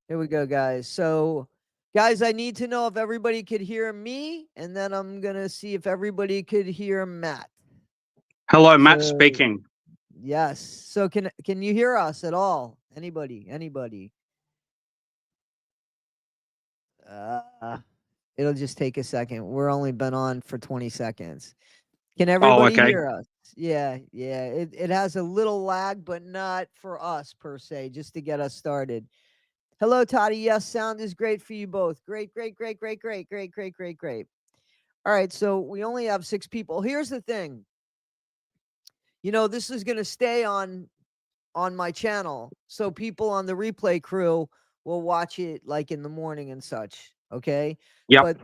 Here we go, guys. So, guys, I need to know if everybody could hear me, and then I'm gonna see if everybody could hear Matt. Hello, Matt So, speaking. yes. So, can you hear us at all? Anybody? Anybody? Uh, it'll just take a second. We're only been on for 20 seconds. Can Oh, everybody okay. hear us? Yeah, yeah. It has a little lag, but not for us per se, just to get us started. Hello, Toddy. Yes, sound is great for you both. Great, great, great, great, great, great, great, great, great. All right, so we only have 6 people. Here's the thing. This is going to stay on my channel, so people on the replay crew will watch it like in the morning and such, okay? Yep. But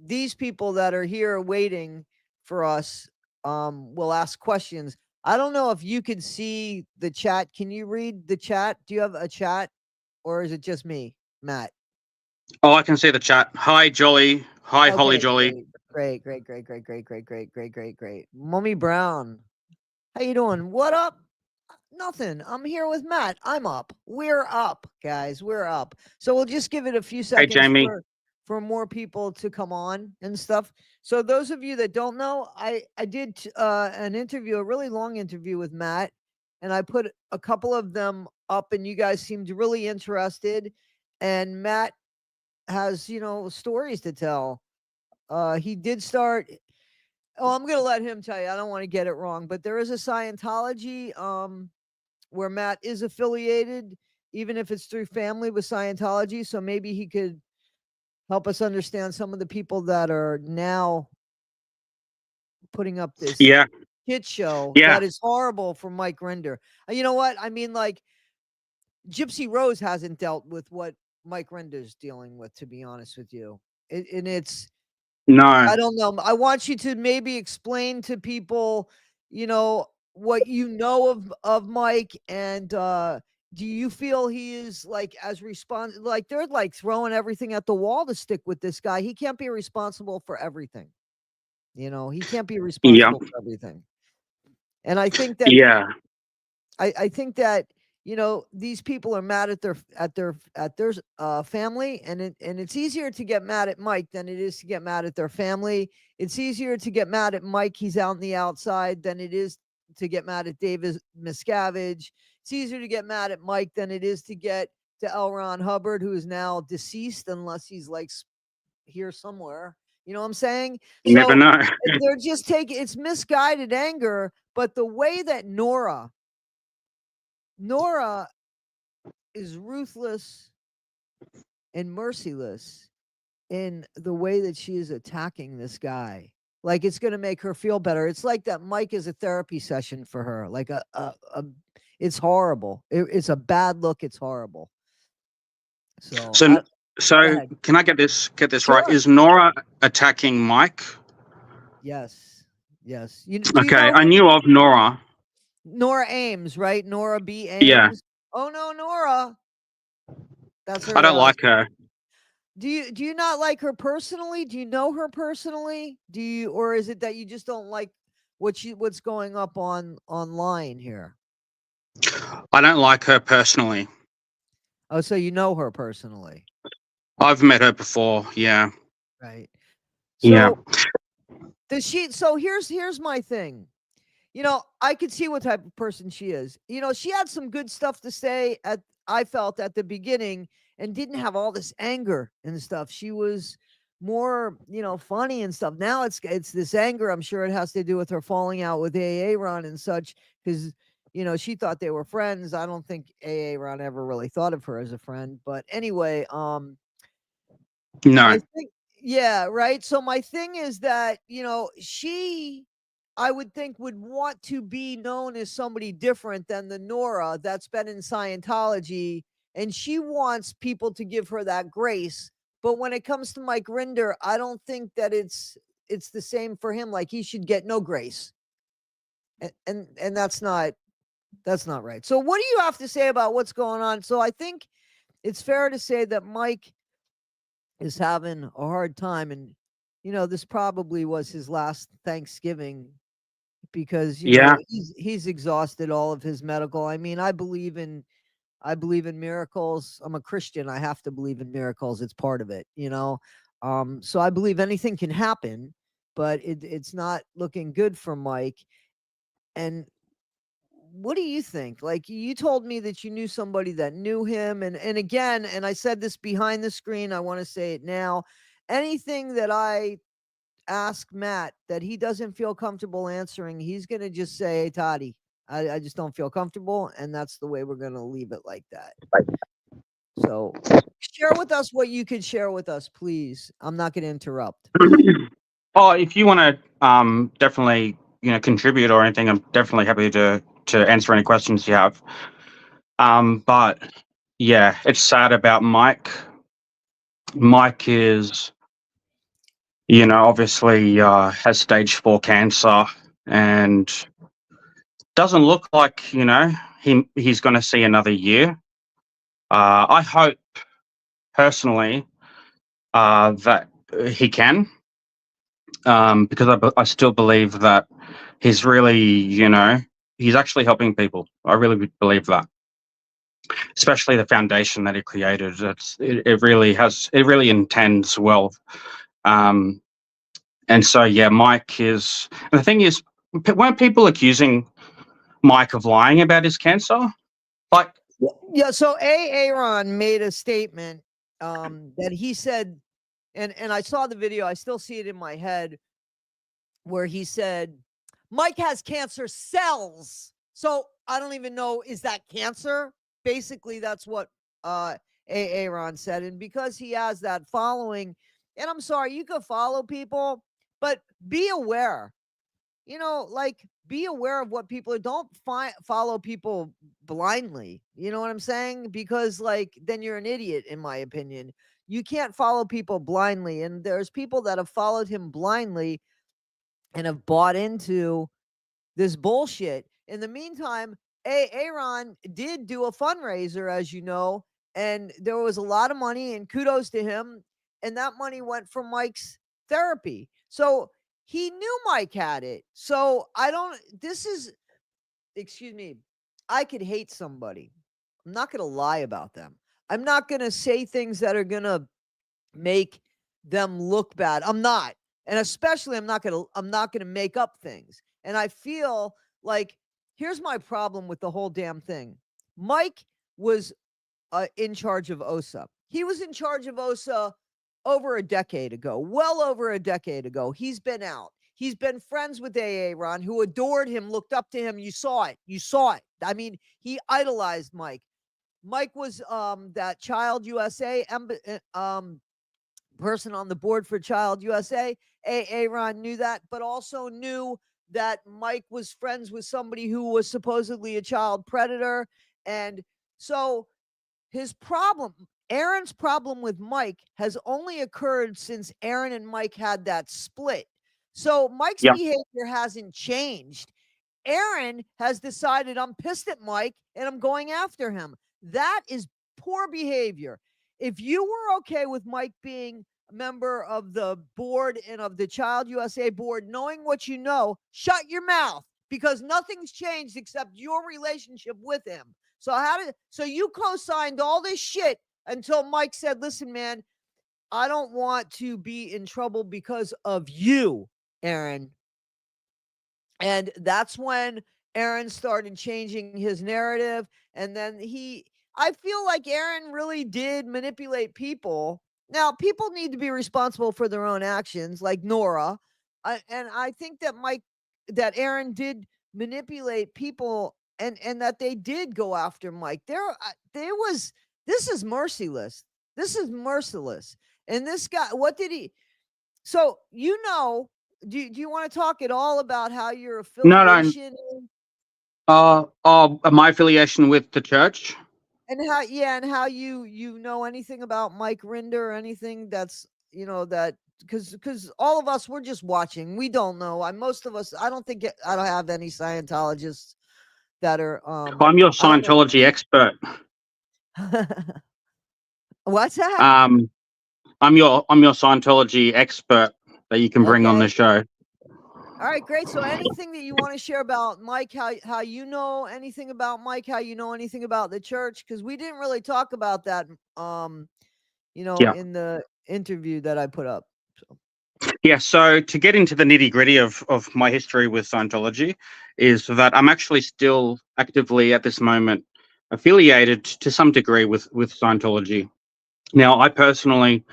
these people that are here waiting for us will ask questions. I don't know if you can see the chat. Can you read the chat? Do you have a chat, or is it just me, Matt? Oh, I can see the chat. Hi, Jolly. Hi, Holly Okay, Jolly. great. Great, great, great, great, great, great, great, great, great, great. Mummy Brown. How you doing? What up? Nothing. I'm here with Matt. I'm up. We're up, guys. We're up. So we'll just give it a few Hey, seconds Jamie. for more people to come on and stuff. So those of you that don't know, I did an interview, a really long interview with Matt, and I put a couple of them up, and you guys seemed really interested. And Matt has stories to tell. He did start. Oh, I'm gonna let him tell you. I don't want to get it wrong, but there is a Scientology where Matt is affiliated, even if it's through family with Scientology. So maybe he could help us understand some of the people that are now putting up this Yeah, hit show yeah. that is horrible for Mike Rinder. You know what? I mean, like Gypsy Rose hasn't dealt with what Mike Rinder's dealing with, to be honest with you. And it's No. I don't know. I want you to maybe explain to people, what you know of Mike, and do you feel he is like as like they're like throwing everything at the wall to stick with this guy. He can't be responsible for everything. He can't be Yeah, responsible for everything. And I think that yeah. I think that these people are mad at their family, and it's easier to get mad at Mike than it is to get mad at their family. It's easier to get mad at Mike, he's out on the outside, than it is to get mad at David Miscavige. It's easier to get mad at Mike than it is to get to L. Ron Hubbard, who is now deceased, unless he's like here somewhere. You know what I'm saying? You never So know. they're just taking it's misguided anger, but the way that Nora is ruthless and merciless in the way that she is attacking this guy. Like it's going to make her feel better. It's like that Mike is a therapy session for her. Like it's horrible. It's a bad look. It's horrible. So So, go so ahead. can I get this right? Sure. Is Nora attacking Mike? Yes. Yes. Do you Okay, know I who knew of Nora. Nora Ames, right? Nora B. Yeah, Ames. Oh no, Nora. That's I her. don't like her. Do you not like her personally? Do you know her personally? Or is it that you just don't like what's going up online here? I don't like her personally. Oh, so you know her personally, I've met her before. Yeah, right? yeah, So does she? So here's my thing. I could see what type of person she is. She had some good stuff to say I felt at the beginning, and didn't have all this anger and stuff. She was more, funny and stuff. Now it's this anger. I'm sure it has to do with her falling out with AA Ron and such, because she thought they were friends. I don't think AA Ron ever really thought of her as a friend. But anyway, no, my thing yeah, right? So my thing is that, I would think would want to be known as somebody different than the Nora that's been in Scientology, and she wants people to give her that grace. But when it comes to Mike Rinder, I don't think that it's the same for him. Like he should get no grace. And that's not right. So what do you have to say about what's going on? So I think it's fair to say that Mike is having a hard time, and this probably was his last Thanksgiving, because yeah, he's exhausted all of his medical. I mean, I believe in I believe in miracles. I'm a Christian. I have to believe in miracles. It's part of it, you know. So I believe anything can happen, but it's not looking good for Mike. And what do you think? Like, you told me that you knew somebody that knew him, and again, and I said this behind the screen, I want to say it now. Anything that I ask Matt that he doesn't feel comfortable answering, he's gonna just say, "Hey, Toddy, I just don't feel comfortable," and that's the way we're gonna leave it, like that. So share with us what you could share with us, please. I'm not gonna interrupt. Oh, if you want to definitely contribute or anything, I'm definitely happy to answer any questions you have. But yeah, it's sad about Mike. Mike is, obviously has stage 4 cancer and doesn't look like he's going to see another year. I hope personally that he can, because I still believe that he's really, he's actually helping people. I really believe that, especially the foundation that he created. It really intends well. And so, yeah, Mike is, and the thing is, weren't people accusing Mike of lying about his cancer? Like, Yeah, so Aaron made a statement that he said, and I saw the video, I still see it in my head, where he said Mike has cancer cells. So I don't even know, is that cancer? Basically, that's what Aaron said. And because he has that following, and I'm sorry, you could follow people, but be aware. Like, be aware of what people are. Don't follow people blindly. You know what I'm saying? Because, like, then you're an idiot, in my opinion. You can't follow people blindly. And there's people that have followed him blindly and have bought into this bullshit. In the meantime, Aaron did do a fundraiser, as you know, and there was a lot of money, and kudos to him. And that money went for Mike's therapy. So he knew Mike had it. So excuse me, I could hate somebody. I'm not going to lie about them. I'm not going to say things that are going to make them look bad. I'm not. And especially I'm not going to make up things. And I feel like, here's my problem with the whole damn thing. Mike was in charge of OSA. He was in charge of OSA over a decade ago, well over a decade ago. He's been out. He's been friends with Ron, who adored him, looked up to him. You saw it. You saw it. I mean, he idolized Mike. Mike was that Child USA person on the board for Child USA. Aaron knew that, but also knew that Mike was friends with somebody who was supposedly a child predator. And so Aaron's problem with Mike has only occurred since Aaron and Mike had that split. So Mike's behavior hasn't changed. Aaron has decided, I'm pissed at Mike and I'm going after him. That is poor behavior. If you were okay with Mike being a member of the board and of the Child USA board, knowing what you know, shut your mouth, because nothing's changed except your relationship with him. So you co-signed all this shit until Mike said, listen, man, I don't want to be in trouble because of you, Aaron. And that's when Aaron started changing his narrative. And then I feel like Aaron really did manipulate people. Now, people need to be responsible for their own actions, like Nora. And I think that Aaron did manipulate people, and that they did go after Mike. This is merciless. This is merciless. And this guy, what did he? So, do you want to talk at all about how your affiliation my affiliation with the church. and how you know anything about Mike Rinder or anything that's that, because all of us, we're just watching. We don't know. Most of us, I don't have any Scientologists that are I'm your I don't know. Scientology expert. What's that? I'm your Scientology expert that you can bring on Okay. the show. All right, great. So anything that you want to share about Mike, how you know anything about Mike, how you know anything about the church? Because we didn't really talk about that Yeah. in the interview that I put up. So Yeah, so to get into the nitty gritty of my history with Scientology is that I'm actually still actively at this moment affiliated to some degree with Scientology. Now, I personally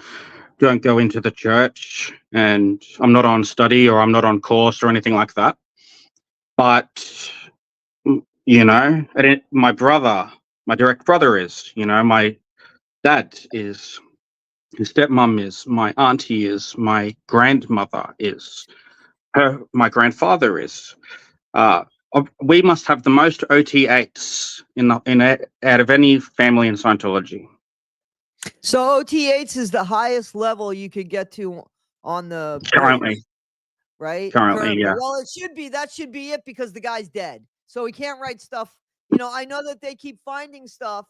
don't go into the church and I'm not on study or I'm not on course or anything like that. But, my brother, my direct brother is, my dad is, his stepmom is, my auntie is, my grandmother is, my grandfather is. Uh, we must have the most OT8s out of any family in Scientology. So OT8s is the highest level you could get to on the Currently, base, right? currently, Currently. yeah, Well, that should be it because the guy's dead. So he can't write stuff. I know that they keep finding stuff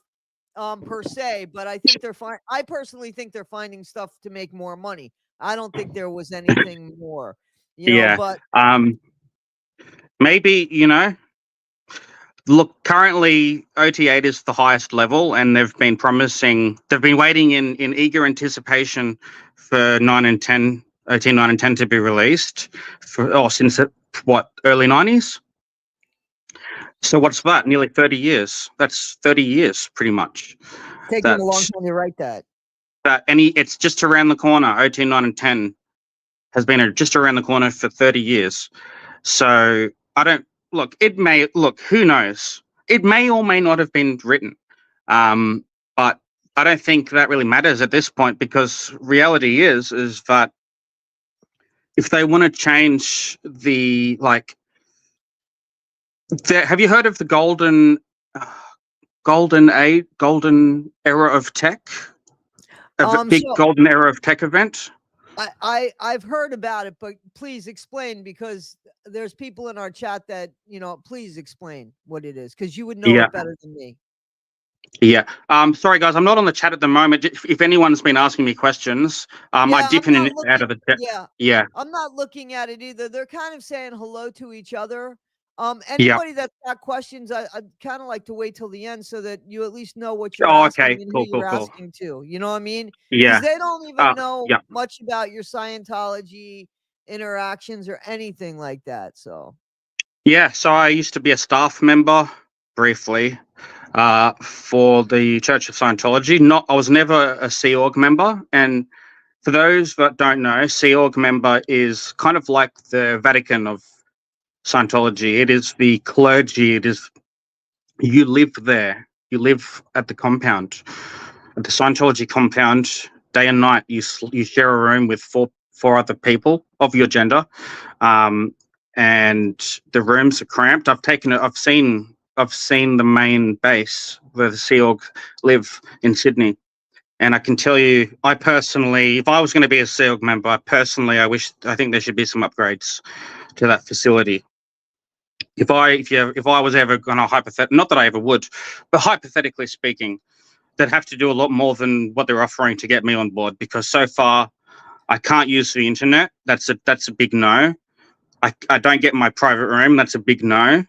per se, but I think I personally think they're finding stuff to make more money. I don't think there was anything more, yeah. but Maybe look. Currently, OT8 is the highest level, and they've been promising. They've been waiting in eager anticipation for 9 and 10, OT 9 and 10 to be released since early 90s. So what's that? Nearly 30 years. That's 30 years, pretty much. taking a long That time to write that. it's just around the corner. OT 9 and 10 has been just around the corner for 30 years. So I don't look. Who knows? It may or may not have been written, but I don't think that really matters at this point because reality is that if they want to change have you heard of the golden era of tech? A big So golden era of tech event? I've heard about it, but please explain because there's people in our chat that please explain what it is because you would know Yeah, it better than me. yeah. Sorry guys, I'm not on the chat at the moment. If anyone's been asking me questions, I Yeah, dip I'm in not and out looking. of the chat. Yeah, Yeah, I'm not looking at it either. They're kind of saying hello to each other. yeah. Anybody that's got questions, I'd kind of like to wait till the end so that you at least know what you're Oh, asking okay. and who Cool, cool, you're cool. asking to. You know what I mean? Because Yeah. they don't even know Yeah. much about your Scientology interactions or anything like that. So, Yeah. So I used to be a staff member briefly for the Church of Scientology. I was never a Sea Org member. And for those that don't know, Sea Org member is kind of like the Vatican of Scientology. It is the clergy. You live there. You live at the compound, at the Scientology compound, day and night. You share a room with four other people of your gender, and the rooms are cramped. I've seen the main base where the Sea Org live in Sydney, and I can tell you, I personally, if I was going to be a Sea Org member, I think there should be some upgrades to that facility. If I was ever going to not that I ever would, but hypothetically speaking, they'd have to do a lot more than what they're offering to get me on board because so far I can't use the internet. That's a big no. I don't get my private room. That's a big no.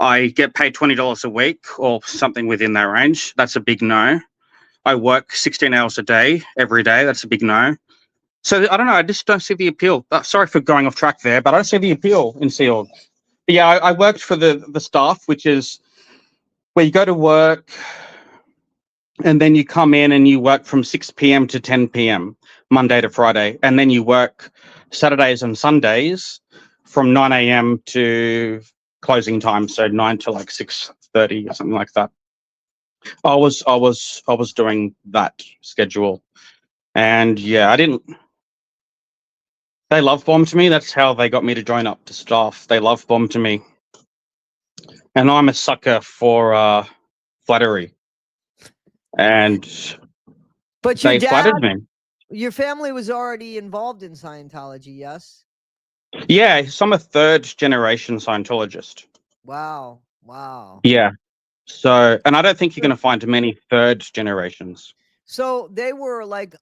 I get paid $20 a week or something within that range. That's a big no. I work 16 hours a day every day. That's a big no. So I don't know. I just don't see the appeal. Sorry for going off track there, but I don't see the appeal in Sea Org. But yeah, I worked for the staff, which is where you go to work and then you come in and you work from 6 p.m. to 10 p.m. Monday to Friday, and then you work Saturdays and Sundays from 9 a.m. to closing time, so 9 to like 6:30 or something like that. I was doing that schedule, and yeah, I didn't. They love bombed me. That's how they got me to join up to staff. They love bombed me, and I'm a sucker for flattery, and but they flattered me. your family was already involved in Scientology, yes? Yeah, so I'm a third generation Scientologist. Wow, wow. Yeah. So, and I don't think you're going to find many third generations. So they were like,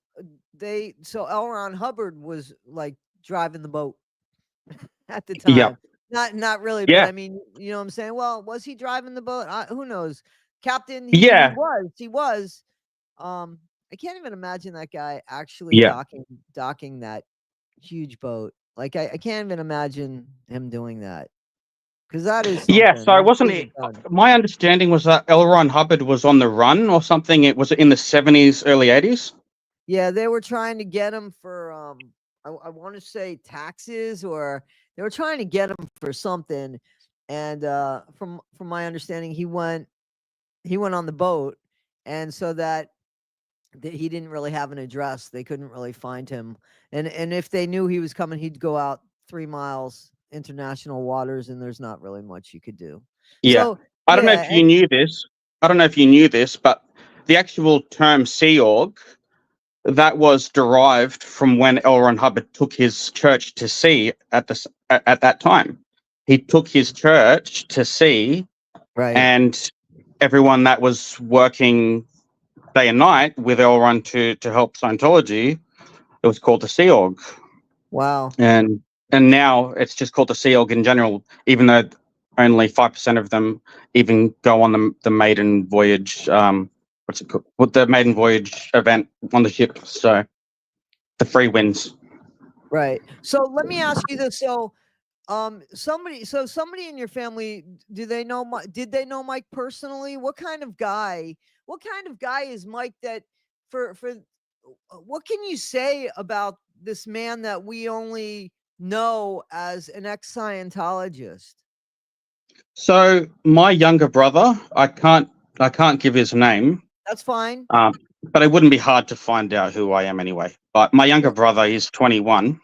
so L. Ron Hubbard was like driving the boat. at the Yeah. time. Not really, but Yeah. I mean, you know what I'm saying? Well, was he driving the boat? Who knows? Captain, he Yeah. was. He was. Um, I can't even imagine that guy actually Yeah. docking that huge boat. Like I can't even imagine him doing that because that is Yeah. something. So That wasn't should it? have done. My understanding was that L. Ron Hubbard was on the run or something. It was in the 70s, early 80s. Yeah, they were trying to get him for I want to say taxes, or they were trying to get him for something. And from my understanding, he went on the boat, and so that he didn't really have an address. They couldn't really find him. And if they knew he was coming, he'd go out 3 miles international waters, and there's not really much you could do. Yeah. So, I don't know yeah, if you and knew this. I don't know if you knew this, but the actual term Sea Org, that was derived from when L. Ron Hubbard took his church to sea at that time. He took his church to sea, right. and everyone that was working day and night with L. Ron to help Scientology, it was called the Sea Org, Wow. and now it's just called the Sea Org in general, even though only 5% of them even go on the maiden voyage. What's it called? What the maiden voyage event on the ship? So the free wins. Right. So let me ask you this. So somebody in your family, did they know Mike personally? What kind of guy is Mike? That for what can you say about this man that we only know as an ex-Scientologist? So my younger brother, I can't give his name, That's fine. um, but it wouldn't be hard to find out who I am anyway. But my younger Well, brother is 21,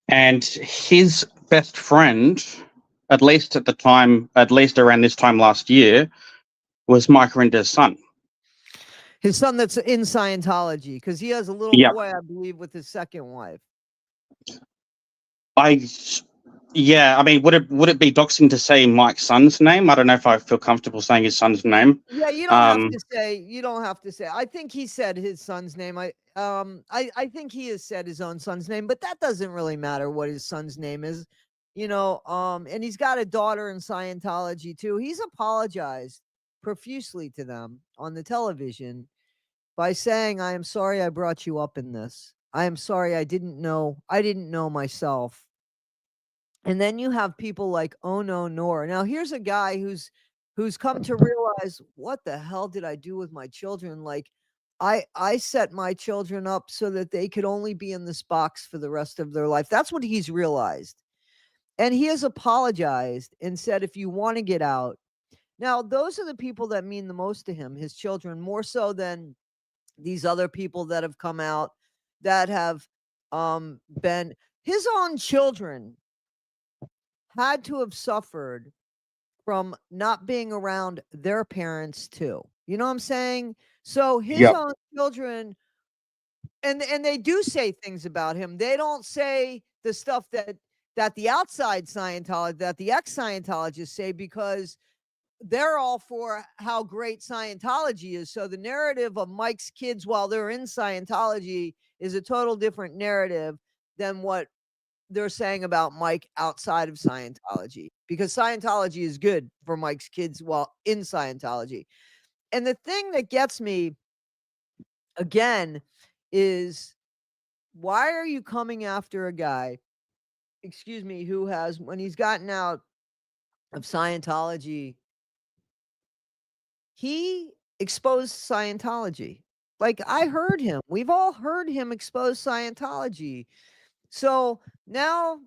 and his best friend, at least at the time, at least around this time last year, was Mike Rinder's son. his son that's in Scientology, because he has a little Yeah, boy, I believe, with his second wife. I yeah. I mean, would it be doxing to say Mike's son's name? I don't know if I feel comfortable saying his son's name. Yeah, you don't have Um, to say. You don't have to say. I think he said his son's name. I think he has said his own son's name, but that doesn't really matter what his son's name is. And he's got a daughter in Scientology too. He's apologized profusely to them on the television by saying, "I am sorry I brought you up in this. I am sorry I didn't know. I didn't know myself." And then you have people like Oh No Nora. Now here's a guy who's come to realize, what the hell did I do with my children? Like I set my children up so that they could only be in this box for the rest of their life. That's what he's realized. And he has apologized and said, if you want to get out. Now, those are the people that mean the most to him, his children, more so than these other people that have come out that have been his own children had to have suffered from not being around their parents too. You know what I'm saying? So his yeah, own children, and they do say things about him. They don't say the stuff that the outside Scientology, that the ex-Scientologists say, because they're all for how great Scientology is. So the narrative of Mike's kids while they're in Scientology is a total different narrative than what they're saying about Mike outside of Scientology, because Scientology is good for Mike's kids while in Scientology. And the thing that gets me again is, why are you coming after a guy, excuse me, who has, when he's gotten out of Scientology, he exposed Scientology. Like, I heard him. We've all heard him expose Scientology. So now,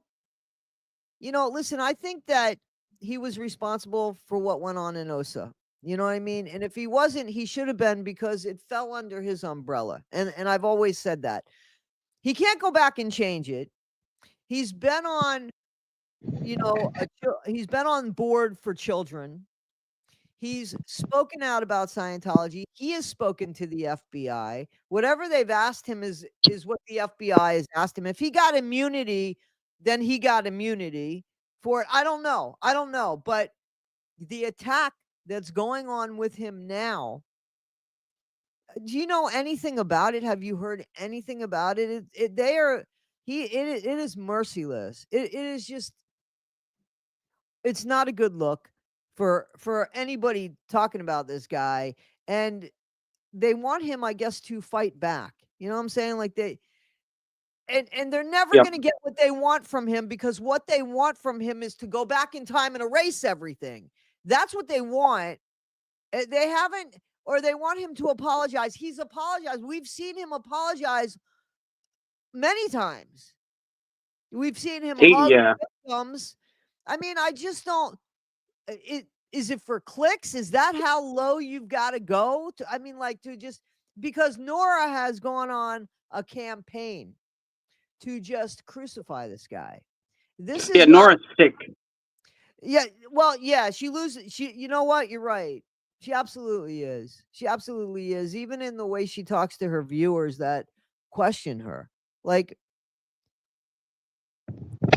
listen, I think that he was responsible for what went on in OSA. You know what I mean? And if he wasn't, he should have been, because it fell under his umbrella. And I've always said that. He can't go back and change it. He's been on, he's been on board for children. He's spoken out about Scientology. He has spoken to the FBI. Whatever they've asked him is what the FBI has asked him. If he got immunity, then he got immunity for it. I don't know. I don't know. But the attack that's going on with him now, do you know anything about it? Have you heard anything about it? They are. it is merciless. It is just, it's not a good look for anybody talking about this guy, and they want him, I guess, to fight back. You know what I'm saying? Like and they're never Yep. going to get what they want from him, because what they want from him is to go back in time and erase everything. That's what they want. They haven't, or they want him to apologize. He's apologized. We've seen him apologize many times. We've seen him hug Yeah. victims. I mean, I just don't. Is it for clicks? Is that how low you've got to go? I mean, like, to just, because Nora has gone on a campaign to just crucify this guy. This Yeah, is not. Nora's sick. Yeah, well, yeah, she loses. You know what? You're right. She absolutely is. She absolutely is. Even in the way she talks to her viewers that question her, like,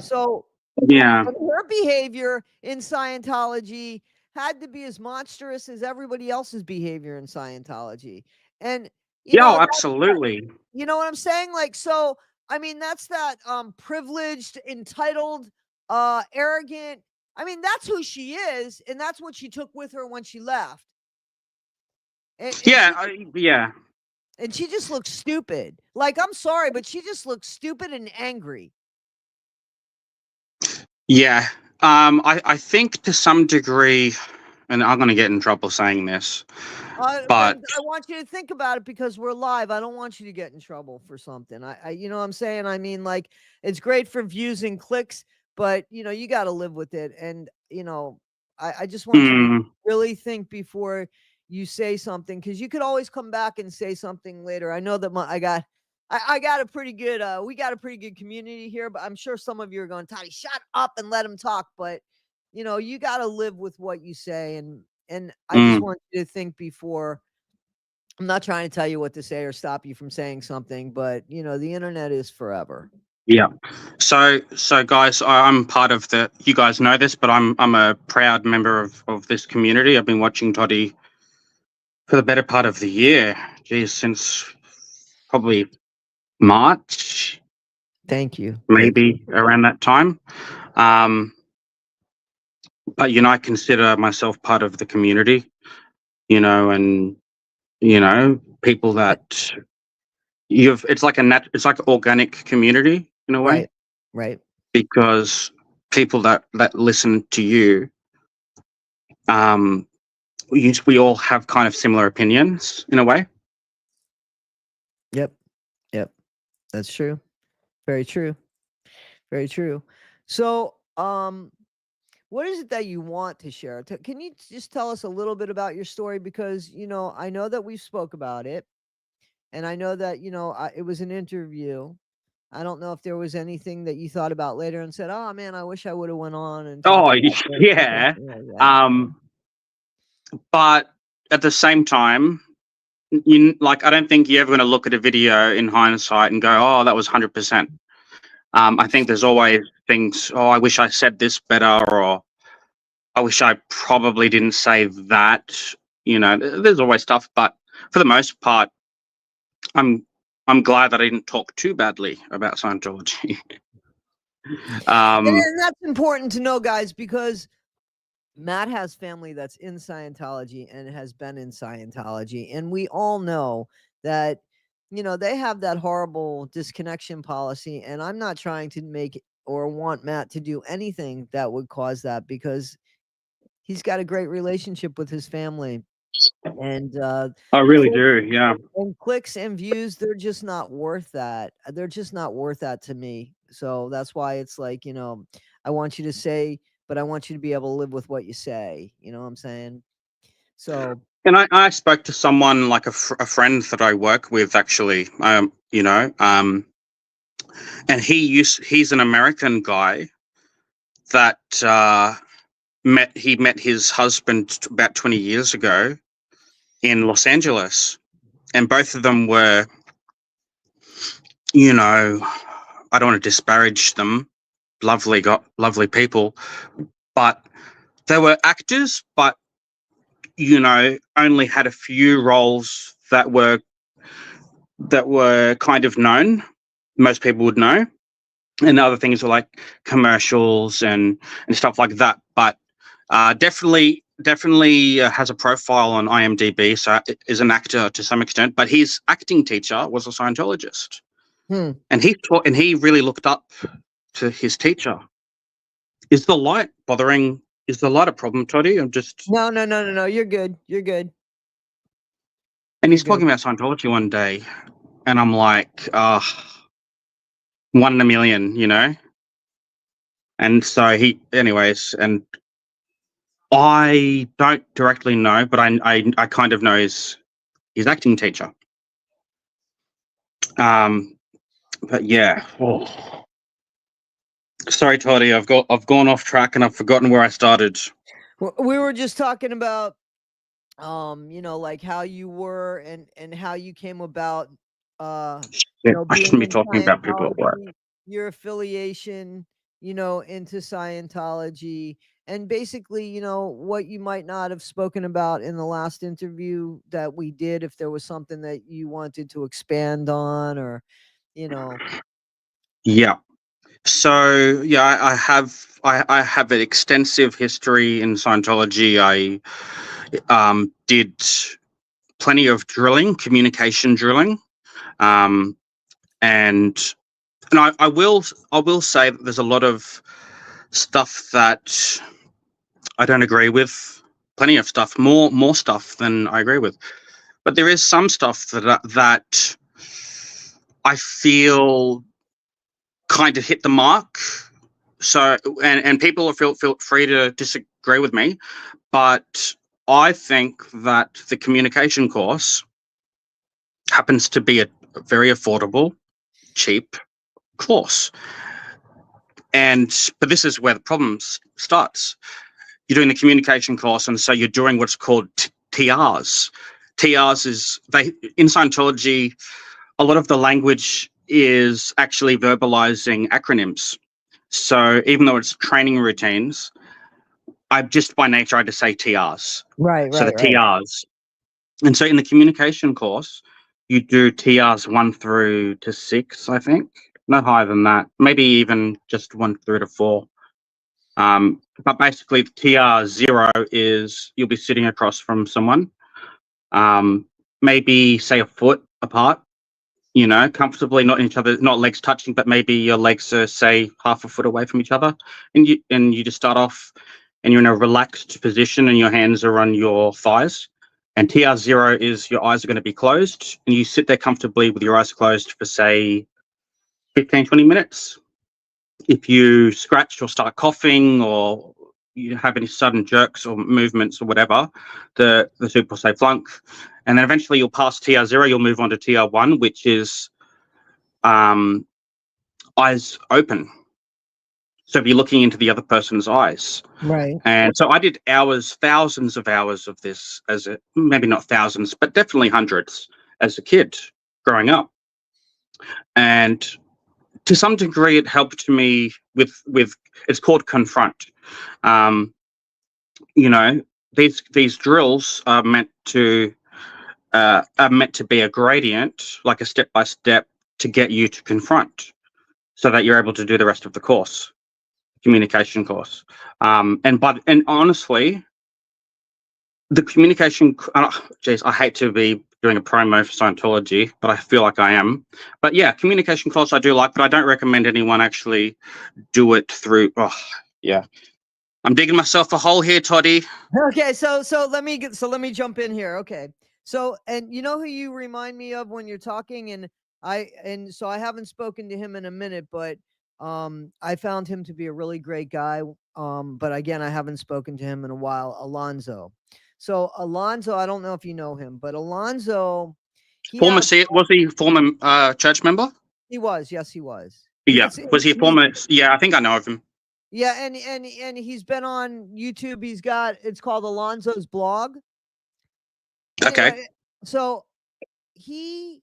so. Yeah. But her behavior in Scientology had to be as monstrous as everybody else's behavior in Scientology. And Yeah, oh, absolutely. you know what I'm saying? Like, so I mean, that's that privileged, entitled, arrogant. I mean, that's who she is, and that's what she took with her when she left. And Yeah, yeah. And she just looks stupid. Like, I'm sorry, but she just looks stupid and angry. Yeah. I think to some degree, and I'm going to get in trouble saying this, but I want you to think about it, because we're live. I don't want you to get in trouble for something. You know what I'm saying? I mean, like, it's great for views and clicks, but you know, you got to live with it. And you know, I just want you to really think before you say something, because you could always come back and say something later. I know that I got a pretty good, we got a pretty good community here, but I'm sure some of you are going, Toddy, shut up and let him talk. But you know, you got to live with what you say. And I just want you to think before. I'm not trying to tell you what to say or stop you from saying something, but you know, the internet is forever. Yeah. So guys, I'm part of the, you guys know this, but I'm a proud member of this community. I've been watching Toddy for the better part of the year. Geez, since probably March. Thank you. Maybe around that time. But you know, I consider myself part of the community, you know, and you know, people that it's like it's like organic community in a way. Right. Because people that listen to you, we all have kind of similar opinions in a way. Yep. That's true. Very true. Very true. So, what is it that you want to share? Can you just tell us a little bit about your story? Because, you know, I know that we spoke about it, and I know that, you know, it was an interview. I don't know if there was anything that you thought about later and said, "Oh man, I wish I would have went on and talked about this," yeah. But at the same time, I don't think you're ever going to look at a video in hindsight and go, "Oh, that was 100%." I think there's always things. Oh, I wish I said this better, or I wish I probably didn't say that. You know, there's always stuff, but for the most part, I'm glad that I didn't talk too badly about Scientology. And that's important to know, guys, because Matt has family that's in Scientology and has been in Scientology, and we all know that, you know, they have that horrible disconnection policy, and I'm not trying to make or want Matt to do anything that would cause that, because he's got a great relationship with his family. And I really do, yeah. And clicks and views, they're just not worth that. They're just not worth that to me. So that's why it's like, you know, I want you to say, but I want you to be able to live with what you say. You know what I'm saying? So. And I spoke to someone like a friend that I work with, actually, you know, and he's an American guy that met his husband about 20 years ago in Los Angeles, and both of them were, you know, I don't want to disparage them, lovely people, but they were actors, but you know, only had a few roles that were kind of known. Most people would know. and other things are like commercials and stuff like that. But definitely has a profile on IMDb, so is an actor to some extent. But his acting teacher was a Scientologist, and he taught, and he really looked up to his teacher. Is the light bothering? Is the light a problem, Toddy? I'm just No. You're good. You're good. And he's You're talking about Scientology one day, and I'm like, 1 in a million, you know? And so anyways, and I don't directly know, but I kind of know his acting teacher. But yeah. Oh. Sorry, Toddy, I've gone off track and I've forgotten where I started. We were just talking about, like how you were and how you came about, I being shouldn't be in talking about people at work. Scientology, your affiliation, into Scientology, and basically, what you might not have spoken about in the last interview that we did, if there was something that you wanted to expand on, or, Yeah. So yeah, I have an extensive history in Scientology. I did plenty of drilling, communication drilling, and I will say that there's a lot of stuff that I don't agree with. Plenty of stuff, more stuff than I agree with. But there is some stuff that I feel kind of hit the mark. So and people feel free to disagree with me, but I think that the communication course happens to be a very affordable, cheap course. But this is where the problem starts. You're doing the communication course, and so you're doing what's called TRs. TRs is in Scientology, a lot of the language is actually verbalizing acronyms. So even though it's training routines, I just by nature I just say TRs. right, So the right, right. TRs. And so in the communication course, you do TRs 1 through to 6, I think. No higher than that. Maybe even just 1 through to 4. But basically, TR 0 is you'll be sitting across from someone, maybe say a foot apart, comfortably, not each other, not legs touching, but maybe your legs are say half a foot away from each other, and you just start off, and you're in a relaxed position, and your hands are on your thighs. And TR 0 is your eyes are going to be closed, and you sit there comfortably with your eyes closed for say 15, 20 minutes. If you scratch or start coughing or you have any sudden jerks or movements or whatever, the super will say flunk. And then eventually you'll pass TR 0, you'll move on to TR 1, which is eyes open. So if you're looking into the other person's eyes. Right. And so I did thousands of hours of this maybe not thousands, but definitely hundreds as a kid growing up. And to some degree, it helped me with it's called confront. These drills are meant to be a gradient, like a step by step, to get you to confront, so that you're able to do the rest of the course, communication course. And honestly, the communication. I hate to be doing a promo for Scientology, but I feel like I am. But yeah, communication course I do like, but I don't recommend anyone actually do it through. Oh, yeah, I'm digging myself a hole here, Toddy. Okay, so let me jump in here. Okay, so and you know who you remind me of when you're talking, and I haven't spoken to him in a minute, but I found him to be a really great guy. But again, I haven't spoken to him in a while. Alonzo. So Alonzo, I don't know if you know him, but Alonzo, Was he former church member? He was, yes, he was. Yeah, was he a former? Yeah, I think I know of him. Yeah, and he's been on YouTube. It's called Alonzo's blog. Okay. So he,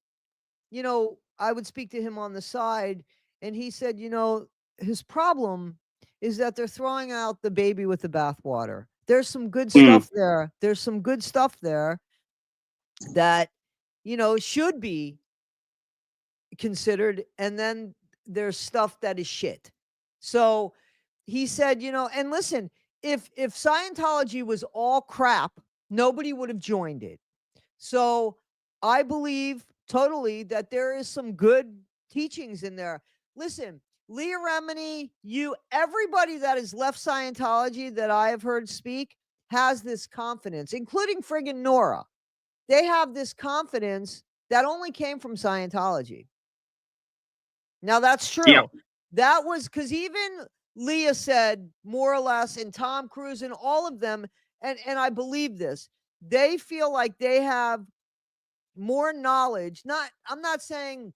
I would speak to him on the side, and he said, his problem is that they're throwing out the baby with the bathwater. There's some good stuff there. There's some good stuff there that, should be considered. And then there's stuff that is shit. So he said, and listen, if Scientology was all crap, nobody would have joined it. So I believe totally that there is some good teachings in there. Listen, Leah Remini, everybody that has left Scientology that I have heard speak has this confidence, including friggin' Nora. They have this confidence that only came from Scientology. Now that's true. Yep. That was because even Leah said more or less, and Tom Cruise and all of them, and I believe this, they feel like they have more knowledge. I'm not saying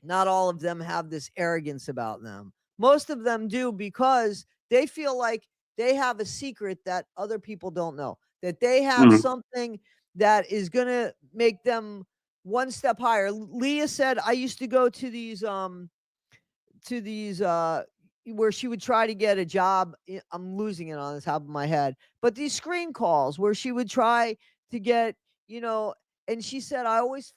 not all of them have this arrogance about them. Most of them do, because they feel like they have a secret that other people don't know, that they have something that is going to make them one step higher. Leah said, I used to go to these where she would try to get a job. I'm losing it on the top of my head, but these screen calls where she would try to get, and she said, I always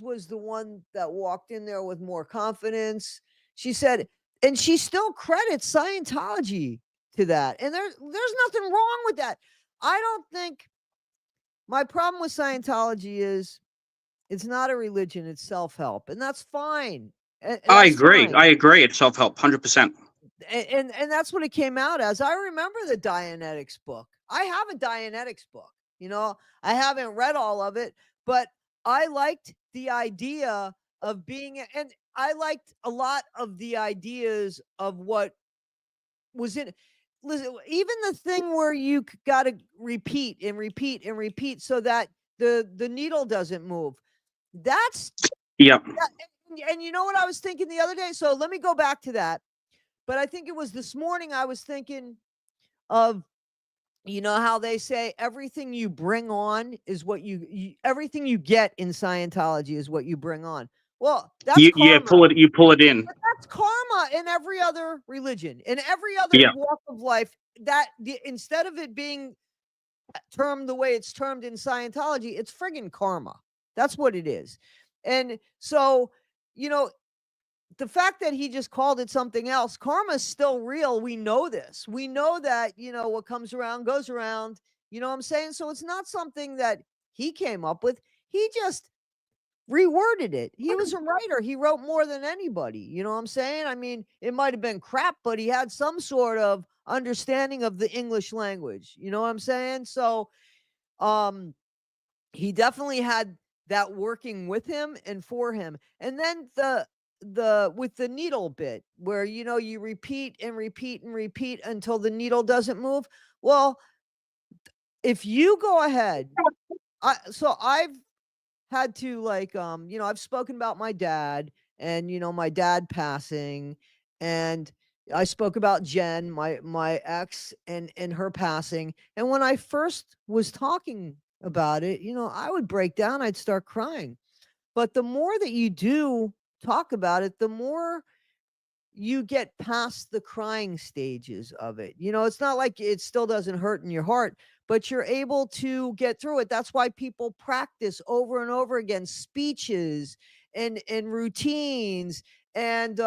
was the one that walked in there with more confidence. She said, and she still credits Scientology to that. And there's nothing wrong with that. I don't think my problem with Scientology is it's not a religion, it's self-help, and that's fine. I agree. Fine. I agree. It's self-help, 100%. And that's what it came out as. I remember the Dianetics book. I have a Dianetics book. I haven't read all of it, but I liked the idea of being, and I liked a lot of the ideas of what was in. Listen, even the thing where you got to repeat and repeat and repeat so that the needle doesn't move. That's Yep. and you know what I was thinking the other day? So let me go back to that. But I think it was this morning I was thinking of, how they say everything you bring on is what everything you get in Scientology is what you bring on. Well, that's karma. You pull it in. But that's karma in every other religion, in every other walk of life. That instead of it being termed the way it's termed in Scientology, it's friggin' karma. That's what it is. And so, the fact that he just called it something else, karma is still real. We know this. We know that, what comes around goes around. You know what I'm saying? So it's not something that he came up with. He just reworded it. He was a writer. He wrote more than anybody. You know what I'm saying? I mean, it might have been crap, but he had some sort of understanding of the English language. You know what I'm saying? So he definitely had that working with him and for him. And then with the needle bit where you repeat and repeat and repeat until the needle doesn't move. Well, if you go ahead, so I've had to I've spoken about my dad and my dad passing, and I spoke about Jen, my ex, and her passing. And when I first was talking about it, I would break down, I'd start crying. But the more that you do talk about it, the more you get past the crying stages of it. It's not like it still doesn't hurt in your heart, but you're able to get through it. That's why people practice over and over again speeches and routines and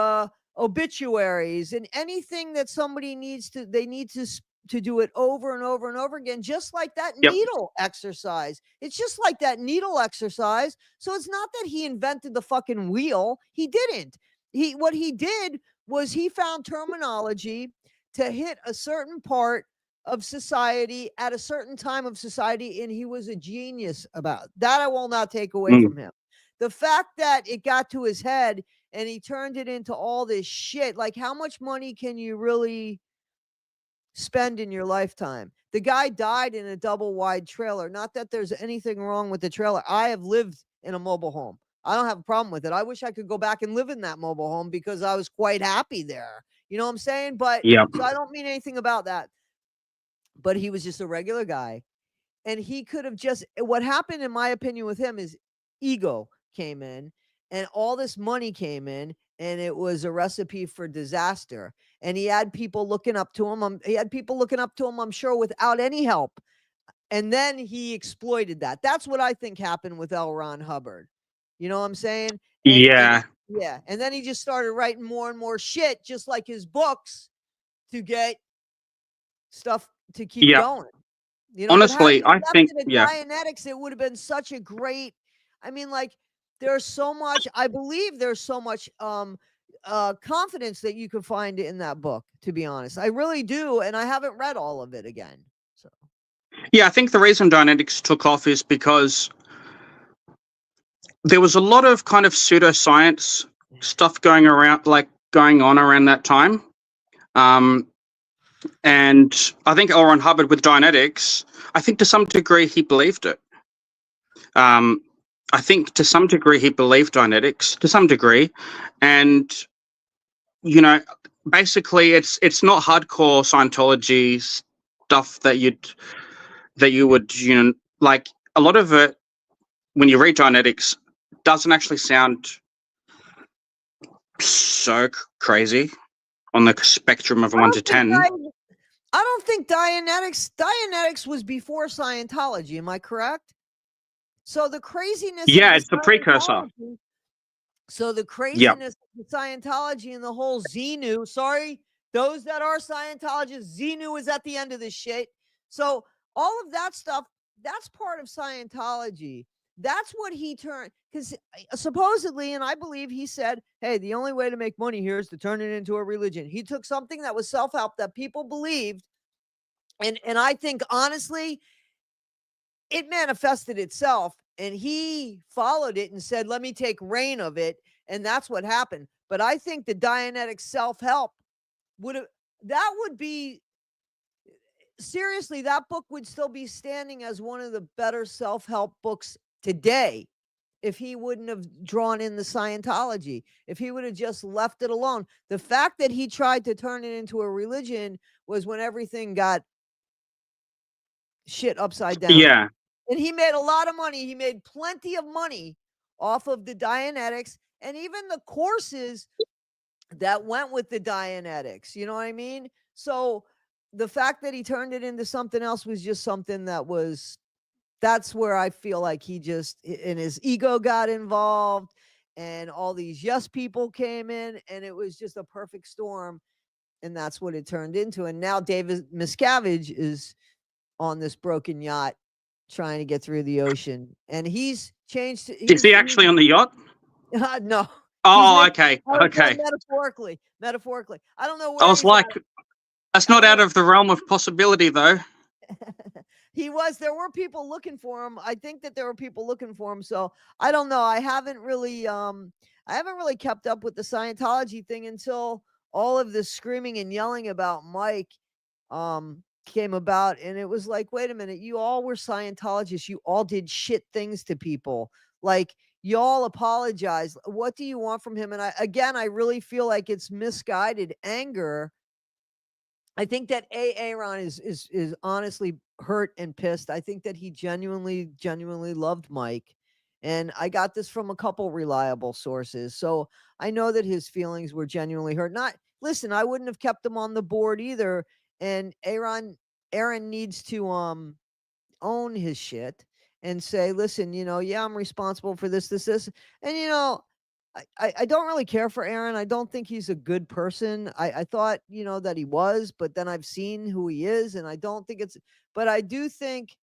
obituaries and anything that somebody needs to, they need to do it over and over and over again, just like that needle exercise. It's just like that needle exercise. So it's not that he invented the fucking wheel. He didn't. What he did was he found terminology to hit a certain part of society at a certain time of society, and he was a genius about that. I will not take away from him. The fact that it got to his head and he turned it into all this shit, like how much money can you really spend in your lifetime? The guy died in a double wide trailer. Not that there's anything wrong with the trailer. I have lived in a mobile home. I don't have a problem with it. I wish I could go back and live in that mobile home because I was quite happy there. You know what I'm saying? But so I don't mean anything about that. But he was just a regular guy. And he could have just, what happened in my opinion with him is ego came in and all this money came in, and it was a recipe for disaster. And he had people looking up to him. I'm sure, without any help. And then he exploited that. That's what I think happened with L. Ron Hubbard. You know what I'm saying? And Yeah, and then he just started writing more and more shit, just like his books, to get stuff to keep Yeah. going. You know, but had Honestly, he I left think, it at yeah. Dianetics, it would have been such a great. I mean, like, there's so much. I believe there's so much confidence that you could find in that book. To be honest, I really do, and I haven't read all of it again. So Yeah, I think the reason Dianetics took off is because there was a lot of kind of pseudoscience stuff going on around that time. And I think L. Ron Hubbard with Dianetics, I think to some degree he believed it. I think to some degree he believed Dianetics, to some degree. And, you know, basically it's not hardcore Scientology stuff that you would, you know, like a lot of it when you read Dianetics doesn't actually sound so crazy on the spectrum of I 1 to don't think 10. I don't think Dianetics was before Scientology. Am I correct? So the craziness of Yeah, the it's the precursor. Scientology. So the Yeah. craziness of the Scientology and the whole Xenu. Sorry, those that are Scientologists, Xenu is at the end of this shit. So all of that stuff, that's part of Scientology. That's what he turned, because supposedly, and I believe he said, hey, the only way to make money here is to turn it into a religion. He took something that was self-help that people believed, and I think honestly, it manifested itself, and he followed it and said, let me take reign of it. And that's what happened. But I think the Dianetic self-help would be seriously, that book would still be standing as one of the better self-help books today if he wouldn't have drawn in the Scientology, if he would have just left it alone. The fact that he tried to turn it into a religion was when everything got shit upside down. Yeah. And he made a lot of money. He made plenty of money off of the Dianetics and even the courses that went with the Dianetics. You know what I mean? So the fact that he turned it into something else was just something that's where I feel like he just, and his ego got involved, and all these yes people came in, and it was just a perfect storm. And that's what it turned into. And now David Miscavige is on this broken yacht trying to get through the ocean, and he's changed. Is he actually on the yacht? No. Oh, okay. Okay. Metaphorically. I don't know I where was he's like, that's not out know. of the realm of possibility, though. There were people looking for him. I think that there were people looking for him. So I don't know. I haven't really kept up with the Scientology thing until all of this screaming and yelling about Mike came about, and it was like, wait a minute, you all were Scientologists, you all did shit things to people, like, y'all apologize. What do you want from him? And I really feel like it's misguided anger. I think that Aaron is honestly hurt and pissed. I think that he genuinely loved Mike, and I got this from a couple reliable sources, so I know that his feelings were genuinely hurt. Not Listen, I wouldn't have kept him on the board either, and Aaron needs to own his shit and say, listen, yeah, I'm responsible for this, and I don't really care for Aaron. I don't think he's a good person. I thought, that he was, but then I've seen who he is, and I don't think but I do think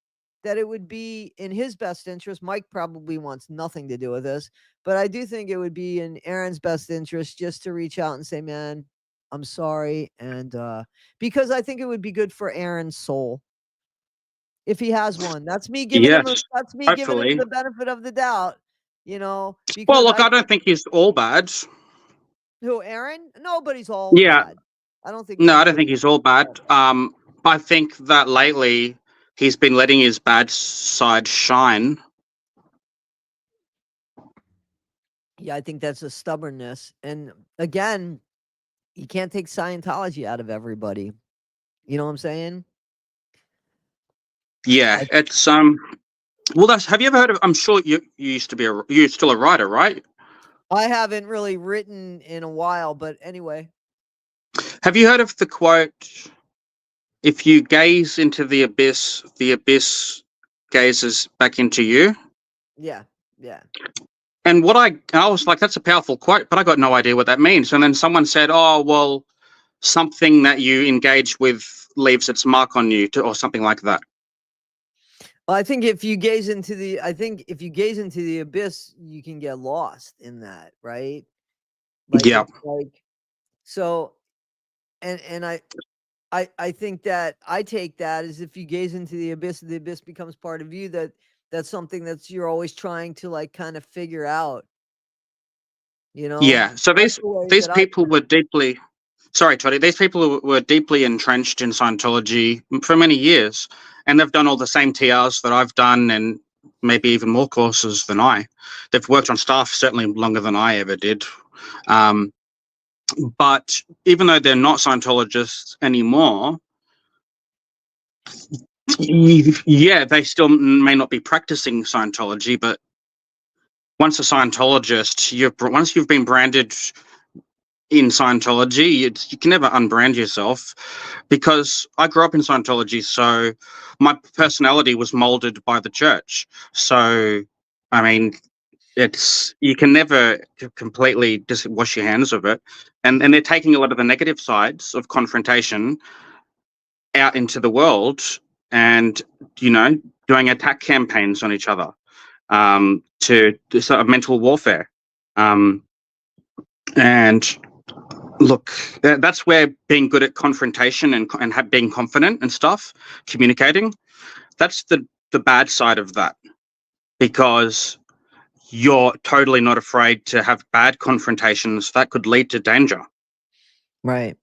that it would be in his best interest. Mike probably wants nothing to do with this, but I do think it would be in Aaron's best interest just to reach out and say, man, I'm sorry. And because I think it would be good for Aaron's soul if he has one. That's me giving him Yes, the hopefully. benefit of the doubt, Well, because look, I don't think he's all bad. who, Aaron? Nobody's all Yeah. bad. I don't think No, I don't anybody. think he's all bad. I think that lately he's been letting his bad side shine. Yeah, I think that's a stubbornness. And again, you can't take Scientology out of everybody. You know what I'm saying? Yeah, it's well, have you ever heard of, I'm sure you used to be you're still a writer, right? I haven't really written in a while, but anyway. Have you heard of the quote, if you gaze into the abyss gazes back into you? Yeah. And I was like, that's a powerful quote, but I got no idea what that means. And then someone said, oh, well, something that you engage with leaves its mark on you, or something like that. Well, I think if you gaze into the abyss, you can get lost in that, right? Like, Yeah. it's like, so, and I think that I take that as if you gaze into the abyss becomes part of you. That's something you're always trying to, like, kind of figure out. Yeah. So That's the way these that I. people were deeply, sorry, Toddy, these people were deeply entrenched in Scientology for many years, and they've done all the same TRs that I've done, and maybe even more courses than I. They've worked on staff certainly longer than I ever did. But even though they're not Scientologists anymore, yeah, they still may not be practicing Scientology, but once a Scientologist, once you've been branded in Scientology, you can never unbrand yourself, because I grew up in Scientology, so my personality was molded by the church. So, I mean, you can never completely just wash your hands of it, and they're taking a lot of the negative sides of confrontation out into the world, and doing attack campaigns on each other, to sort of mental warfare, and look, that's where being good at confrontation and being confident and stuff, communicating, that's the bad side of that, because you're totally not afraid to have bad confrontations that could lead to danger. Right.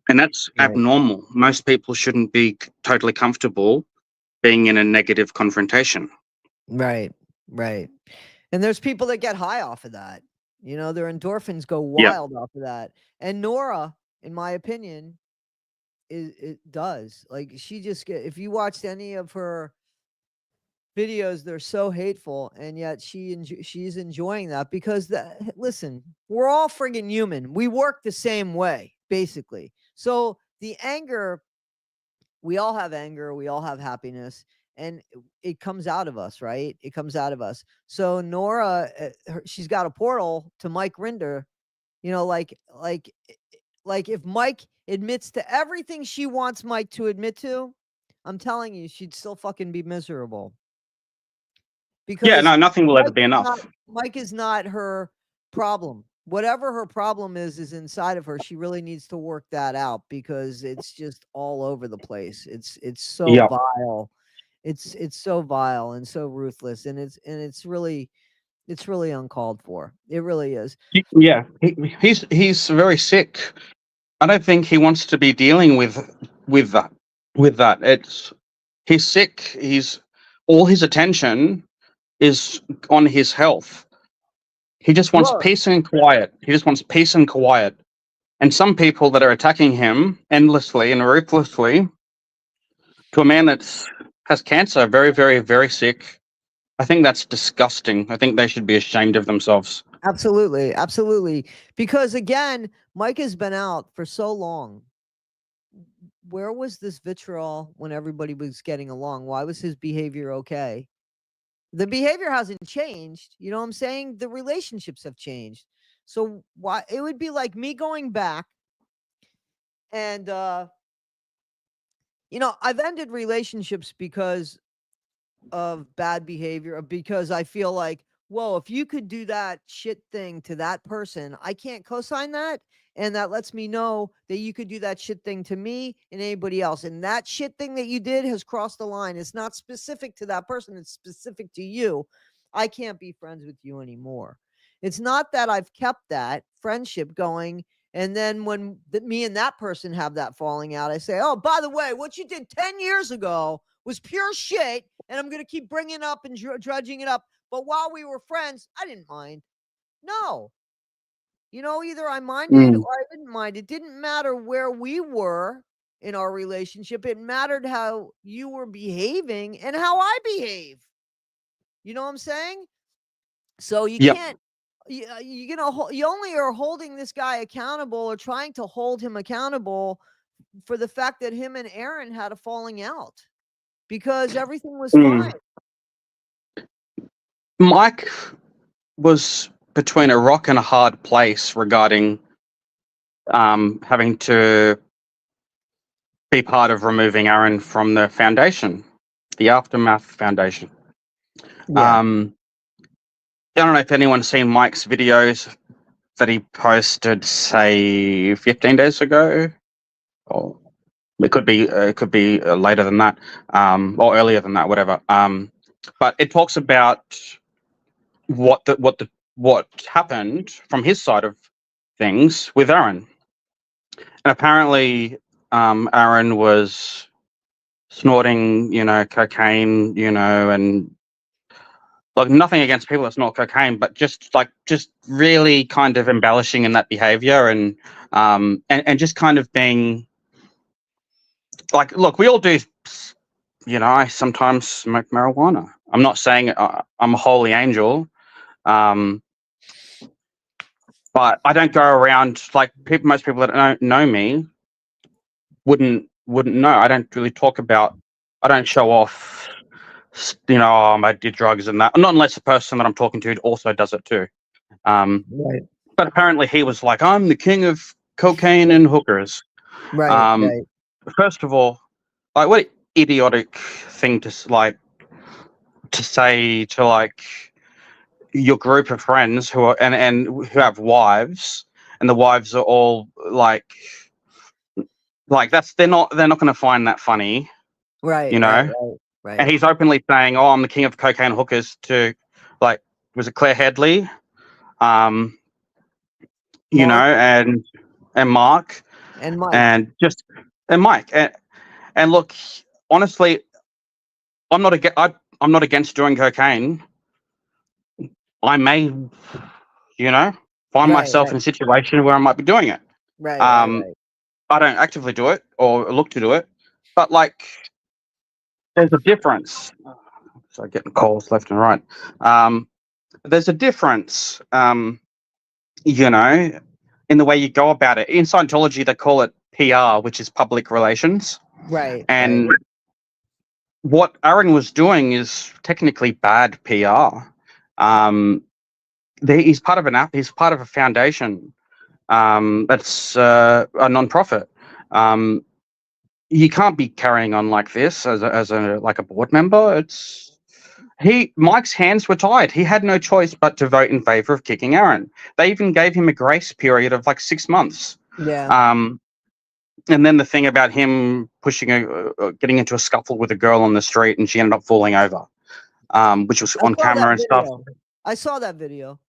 And that's abnormal. Most people shouldn't be totally comfortable being in a negative confrontation. Right. And there's people that get high off of that. Their endorphins go Yeah. wild off of that. And Nora, in my opinion, it does. Like, she just if you watched any of her videos, they're so hateful, and yet she's enjoying that, because listen, we're all friggin' human. We work the same way, basically. So the anger, we all have anger, we all have happiness, and it comes out of us, right? It comes out of us. So Nora, she's got a portal to Mike Rinder, like if Mike admits to everything she wants Mike to admit to, I'm telling you, she'd still fucking be miserable. Yeah, Because no, nothing will ever be enough. Mike is not her problem. Whatever her problem is inside of her. She really needs to work that out, because it's just all over the place. It's so vile. It's so vile and so ruthless, and it's really uncalled for. It really is. Yeah, he's very sick. I don't think he wants to be dealing with that. He's sick. All his attention is on his health. He just wants peace and quiet. And some people that are attacking him endlessly and ruthlessly, to a man that has cancer, very, very, very sick, I think that's disgusting. I think they should be ashamed of themselves. Absolutely. Because again, Mike has been out for so long. Where was this vitriol when everybody was getting along? Why was his behavior okay? The behavior hasn't changed. You know what I'm saying? The relationships have changed. So why it would be like me going back and I've ended relationships because of bad behavior, because I feel like, whoa, if you could do that shit thing to that person, I can't co-sign that. And that lets me know that you could do that shit thing to me and anybody else. And that shit thing that you did has crossed the line. It's not specific to that person, it's specific to you. I can't be friends with you anymore. It's not that I've kept that friendship going. And then when me and that person have that falling out, I say, oh, by the way, what you did 10 years ago was pure shit, and I'm going to keep bringing it up and drudging it up. But while we were friends, I didn't mind. No. Either I minded or I didn't mind. It didn't matter where we were in our relationship. It mattered how you were behaving and how I behave. You know what I'm saying? So you can't, you only are holding this guy accountable, or trying to hold him accountable, for the fact that him and Aaron had a falling out, because everything was fine. Mike was between a rock and a hard place regarding having to be part of removing Aaron from the foundation, the Aftermath Foundation. Yeah. I don't know if anyone's seen Mike's videos that he posted, say, 15 days ago, or it could be later than that, or earlier than that, whatever. But it talks about what happened from his side of things with Aaron, and apparently, Aaron was snorting, cocaine, and like nothing against people that snort cocaine, but just really kind of embellishing in that behavior, and just kind of being like, look, we all do, I sometimes smoke marijuana. I'm not saying I'm a holy angel, but I don't go around like most people that don't know me wouldn't know. I don't really talk about. I don't show off. I did drugs and that. Not unless the person that I'm talking to also does it too. Right. But apparently he was like, I'm the king of cocaine and hookers. Right. Right. First of all, like, what an idiotic thing to say to like your group of friends who are and who have wives, and the wives are all like they're not going to find that funny, Right. you know. Right. Right. Right. And he's openly saying, "Oh, I'm the king of cocaine hookers." To like, was it Claire Headley? Mark And Mark and Mike. and Mike. And look, honestly, I'm not against doing cocaine. I may, find Right, myself right. in a situation where I might be doing it. Right. Right. Right. I don't actively do it or look to do it, but like, there's a difference. So getting calls left and right. There's a difference, in the way you go about it. In Scientology, they call it PR, which is public relations. Right. And what Aaron was doing is technically bad PR. He's part of a foundation that's a non-profit. You can't be carrying on like this as a board member. Mike's hands were tied. He had no choice but to vote in favor of kicking Aaron. They even gave him a grace period of like 6 months. Yeah. And then the thing about him getting into a scuffle with a girl on the street, and she ended up falling over, which was on camera and stuff. I saw that video.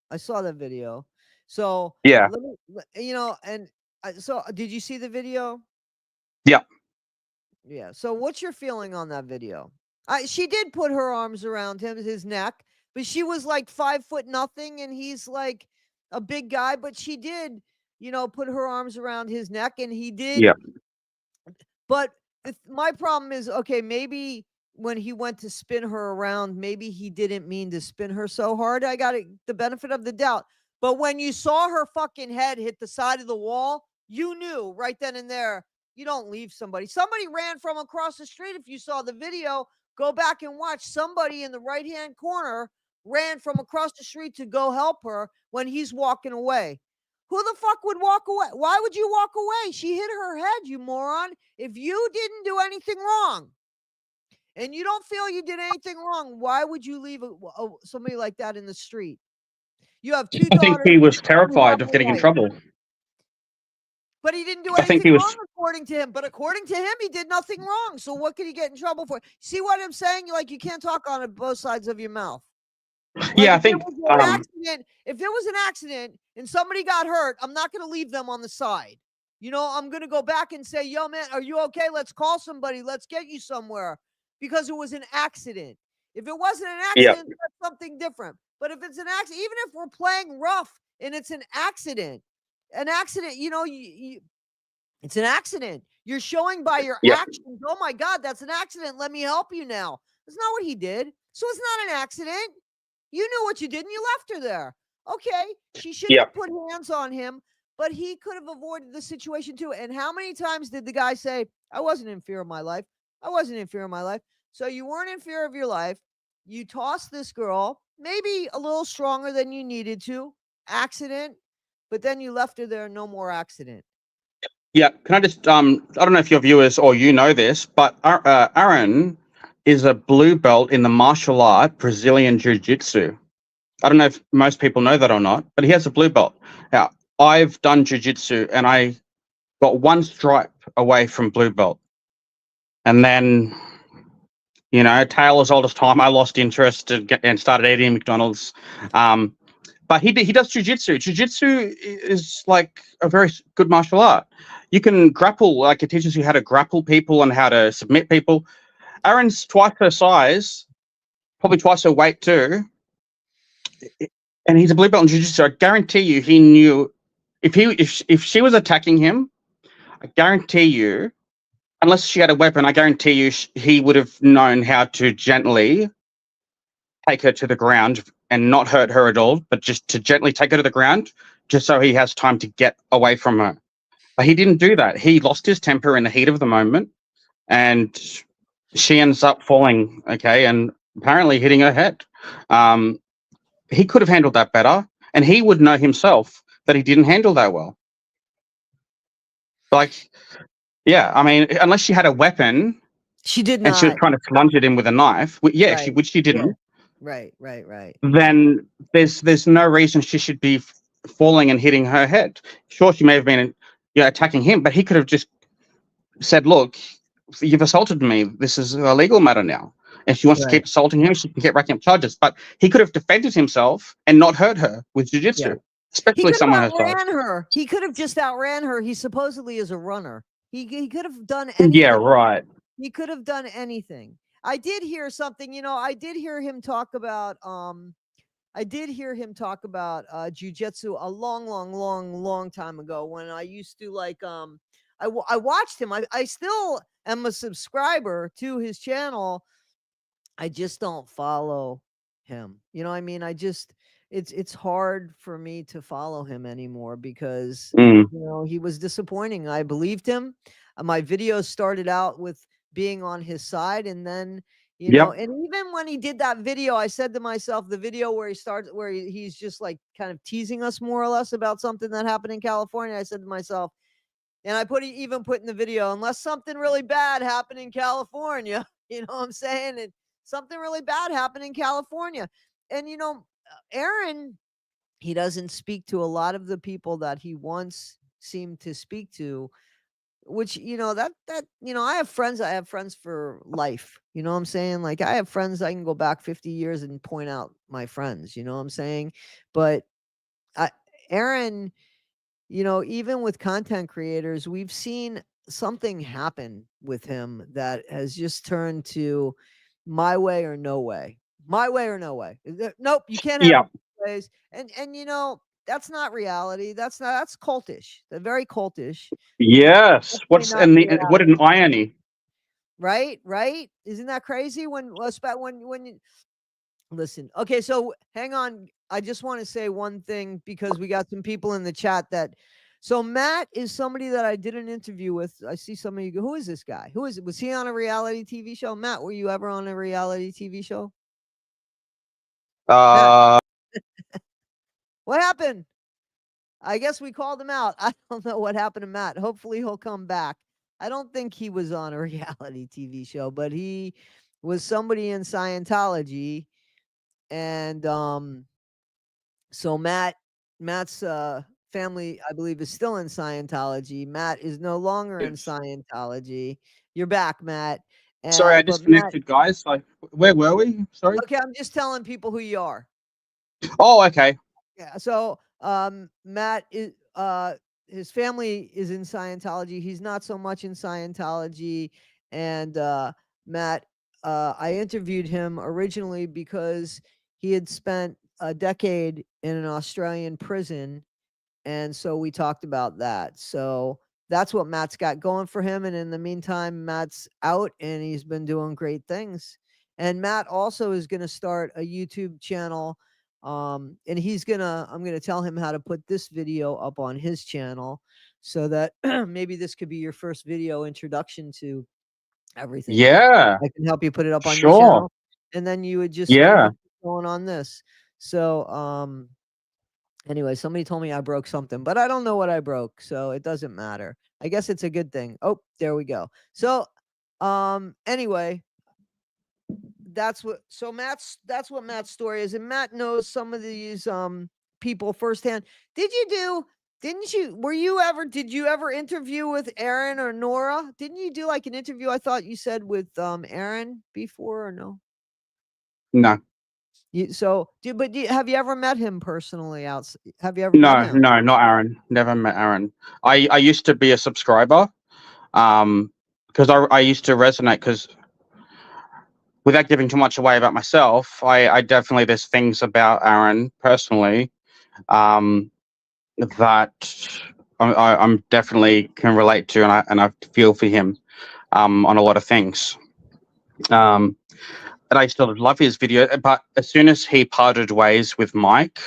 So Yeah. let me, so did you see the video? Yeah. Yeah. So what's your feeling on that video? She did put her arms around his neck, but she was like 5 foot nothing, and he's like a big guy. But she did, put her arms around his neck, and he did. Yeah. But my problem is, okay, maybe when he went to spin her around, maybe he didn't mean to spin her so hard. I got the benefit of the doubt. But when you saw her fucking head hit the side of the wall, you knew right then and there, you don't leave somebody. Somebody ran from across the street. If you saw the video, go back and watch. Somebody in the right-hand corner ran from across the street to go help her when he's walking away. Who the fuck would walk away? Why would you walk away? She hit her head, you moron. If you didn't do anything wrong and you don't feel you did anything wrong, why would you leave somebody like that in the street? You have 2 daughters. I think he was terrified of getting in trouble. But he didn't do anything wrong, according to him. But according to him, he did nothing wrong. So what could he get in trouble for? See what I'm saying? Like, you can't talk on both sides of your mouth. Like, yeah, I think if there was an accident and somebody got hurt, I'm not going to leave them on the side. I'm going to go back and say, yo, man, are you okay? Let's call somebody. Let's get you somewhere, because it was an accident. If it wasn't an accident, that's something different. But if it's an accident, even if we're playing rough and it's an accident, it's an accident. You're showing by your actions, oh my God, that's an accident. Let me help you now. That's not what he did. So it's not an accident. You knew what you did and you left her there. Okay, she shouldn't have put hands on him, but he could have avoided the situation too. And how many times did the guy say, I wasn't in fear of my life? I wasn't in fear of my life. So you weren't in fear of your life. You tossed this girl. maybe a little stronger than you needed to. Accident, but then you left her there, no more accident. Yeah, can I just I don't know if your viewers or you know this, but Aaron is a blue belt in the martial art Brazilian Jiu-Jitsu. I don't know if most people know that or not, but he has a blue belt. Now, I've done Jiu-Jitsu and I got one stripe away from blue belt. And then, you know, tale as old as time, I lost interest and started eating McDonald's. But he does jiu-jitsu. Jiu-jitsu is like a very good martial art. You can grapple, like it teaches you how to grapple people and how to submit people. Aaron's twice her size, probably twice her weight too, and he's a blue belt in jiu-jitsu. I guarantee you, he knew if she was attacking him, I guarantee you, unless she had a weapon, I guarantee you he would have known how to gently take her to the ground and not hurt her at all, but just to gently take her to the ground, just so he has time to get away from her. But he didn't do that. He lost his temper in the heat of the moment, and she ends up falling, okay, and apparently hitting her head. He could have handled that better, and he would know himself that he didn't handle that well. Like, yeah, I mean, unless she had a weapon She did and she was not. trying to plunge it in with a knife, which Right. she didn't. Yeah. Right. Then there's no reason she should be falling and hitting her head. Sure, she may have been attacking him, but he could have just said, "Look, you've assaulted me. This is a legal matter now." And she wants to Right. keep assaulting him, she can get racking up charges. But he could have defended himself and not hurt her with jiu-jitsu, Yeah. He especially could someone her have size. outran her. He could have just outran her. He supposedly is a runner. He could have done Yeah, anything. right. He could have done anything. I did hear something, I did hear him talk about jujitsu a long time ago when I used to I watched him. I still am a subscriber to his channel. I just don't follow him. You know what I mean? It's hard for me to follow him anymore because Mm. he was disappointing. I believed him. My videos started out with being on his side, and then Yep. and even when he did that video, I said to myself, the video where he's just like kind of teasing us more or less about something that happened in California. I said to myself, and I even put in the video, unless something really bad happened in California, you know what I'm saying? And something really bad happened in California. And Aaron, he doesn't speak to a lot of the people that he once seemed to speak to, which I have friends for life. You know what I'm saying? Like, I have friends I can go back 50 years and point out my friends, you know what I'm saying? But Aaron, even with content creators, we've seen something happen with him that has just turned to my way or no way. My way or no way. Nope, you can't have Yeah. ways. And that's not reality. That's cultish. They're very cultish. Yes. Definitely not What reality. an irony. Right? Isn't that crazy when you listen? Okay, so hang on. I just want to say one thing because we got some people in the chat that. So Matt is somebody that I did an interview with. I see some of you go, who is this guy? Who is it? Was he on a reality TV show? Matt, were you ever on a reality TV show? Matt, what happened? I guess we called him out. I don't know what happened to Matt. Hopefully he'll come back. I don't think he was on a reality TV show, but he was somebody in Scientology. And so Matt's family, I believe, is still in Scientology. Matt is no longer in Scientology. You're back, Matt. Sorry, I But Matt, disconnected, guys. Where were we? Sorry. okay, I'm just telling people who you are. Oh, okay. Yeah. So Matt is his family is in Scientology. He's not so much in Scientology. And Matt, I interviewed him originally because he had spent a decade in an Australian prison. And so we talked about that. So that's what Matt's got going for him. And in the meantime, Matt's out and he's been doing great things. And Matt also is going to start a YouTube channel. And I'm going to tell him how to put this video up on his channel so that maybe this could be your first video introduction to everything. Yeah. I can help you put it up on your Sure. channel. And then you would just, Yeah. going on this. So, anyway, somebody told me I broke something, but I don't know what I broke, so it doesn't matter. I guess it's a good thing. Oh, there we go. So, anyway, that's what Matt's story is, and Matt knows some of these people firsthand. Did you ever interview with Aaron or Nora? Didn't you do like an interview? I thought you said with Aaron before, or no? No, Have you ever met him personally? Have you ever met him? no, not Aaron. Never met Aaron. I used to be a subscriber, because I used to resonate, because without giving too much away about myself, I definitely, there's things about Aaron personally, that I'm definitely can relate to, and I feel for him, on a lot of things. And I still love his video, but as soon as he parted ways with Mike,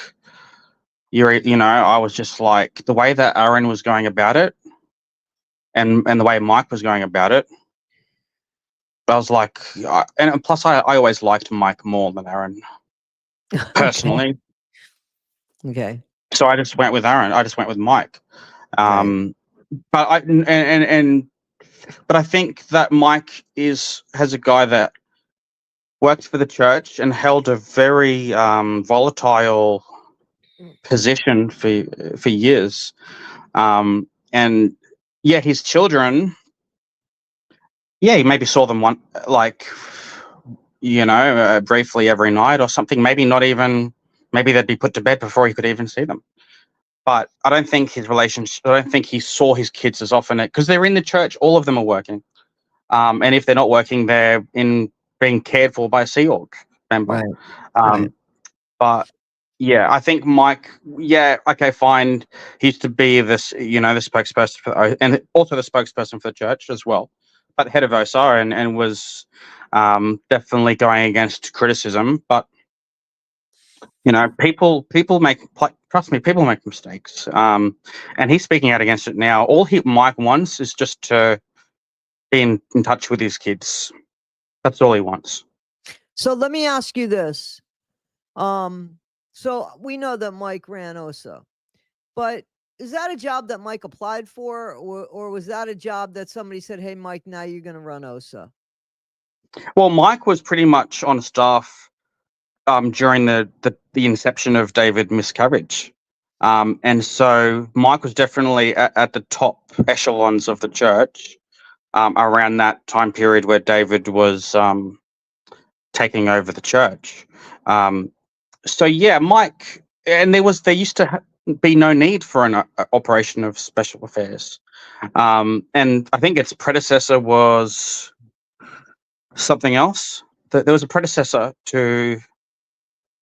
I was just like, the way that Aaron was going about it, and the way Mike was going about it, I was like, and plus I always liked Mike more than Aaron personally. Okay. So I just went with Aaron. I just went with Mike. Right. But I think that Mike has a guy that worked for the church and held a very volatile position for years. And yeah, his children, yeah, he maybe saw them briefly every night or something. Maybe they'd be put to bed before he could even see them. But I don't think his relationship, I don't think he saw his kids as often, because they're in the church. All of them are working. And if they're not working, they're being cared for by a Sea Org member. Right. Right. But yeah, I think Mike, yeah, okay, fine. He used to be the spokesperson and also the spokesperson for the church as well, but head of OSA, and was definitely going against criticism. But people trust me, people make mistakes. And he's speaking out against it now. All Mike wants is just to be in touch with his kids. That's all he wants. So let me ask you this. So we know that Mike ran OSA, but is that a job that Mike applied for, or was that a job that somebody said, "Hey, Mike, now you're going to run OSA"? Well, Mike was pretty much on staff during the inception of David Miscarriage. And so Mike was definitely at the top echelons of the church around that time period where David was taking over the church. So yeah, Mike, and there used to be no need for an operation of special affairs. And I think its predecessor was something else. There was a predecessor to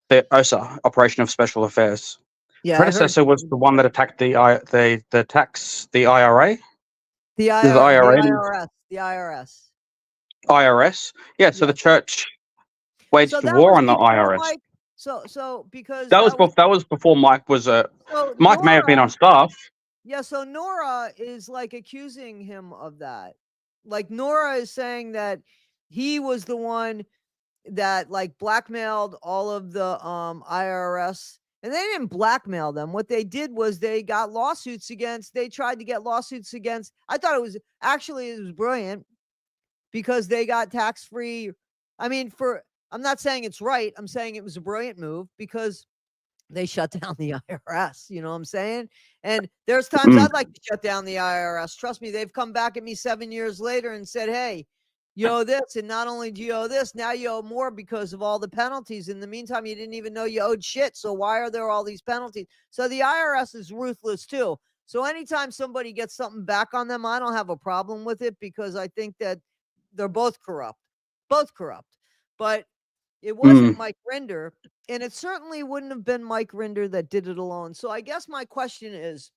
the OSA, Operation of Special Affairs. Yeah, Predecessor was the one that attacked the IRA. The IRS. Yeah, so the church waged war on the IRS. Mike, because that was before Mike was Mike may have been on staff. Yeah, so Nora is like accusing him of that. Like Nora is saying that he was the one that like blackmailed all of the IRS, and they didn't blackmail them. What they did was they tried to get lawsuits against. I thought it was brilliant, because they got tax-free. I mean, I'm not saying it's right. I'm saying it was a brilliant move, because they shut down the IRS. You know what I'm saying? And there's times I'd like to shut down the IRS. Trust me, they've come back at me 7 years later and said, "Hey, you owe this, and not only do you owe this, now you owe more because of all the penalties. In the meantime, you didn't even know you owed shit. So why are there all these penalties?" So the IRS is ruthless too. So anytime somebody gets something back on them, I don't have a problem with it, because I think that they're both corrupt. But it wasn't Mike Rinder, and it certainly wouldn't have been Mike Rinder that did it alone. So I guess my question is,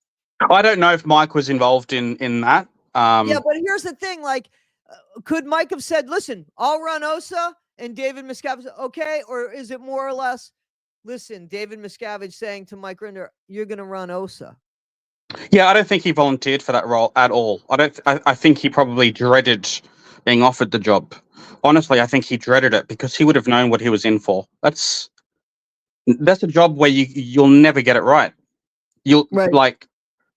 I don't know if Mike was involved in that. Yeah, but here's the thing: like, could Mike have said, "Listen, I'll run OSA," and David Miscavige, okay? Or is it more or less, "Listen, David Miscavige saying to Mike Rinder, you're going to run OSA"? Yeah, I don't think he volunteered for that role at all. I think he probably dreaded being offered the job. Honestly, I think he dreaded it, because he would have known what he was in for. That's that's a job where you'll never get it right. You'll Right. like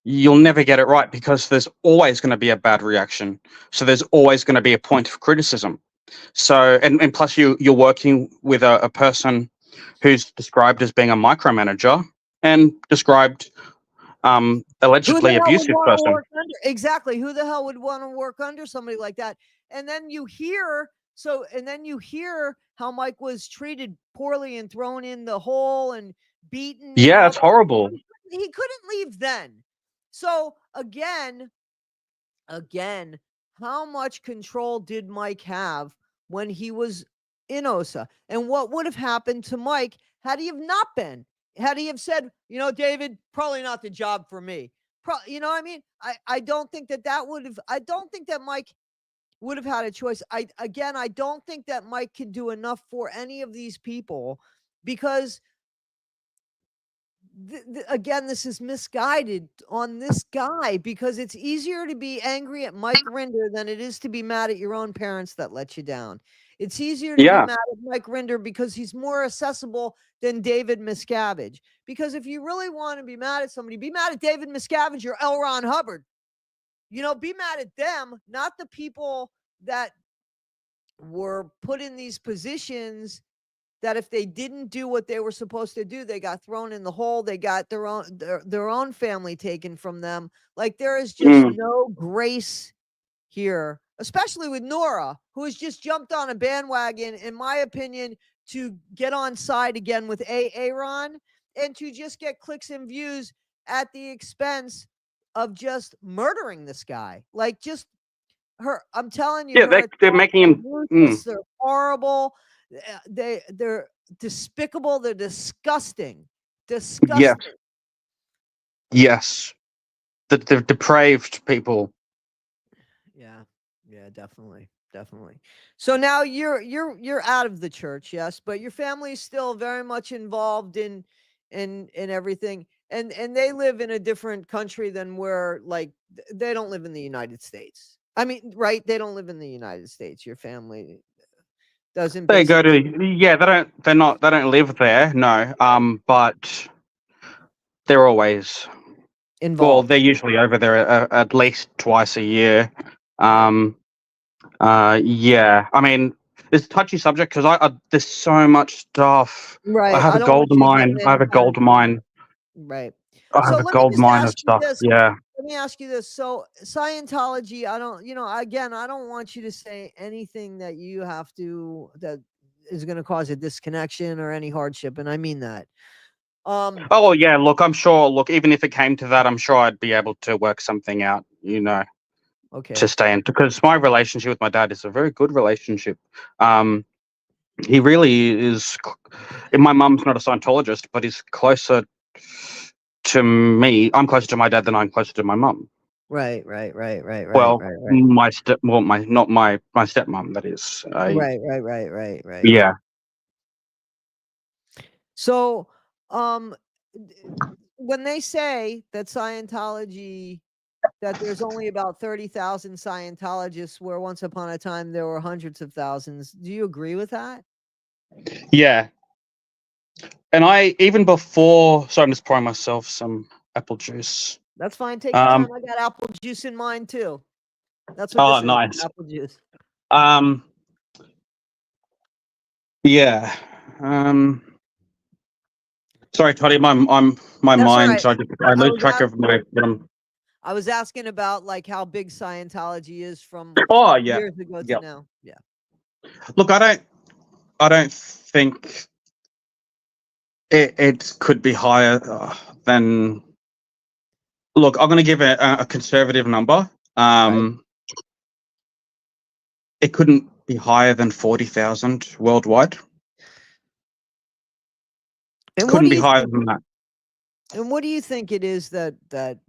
you'll never get it right because there's always going to be a bad reaction. So there's always going to be a point of criticism. So and plus you're working with a person who's described as being a micromanager and described Who the allegedly hell would abusive want to person. work under? Exactly. Who the hell would want to work under somebody like that? And then you hear how Mike was treated poorly and thrown in the hole and beaten and Yeah, all it's that. horrible. He couldn't leave then. So again, how much control did Mike have when he was in OSA? And what would have happened to Mike had he have not been? Had he have said, David, probably not the job for me. You know what I mean? I don't think that would have, I don't think that Mike would have had a choice. I don't think that Mike can do enough for any of these people because again, this is misguided on this guy because it's easier to be angry at Mike Rinder than it is to be mad at your own parents that let you down. It's easier to be Yeah. mad at Mike Rinder because he's more accessible than David Miscavige. Because if you really want to be mad at somebody, be mad at David Miscavige or L. Ron Hubbard. Be mad at them, not the people that were put in these positions that if they didn't do what they were supposed to do, they got thrown in the hole. They got their own family taken from them. Like there is just no grace here, especially with Nora, who has just jumped on a bandwagon, in my opinion, to get on side again with Aaron and to just get clicks and views at the expense of just murdering this guy. Like just I'm telling you, Yeah, they're making him. ruthless, they're horrible. They're despicable. They're disgusting. Yes. Yes. They're depraved people. Yeah, definitely. So now you're out of the church, yes, but your family is still very much involved in everything, and they live in a different country than where, like, they don't live in the United States. I mean, right? They don't live in the United States. Your family doesn't. They go Basically to they don't live there, no. But they're always involved. they're usually over there at least twice a year. Yeah. I mean, it's a touchy subject because I there's so much stuff. Right. I have I a don't want gold you to get in mine. I any have a kind of gold mine. right. I So have a let me gold just mine ask of you stuff. this. Yeah. Let me ask you this. So Scientology, I don't, again, I don't want you to say anything that you have to that is going to cause a disconnection or any hardship, and I mean that. Oh yeah. Look, I'm sure. Look, even if it came to that, I'm sure I'd be able to work something out. Okay. To stay in, because my relationship with my dad is a very good relationship. He really is. My mum's not a Scientologist, but he's closer to me. I'm closer to my dad than I'm closer to my mum. Right. Well, Right. not my stepmom. That is. Right. Yeah. So, when they say that Scientology, that there's only about 30,000 Scientologists, where once upon a time there were hundreds of thousands, do you agree with that? Yeah. And I even before. So I'm just pouring myself some apple juice. That's fine. Take your time. I got apple juice in mine too. That's what this Nice. is. Apple juice. Yeah. Sorry, Toddy. My That's mind. right. So I lose track of what I'm. I was asking about like how big Scientology is from years ago to now. Yeah. Look, I don't think it could be higher than. Look, I'm going to give a conservative number. Right. It couldn't be higher than 40,000 worldwide. And couldn't be higher than that. And what do you think it is that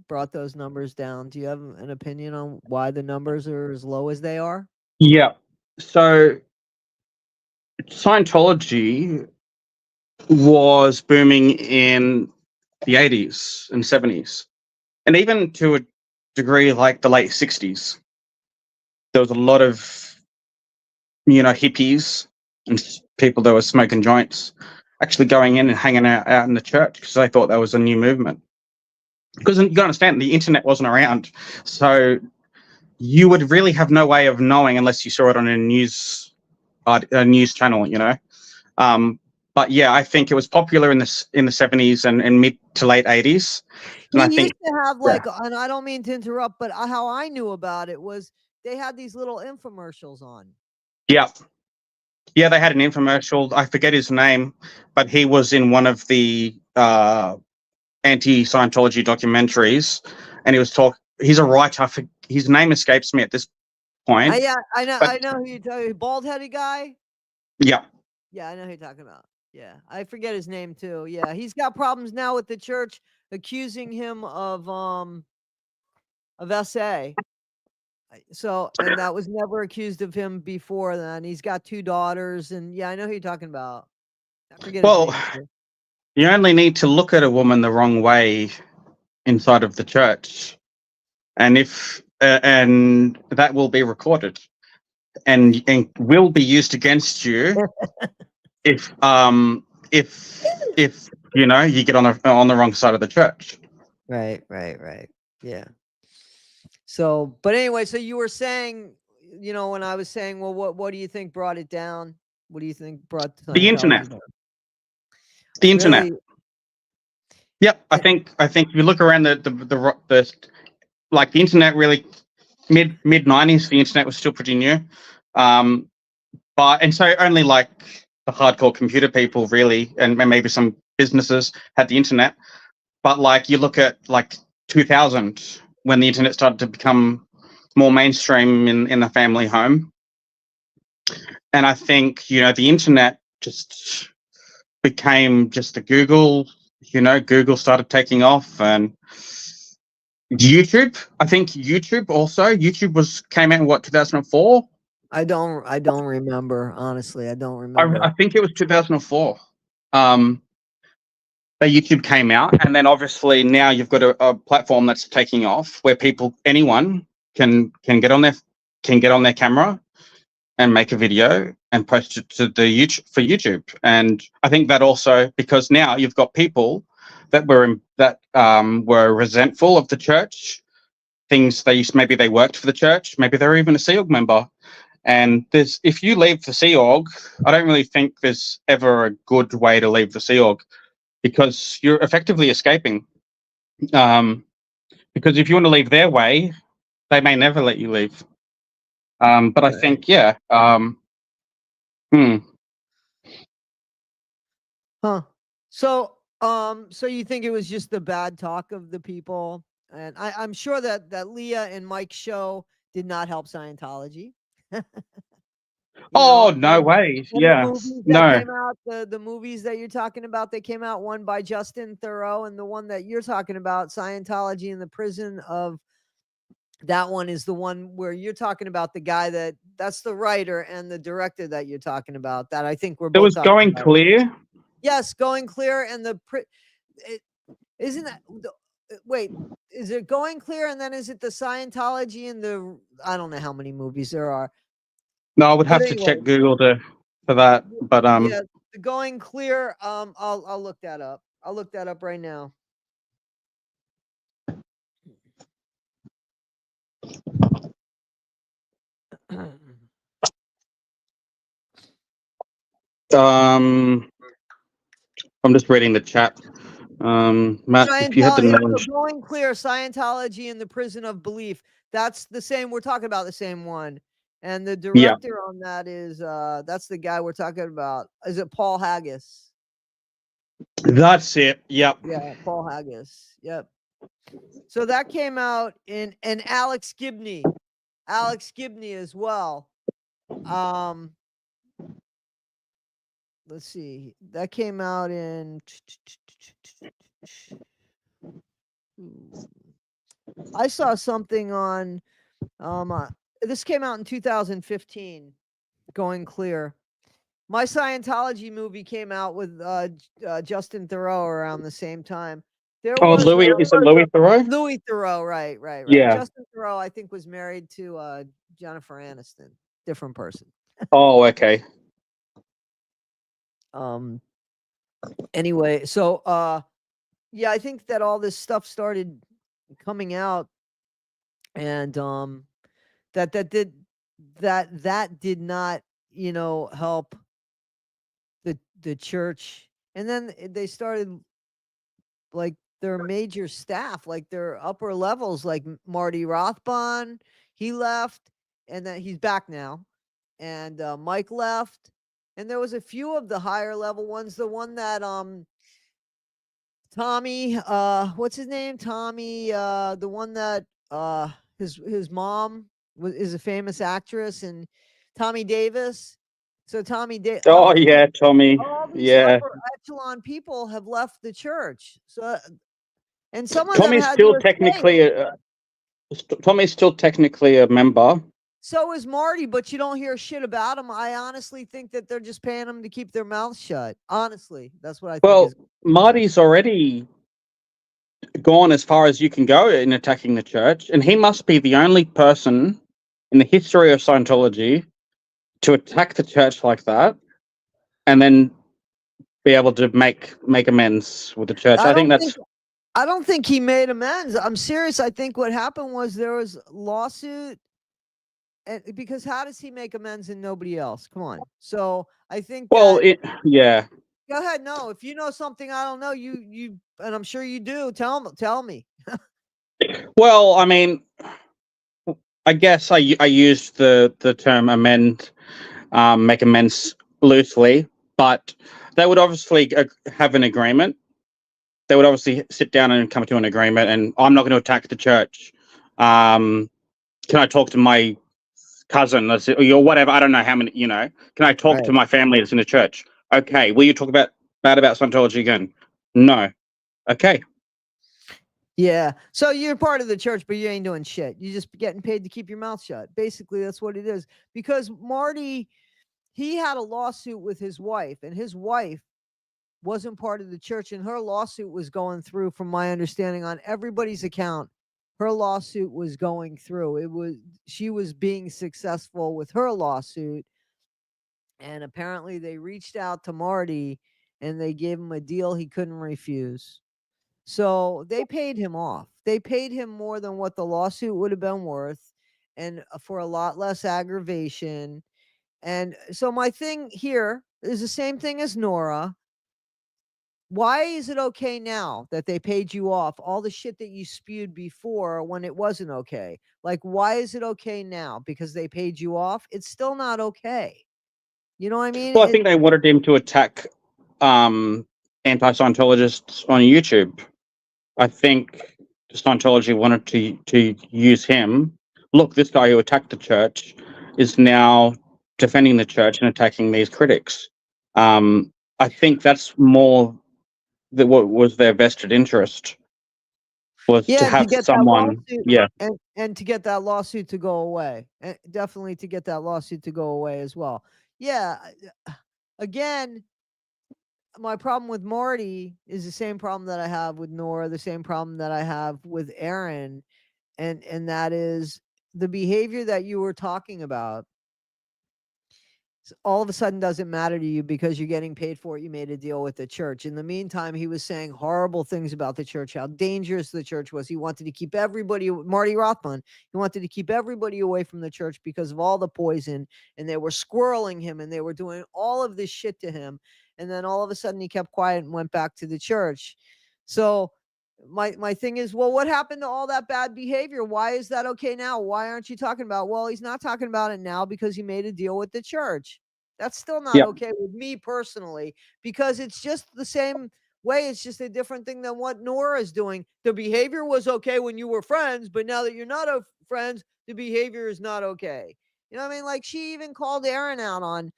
brought those numbers down? Do you have an opinion on why the numbers are as low as they are? Yeah. So Scientology was booming in the 80s and 70s, and even to a degree like the late 60s. There was a lot of hippies and people that were smoking joints. actually going in and hanging out in the church because they thought that was a new movement. Because you got to understand, the internet wasn't around, so you would really have no way of knowing unless you saw it on a news channel, you know. But yeah, I think it was popular in the 70s and mid to late 80s. And He I think, used to have like, and I don't mean to interrupt, but how I knew about it was they had these little infomercials on. yeah, they had an infomercial. I forget his name, but he was in one of the anti-Scientology documentaries, and he was he's a writer. His name escapes me at this point. Yeah, I know. But, I know who you're talking. Bald-headed guy. Yeah. Yeah, I know who you're talking about. Yeah, I forget his name too. Yeah, he's got problems now with the church accusing him of SA. So, and that was never accused of him before then. He's got 2 daughters, and yeah, I know who you're talking about. I forget his name too. You only need to look at a woman the wrong way inside of the church, and and that will be recorded, and will be used against you if you know you get on the wrong side of the church. Right. Yeah. So, but anyway, so you were saying, you know, when I was saying, well, what do you think brought it down? What do you think brought The internet? down? The internet. Really? Yep, I think if you look around the like the internet, really mid 90s, the internet was still pretty new, but and so only like the hardcore computer people really, and maybe some businesses had the internet. But like you look at like 2000, when the internet started to become more mainstream in the family home, and I think, you know, the internet just became just the Google. You know, Google started taking off, and YouTube. I think YouTube came out in what, 2004. I don't remember, honestly. I don't remember. I think it was 2004. That YouTube came out, and then obviously now you've got a platform that's taking off where anyone can get on their camera and make a video and post it to the YouTube. And I think that also, because now you've got people that were resentful of the church, things maybe they worked for the church, maybe they're even a Sea Org member. And if you leave the Sea Org, I don't really think there's ever a good way to leave the Sea Org, because you're effectively escaping. Because if you want to leave their way, they may never let you leave. But I think, yeah. Huh. So, so you think it was just the bad talk of the people? And I'm sure that Leah and Mike's show did not help Scientology. Oh, no way. Yeah. The movies No. that came out, the movies that you're talking about, they came out, one by Justin Theroux, and the one that you're talking about, Scientology in the Prison of, that one is the one where you're talking about the guy that's the writer and the director that you're talking about, that I think we're both. It was Going Clear. Yes, Going Clear, and isn't that wait, is it Going Clear, and then is it the Scientology and the, I don't know how many movies there are. No, I would have to check Google for that. But yeah, the Going Clear. I'll look that up. I'll look that up right now. I'm just reading the chat. Matt, if you had the knowledge. Going Clear, Scientology in the Prison of Belief. That's the same. We're talking about the same one. And the director on that is that's the guy we're talking about. Is it Paul Haggis? That's it. Yep. Yeah, Paul Haggis. Yep. So that came out and Alex Gibney as well. Let's see. That came out in, I saw something on this came out in 2015, Going Clear. My Scientology movie came out with Justin Theroux around the same time. Is it Louis Theroux? Louis Theroux, right. Yeah. Justin Theroux, I think, was married to Jennifer Aniston. Different person. Oh, okay. Anyway, so yeah, I think that all this stuff started coming out, and that that did that did not, help the church. And then they started, like, their major staff, like their upper levels, like Marty Rothbard, he left, and then he's back now, and Mike left, and there was a few of the higher level ones. The one that Tommy, what's his name? Tommy, the one that his mom is a famous actress, and Tommy Davis. So Oh yeah, Tommy. all these Yeah, upper echelon people have left the church. So, and some of them Tommy's had to still escape. technically a, Tommy's still technically a member. So is Marty, but you don't hear shit about him. I honestly think that they're just paying them to keep their mouths shut. Honestly, that's what I think Well, is on. Marty's already gone as far as you can go in attacking the church, and he must be the only person in the history of Scientology to attack the church like that, and then be able to make amends with the church. I I think don't think that's I don't think he made amends. I'm serious. I think what happened was there was a lawsuit, and because how does he make amends and nobody else? Come on. So I think well, that yeah. go ahead. No, if you know something I don't know, you and I'm sure you do. Tell me. Well, I mean, I guess I used the term amend, make amends loosely, but they would obviously have an agreement. They would obviously sit down and come to an agreement, and I'm not going to attack the church. Can I talk to my cousin, or whatever? I don't know how many. Can I talk to Right. my family that's in the church? Okay. Will you talk bad about Scientology again? No. Okay. Yeah. So you're part of the church, but you ain't doing shit. You're just getting paid to keep your mouth shut. Basically, that's what it is. Because Marty, he had a lawsuit with his wife, and his wife wasn't part of the church, and her lawsuit was going through, from my understanding, on everybody's account. Her lawsuit was going through. She was being successful with her lawsuit, and apparently they reached out to Marty and they gave him a deal he couldn't refuse. So they paid him off. They paid him more than what the lawsuit would have been worth, and for a lot less aggravation. And so my thing here is the same thing as Nora. Why is it okay now that they paid you off all the shit that you spewed before when it wasn't okay? Like, why is it okay now? Because they paid you off? It's still not okay. You know what I mean? Well, I think they wanted him to attack anti-Scientologists on YouTube. I think Scientology wanted to use him. Look, this guy who attacked the church is now defending the church and attacking these critics. I think that's more what was their vested interest, was to Yeah, and to have get that someone. lawsuit, Yeah, and to get that lawsuit to go away. And definitely to get that lawsuit to go away as well. Yeah, again, my problem with Marty is the same problem that I have with Nora, the same problem that I have with Aaron, and that is the behavior that you were talking about all of a sudden doesn't matter to you because you're getting paid for it. You made a deal with the church. In the meantime, he was saying horrible things about the church, how dangerous the church was. He wanted to keep everybody, Marty Rothbard, he wanted to keep everybody away from the church because of all the poison. And they were squirreling him and they were doing all of this shit to him. And then all of a sudden he kept quiet and went back to the church. So my thing is, well, what happened to all that bad behavior? Why is that okay now? Why aren't you talking about? Well, he's not talking about it now because he made a deal with the church. That's still not yeah. okay with me personally, because it's just the same way. It's just a different thing than what Nora is doing. The behavior was okay when you were friends, but now that you're not friends, the behavior is not okay. You know what I mean? Like, she even called Aaron out on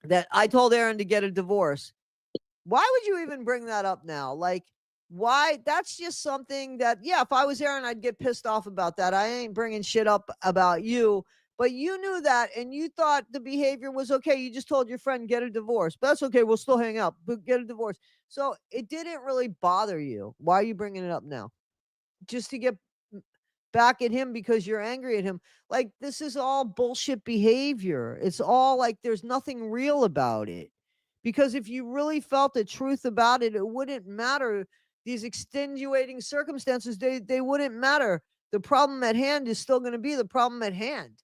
that. I told Aaron to get a divorce. Why would you even bring that up now? Like, why? That's just something that, yeah, if I was Aaron, I'd get pissed off about that. I ain't bringing shit up about you, but you knew that and you thought the behavior was okay. You just told your friend, get a divorce. But that's okay. We'll still hang out, but get a divorce. So it didn't really bother you. Why are you bringing it up now? Just to get back at him because you're angry at him. Like, this is all bullshit behavior. It's all like there's nothing real about it. Because if you really felt the truth about it, it wouldn't matter. These extenuating circumstances, they wouldn't matter. The problem at hand is still going to be the problem at hand,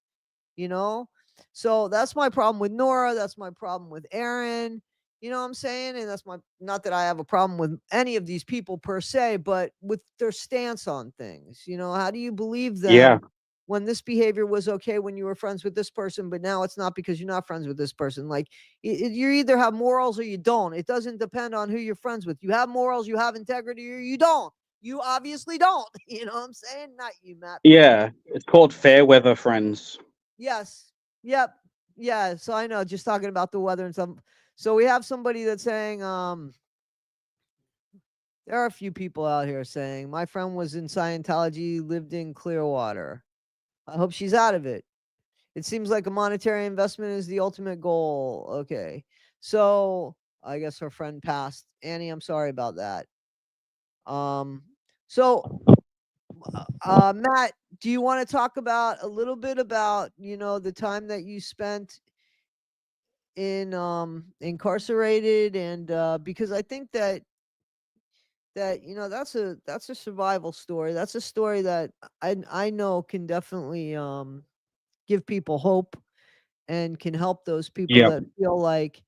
you know? So that's my problem with Nora. That's my problem with Aaron. You know what I'm saying? And that's my, not that I have a problem with any of these people per se, but with their stance on things. You know, how do you believe Yeah. them when this behavior was okay when you were friends with this person, but now it's not because you're not friends with this person? Like, you either have morals or you don't. It doesn't depend on who you're friends with. You have morals, you have integrity, or you don't. You obviously don't. You know what I'm saying? Not you, Matt. Yeah. It's called fair weather friends. Yes. Yep. Yeah. So I know, just talking about the weather and some. So we have somebody that's saying, there are a few people out here saying, my friend was in Scientology, lived in Clearwater. I hope she's out of it. It seems like a monetary investment is the ultimate goal. Okay. So I guess her friend passed. Annie, I'm sorry about that. So Matt, do you want to talk about a little bit about, the time that you spent in incarcerated, and because I think that that's a survival story. That's a story that I know can definitely give people hope and can help those people Yep. that feel like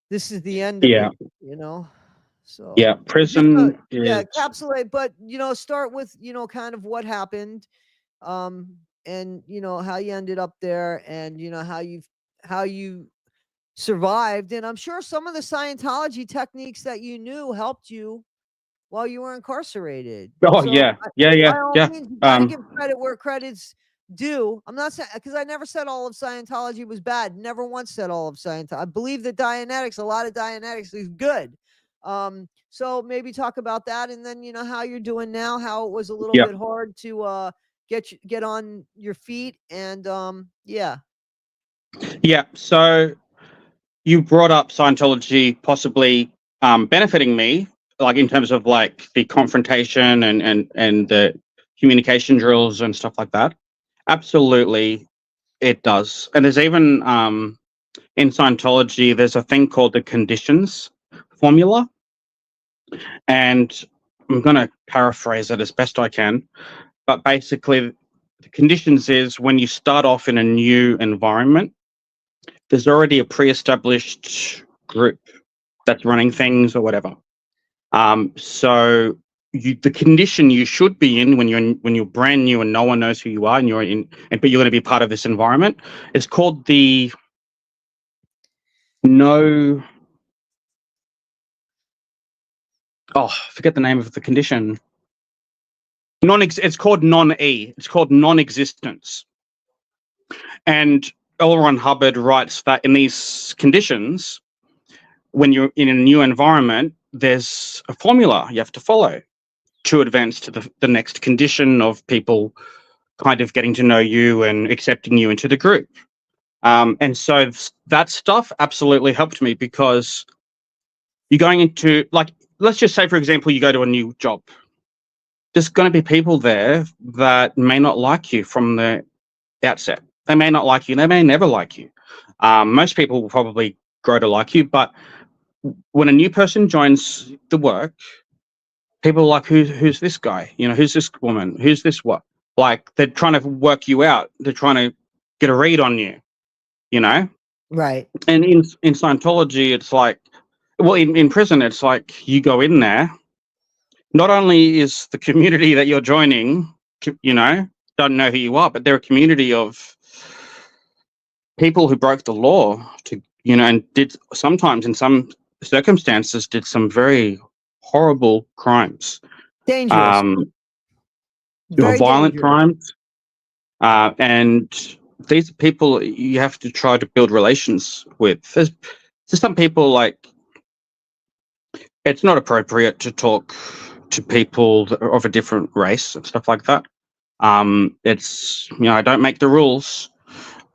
this is the end of Yeah. it, you know? So Yeah. just Prison yeah, is. encapsulate, but start with, kind of what happened, and how you ended up there, and how you survived. And I'm sure some of the Scientology techniques that you knew helped you while you were incarcerated. Oh So yeah. Yeah. Yeah. by all Yeah. means, you got to give credit where credit's due. I'm not saying, because I never said all of Scientology was bad. Never once said all of Scientology. I believe that Dianetics, a lot of Dianetics is good. So maybe talk about that, and then how you're doing now, how it was a little Yeah. bit hard to get on your feet, and yeah. Yeah. So you brought up Scientology possibly benefiting me, like in terms of like the confrontation and the communication drills and stuff like that. Absolutely, it does. And there's even in Scientology, there's a thing called the conditions formula, and I'm going to paraphrase it as best I can. But basically, the conditions is when you start off in a new environment, there's already a pre-established group that's running things or whatever. So the condition you should be in when you're brand new and no one knows who you are, and but you're going to be part of this environment, is called the no. Oh, forget the name of the condition. It's called non-E. It's called non-existence. And L. Ron Hubbard writes that in these conditions, when you're in a new environment, there's a formula you have to follow to advance to the next condition of people kind of getting to know you and accepting you into the group. And so that stuff absolutely helped me, because you're going into, like, let's just say, for example, you go to a new job. There's going to be people there that may not like you from the outset. They may not like you. They may never like you. Most people will probably grow to like you, but when a new person joins the work, people are like, who's this guy? Who's this woman? Who's this what? Like, they're trying to work you out. They're trying to get a read on you, you know? Right. And in Scientology, it's like, well, in prison, it's like you go in there. Not only is the community that you're joining, don't know who you are, but they're a community of people who broke the law and did, sometimes in some circumstances, did some very horrible crimes, Dangerous. Very violent dangerous. crimes. And these people you have to try to build relations with. There's some people, like, it's not appropriate to talk to people that are of a different race and stuff like that. It's, I don't make the rules,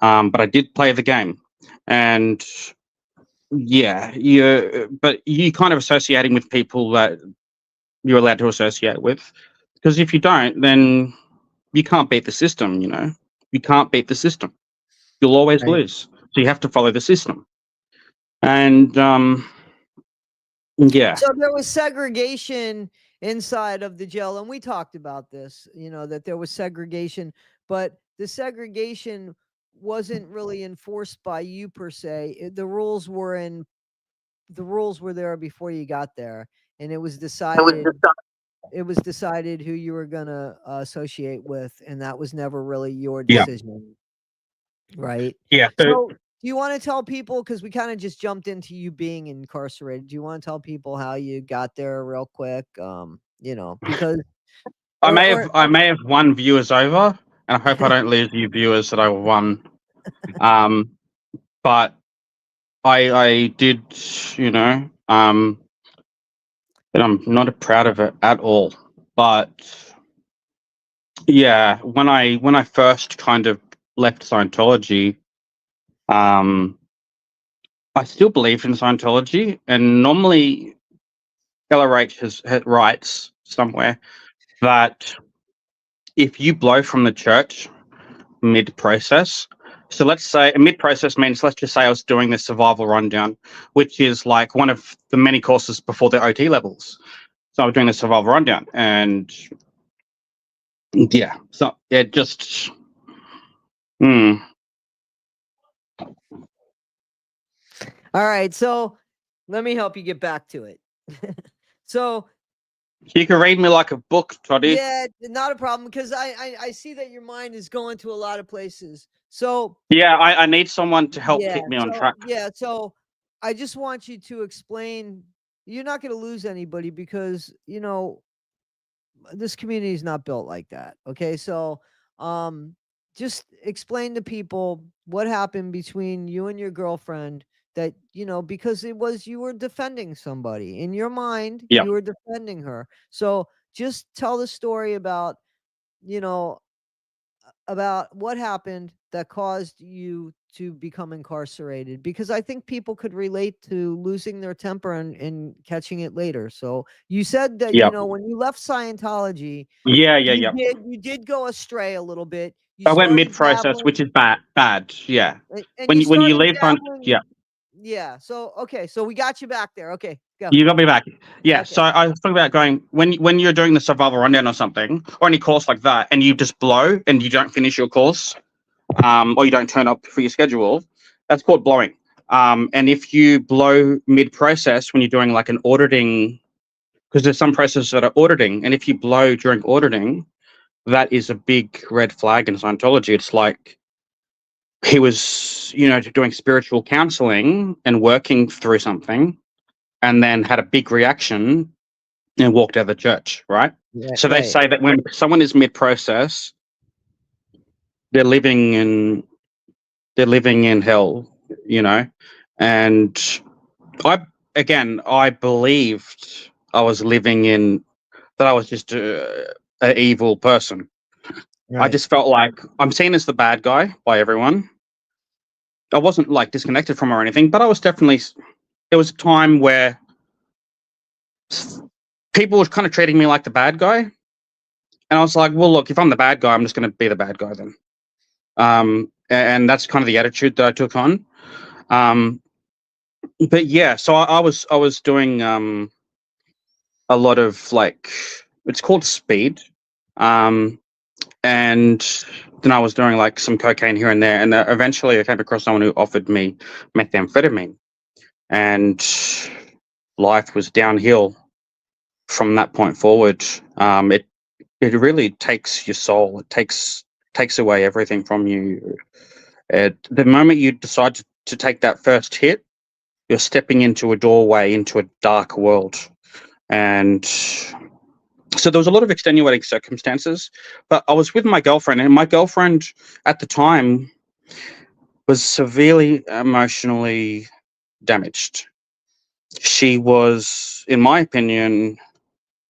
but I did play the game. And yeah, but you kind of associating with people that you're allowed to associate with, because if you don't, then you can't beat the system. You can't beat the system. You'll always Right. lose. So you have to follow the system. And yeah, So there was segregation inside of the jail, and we talked about this, that there was segregation, but the segregation wasn't really enforced by you per se. The rules were there before you got there, and it was decided who you were gonna associate with, and that was never really your yeah, decision, right? yeah. So So, do you want to tell people, because we kind of just jumped into you being incarcerated? Do you want to tell people how you got there real quick? Because I may have won viewers over, and I hope I don't lose you viewers that I won. But I did, you know, and I'm not proud of it at all. But yeah, when I first kind of left Scientology, I still believed in Scientology, and normally LRH has writes somewhere that if you blow from the church mid-process, so let's say a mid-process means, let's just say I was doing the survival rundown, which is like one of the many courses before the OT levels. So I was doing the survival rundown, and yeah, so it just, all right, so let me help you get back to it. So you can read me like a book, Toddy. yeah, not a problem, because I see that your mind is going to a lot of places. So Yeah, I need someone to help yeah, keep me on so track. yeah, so I just want you to explain. You're not going to lose anybody, because this community is not built like that. Okay, so just explain to people what happened between you and your girlfriend, that because you were defending somebody in your mind, Yeah, you were defending her. So just tell the story about you know about what happened that caused you to become incarcerated, because I think people could relate to losing their temper and catching it later. So you said that yeah, when you left Scientology, you yeah. did go astray a little bit. You I went started mid-process, dabbling, which is bad. Yeah, and you when you started leave on, dabbling. yeah. Yeah. So okay, so we got you back there. Okay, go. You got me back. Yeah. Okay. So I was talking about going when you're doing the survival rundown or something, or any course like that, and you just blow and you don't finish your course, or you don't turn up for your schedule. That's called blowing. And if you blow mid-process when you're doing like an auditing, because there's some processes that are auditing, and if you blow during auditing, that is a big red flag in Scientology. It's like he was, doing spiritual counseling and working through something, and then had a big reaction and walked out of the church, right? Right. So they Right. say that when someone is mid-process, they're living in hell, And I believed I was living in that. I was just an evil person. I Right. just felt like I'm seen as the bad guy by everyone. I wasn't like disconnected from her or anything, but I was definitely. There was a time where people were kind of treating me like the bad guy, and I was like, well, look, if I'm the bad guy, I'm just going to be the bad guy then. And that's kind of the attitude that I took on. But yeah, so I was doing a lot of like, it's called speed, and then I was doing like some cocaine here and there, and eventually I came across someone who offered me methamphetamine, and life was downhill from that point forward. It really takes your soul. It takes away everything from you. The moment you decide to take that first hit, you're stepping into a doorway into a dark world. And so there was a lot of extenuating circumstances, but I was with my girlfriend, and my girlfriend at the time was severely emotionally damaged. She was, in my opinion,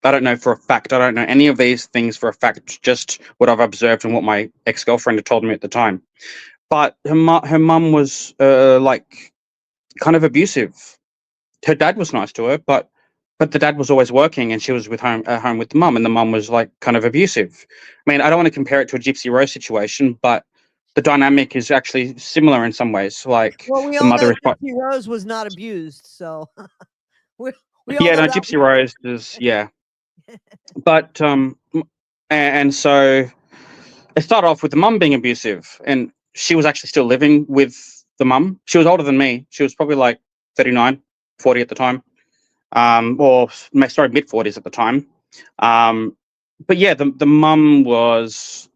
I don't know for a fact, I don't know any of these things for a fact, just what I've observed and what my ex-girlfriend had told me at the time. But her mum was like kind of abusive. Her dad was nice to her, but the dad was always working, and she was at home with the mum, and the mum was like kind of abusive. I mean, I don't want to compare it to a Gypsy Rose situation, but the dynamic is actually similar in some ways. Like Well, we the all know mother is quite, Gypsy Rose was not abused, so we we all yeah, know no, that Gypsy was Rose is, yeah. But and so it started off with the mum being abusive, and she was actually still living with the mum. She was older than me. She was probably like 39, 40 at the time, or sorry, mid 40s at the time. But yeah, the mum was,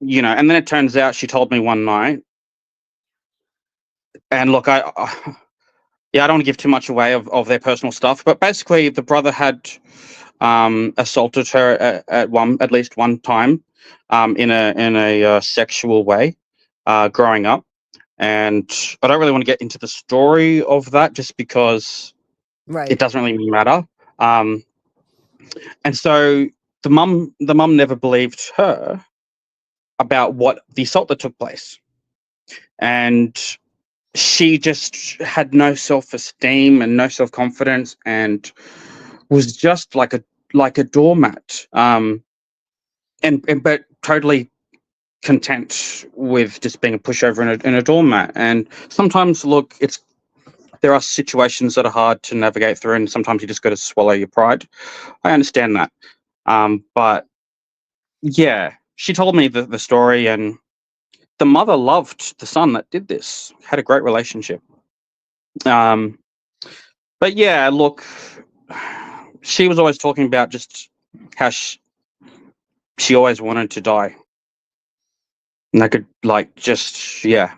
and then it turns out she told me one night, and look, yeah, I don't want to give too much away of their personal stuff, but basically the brother had assaulted her at least one time, in a sexual way, growing up. And I don't really want to get into the story of that just because right. it doesn't really matter. And so the mum never believed her about what the assault that took place, and she just had no self-esteem and no self-confidence, and was just like a doormat, and but totally content with just being a pushover in a doormat. And sometimes, look, there are situations that are hard to navigate through, and sometimes you just got to swallow your pride. I understand that, but yeah, she told me the story, and the mother loved the son that did this, had a great relationship. Um, but yeah, look, she was always talking about just how she always wanted to die. And I could, like, just, yeah.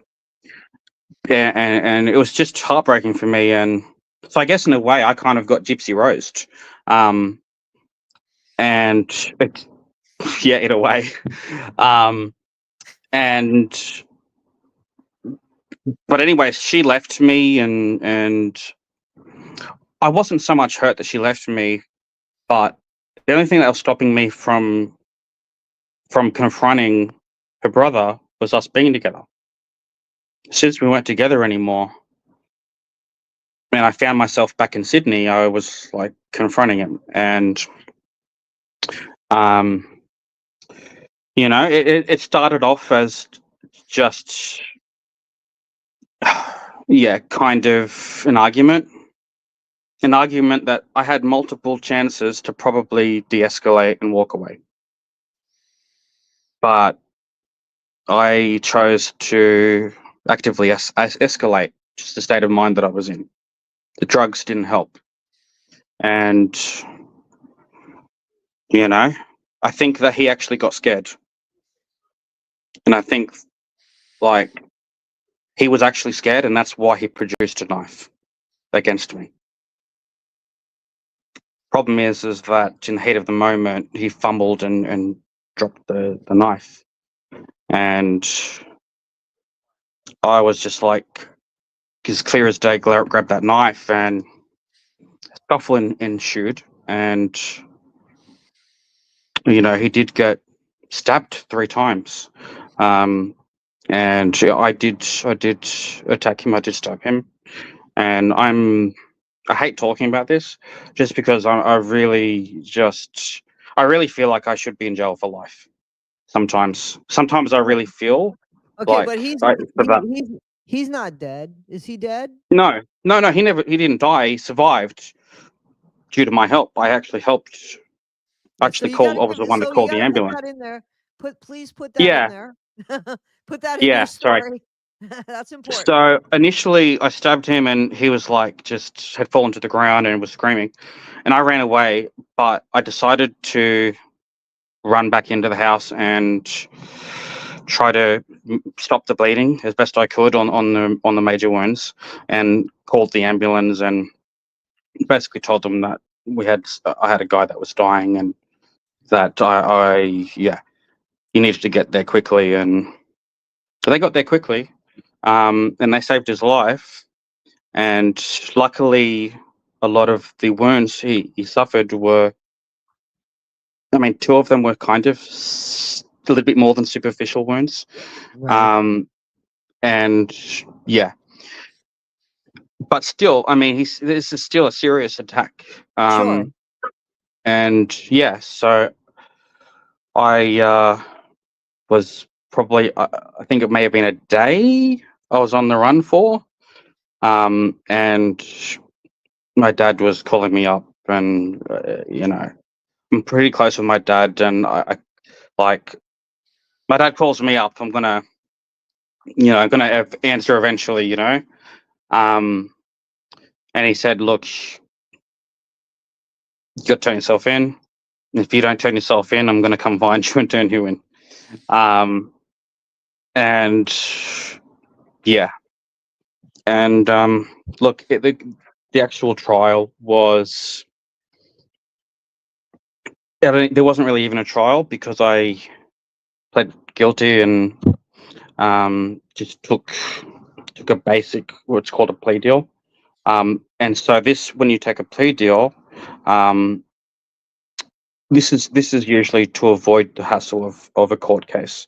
And it was just heartbreaking for me. And so I guess in a way I kind of got Gypsy Roast. And it, yeah, in a way. And but anyway, she left me, and I wasn't so much hurt that she left me, but the only thing that was stopping me from confronting her brother was us being together. Since we weren't together anymore, and I found myself back in Sydney, I was like confronting him, and um, it started off as just yeah, kind of an argument that I had multiple chances to probably de-escalate and walk away, but I chose to actively escalate. Just the state of mind that I was in. The drugs didn't help, and I think that he actually got scared, and I think, like, he was actually scared, and that's why he produced a knife against me. Problem is that in the heat of the moment, he fumbled and dropped the knife, and I was just like, as clear as day, grabbed that knife, and scuffle ensued, and he did get stabbed 3 times, and I did attack him. I did stab him, and I hate talking about this, just because I really feel like I should be in jail for life. Sometimes I really feel Okay, but like for that. he's not dead. Is he dead? No, he didn't die. He survived due to my help. I actually helped. So Actually, you gotta I was the one that you called the gotta put ambulance. that in there. Please put that in Yeah, there. Put that in your yeah. Sorry. story. That's important. So initially, I stabbed him, and he was like, just had fallen to the ground and was screaming, and I ran away. But I decided to run back into the house and try to stop the bleeding as best I could on the major wounds, and called the ambulance, and basically told them that I had a guy that was dying, and that yeah, he needed to get there quickly. And so they got there quickly, and they saved his life. And luckily, a lot of the wounds he suffered were, 2 of them were kind of a little bit more than superficial wounds. Right. And yeah, but still, this is still a serious attack. Sure. And yeah, so I was probably, I think it may have been a day I was on the run for. And my dad was calling me up, and I'm pretty close with my dad, and I like my dad calls me up. I'm gonna answer eventually, and he said, "Look, you got to turn yourself in. If you don't turn yourself in, I'm gonna come find you and turn you in." And yeah, and look, the actual trial was. There wasn't really even a trial because I pled guilty and just took a basic, what's called a plea deal. And so when you take a plea deal, this is usually to avoid the hassle of a court case.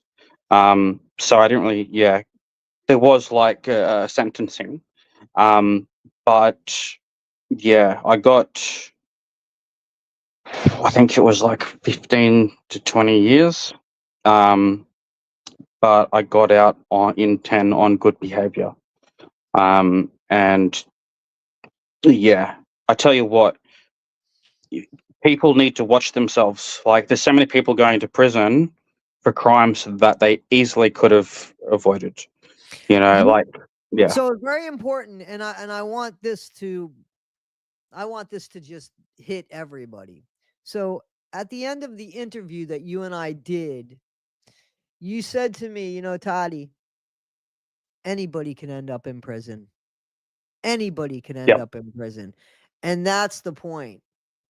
So I didn't really, there was like a sentencing, but yeah, I think it was like 15 to 20 years. But I got out in 10 on good behavior. And yeah, I tell you what, people need to watch themselves. Like, there's so many people going to prison for crimes that they easily could have avoided. Like, yeah. So it's very important, and I want this to just hit everybody. So at the end of the interview that you and I did, you said to me, Toddy, anybody can end up in prison. Anybody can end up in prison. And that's the point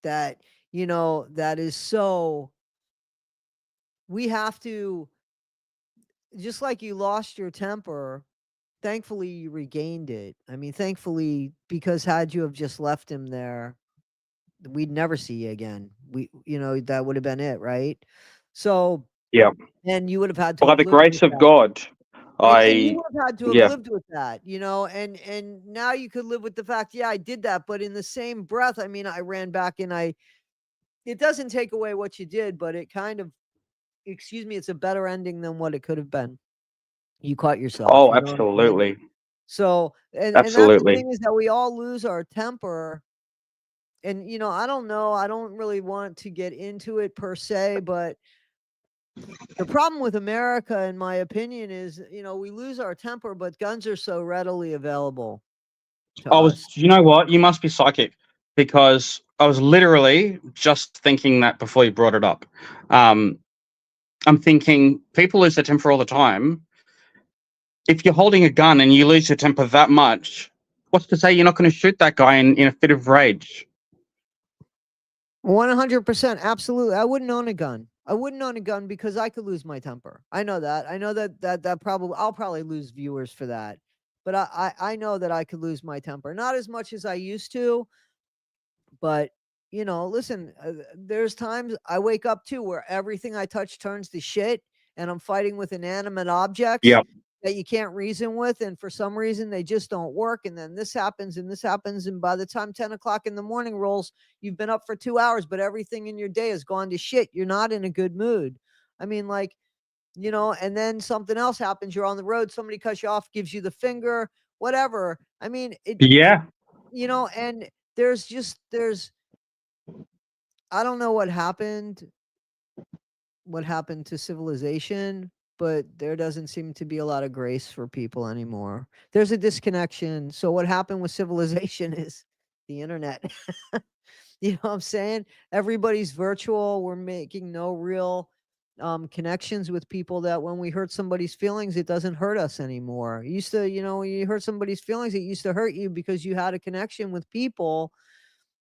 that, that is so, we have to, just like you lost your temper, thankfully you regained it. I mean, thankfully, because had you have just left him there, we'd never see you again. That would have been it, right? So, Yeah. and you would have had to by the grace of God, and you would have had to have lived with that, and now you could live with the fact, I did that, but in the same breath, I mean, I ran back and it doesn't take away what you did, but it kind of, it's a better ending than what it could have been. You caught yourself. Oh, absolutely. So, and that's the thing, is that we all lose our temper. And, I don't know, I don't really want to get into it per se, but the problem with America, in my opinion, is, we lose our temper, but guns are so readily available to us. You know what? You must be psychic, because I was literally just thinking that before you brought it up. I'm thinking people lose their temper all the time. If you're holding a gun and you lose your temper that much, what's to say you're not going to shoot that guy in a fit of rage? 100%. Absolutely. I wouldn't own a gun. I wouldn't own a gun because I could lose my temper. I know that. I know that probably, I'll probably lose viewers for that. But I know that I could lose my temper. Not as much as I used to, but listen, there's times I wake up too where everything I touch turns to shit, and I'm fighting with inanimate objects that you can't reason with, and for some reason they just don't work, and then this happens and this happens, and by the time 10 o'clock in the morning rolls, you've been up for 2 hours, but everything in your day has gone to shit. You're not in a good mood. I mean, like, and then something else happens. You're on the road, somebody cuts you off, gives you the finger, whatever. I mean, and there's I don't know what happened to civilization, but there doesn't seem to be a lot of grace for people anymore. There's a disconnection. So what happened with civilization is the internet. You know what I'm saying? Everybody's virtual. We're making no real connections with people, that when we hurt somebody's feelings, it doesn't hurt us anymore. It used to, when you hurt somebody's feelings, it used to hurt you because you had a connection with people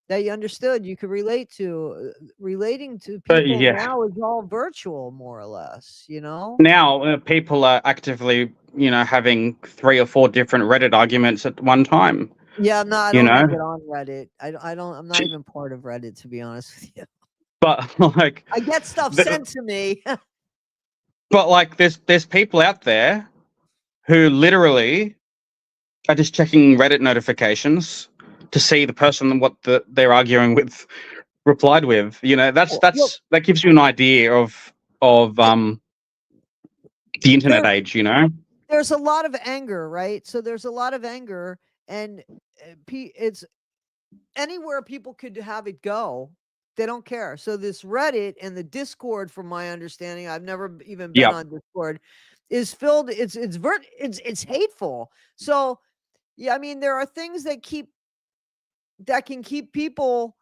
that you understood, you could relate to. Relating to people now is all virtual, more or less, Now people are actively, having 3 or 4 different Reddit arguments at one time. Yeah, no, I don't even get on Reddit. I'm not even part of Reddit, to be honest with you. But like, I get stuff sent to me. But like, there's people out there who literally are just checking Reddit notifications to see the person what they're arguing with replied with. That gives you an idea of the internet age, There's a lot of anger, right? So there's a lot of anger, and it's anywhere people could have it go, they don't care. So this Reddit and the Discord, from my understanding, I've never even been on Discord, is filled. It's hateful. So yeah, I mean, there are things that can keep people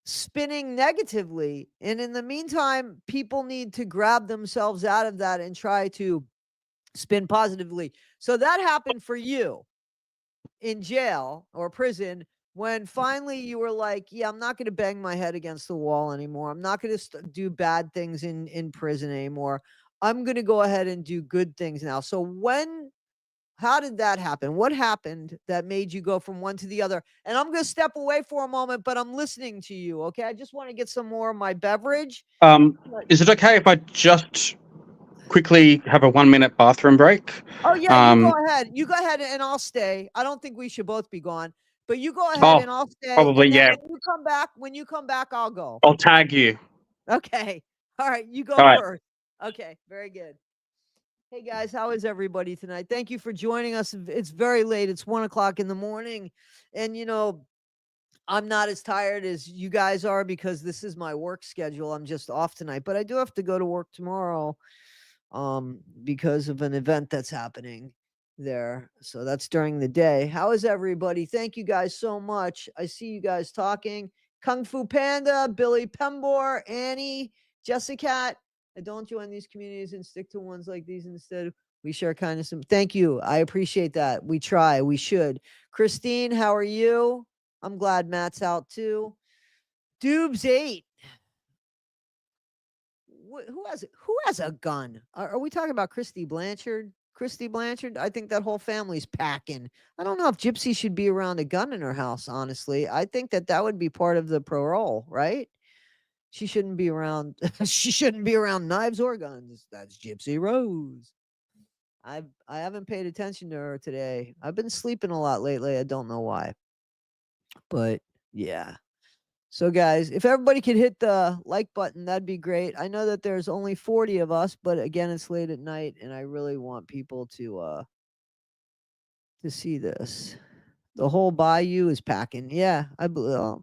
spinning negatively, and in the meantime, people need to grab themselves out of that and try to spin positively. So that happened for you in jail or prison, when finally you were like, yeah, I'm not going to bang my head against the wall anymore. I'm not going to do bad things in prison anymore. I'm going to go ahead and do good things now. So how did that happen? What happened that made you go from one to the other? And I'm going to step away for a moment, but I'm listening to you. Okay. I just want to get some more of my beverage. Is it okay if I just quickly have a 1-minute bathroom break? Oh yeah, you go ahead. You go ahead and I'll stay. I don't think we should both be gone, but you go ahead and I'll stay. Probably, and then yeah. when you come back, I'll go. I'll tag you. Okay. All right. You go first. Okay. Very good. Hey guys, how is everybody tonight? Thank you for joining us. It's very late. It's 1:00 in the morning. And I'm not as tired as you guys are because this is my work schedule. I'm just off tonight, but I do have to go to work tomorrow because of an event that's happening there. So that's during the day. How is everybody? Thank you guys so much. I see you guys talking. Kung Fu Panda, Billy Pembor, Annie, Jessica. Don't join these communities and stick to ones like these instead. We share kindness. Thank you. I appreciate that. We try. We should. Christine, how are you? I'm glad Matt's out too. Dubes 8. Who has a gun? Are we talking about Christy Blanchard? Christy Blanchard? I think that whole family's packing. I don't know if Gypsy should be around a gun in her house, honestly. I think that would be part of the parole, right? She shouldn't be around she shouldn't be around knives or guns. That's Gypsy Rose. I haven't paid attention to her today. I've been sleeping a lot lately. I don't know why. But yeah. So guys, if everybody could hit the like button, that'd be great. I know that there's only 40 of us, but again, it's late at night and I really want people to see this. The whole bayou is packing. Yeah, I believe.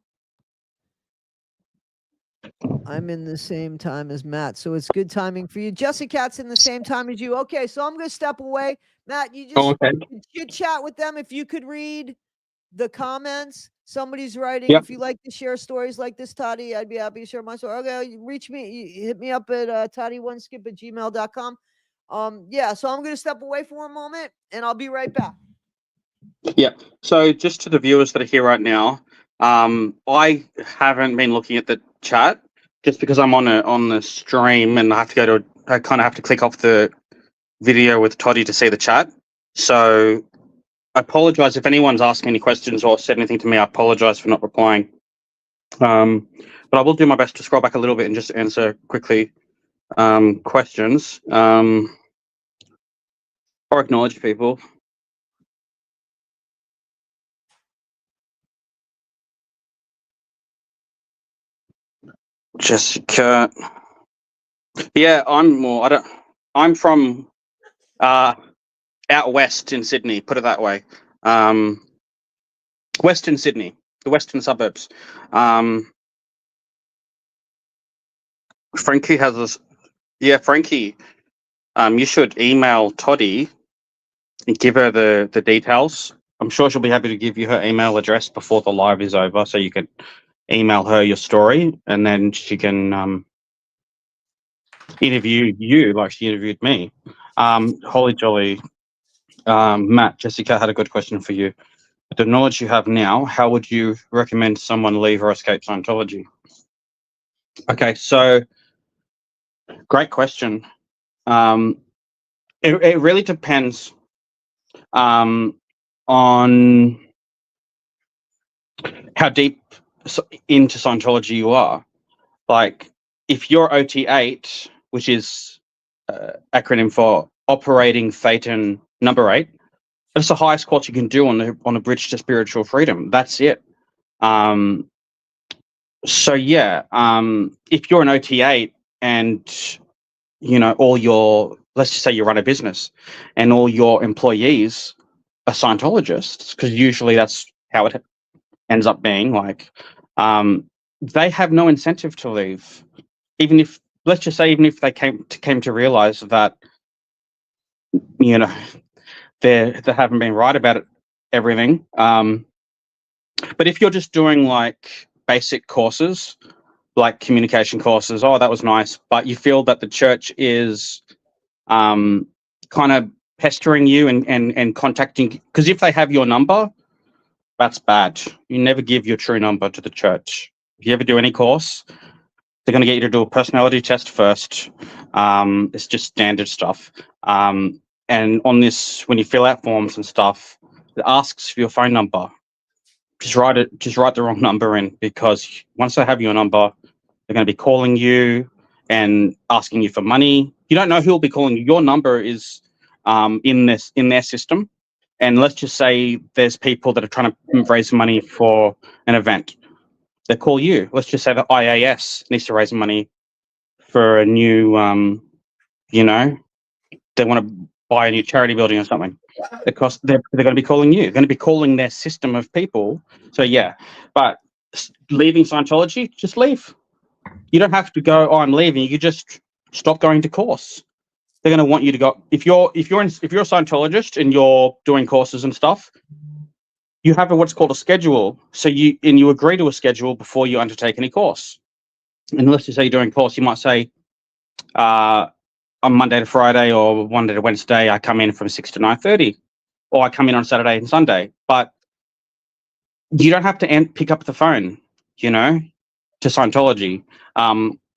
I'm in the same time as Matt, so it's good timing for you. Jessica's in the same time as you. Okay, so I'm going to step away. Matt, you just chit chat with them. If you could read the comments somebody's writing, if you like to share stories like this, Toddy, I'd be happy to share my story. Okay, reach me, hit me up at toddy1skip@gmail.com. Yeah, so I'm going to step away for a moment and I'll be right back. Yeah. So just to the viewers that are here right now, I haven't been looking at the chat just because I'm on the stream and I kind of have to click off the video with Toddy to see the chat. So I apologize if anyone's asked me any questions or said anything to me. I apologize for not replying. But I will do my best to scroll back a little bit and just answer quickly questions or acknowledge people. Jessica. Yeah, I'm from out west in Sydney, put it that way. Western Sydney, the western suburbs. Frankie has this. Yeah, Frankie, you should email Toddy and give her the details. I'm sure she'll be happy to give you her email address before the live is over, so you can email her your story, and then she can interview you like she interviewed me. Holy jolly. Matt, Jessica had a good question for you. With the knowledge you have now, how would you recommend someone leave or escape Scientology? Okay, so great question. It really depends on how deep into Scientology you are. Like, if you're OT8, which is acronym for Operating Phaeton Number 8, that's the highest course you can do on a bridge to spiritual freedom. That's it. So yeah, if you're an OT8 and all your let's just say you run a business and all your employees are Scientologists, because usually that's how it ends up being. Like, they have no incentive to leave, even if, let's just say, even if they came to realize that, you know, they haven't been right about it, everything. But if you're just doing like basic courses, like communication courses, oh, that was nice, but you feel that the church is kind of pestering you and contacting, because if they have your number, that's bad. You never give your true number to the church. If you ever do any course, they're going to get you to do a personality test first. It's just standard stuff. And on this, when you fill out forms and stuff, it asks for your phone number. Just write the wrong number in, because once they have your number, they're going to be calling you and asking you for money. You don't know who will be calling you. Your number is in their system. And let's just say there's people that are trying to raise money for an event. They call you. Let's just say the IAS needs to raise money for a new, they want to buy a new charity building or something. They're going to be calling you. They're going to be calling their system of people. So yeah, but leaving Scientology, just leave. You don't have to go, oh, I'm leaving. You just stop going to course. They're going to want you to go. If you're a Scientologist and you're doing courses and stuff, you have what's called a schedule. So you agree to a schedule before you undertake any course. And let's just say you're doing a course, you might say, on Monday to Friday or Monday to Wednesday, I come in from 6 to 9:30, or I come in on Saturday and Sunday. But you don't have to pick up the phone, to Scientology.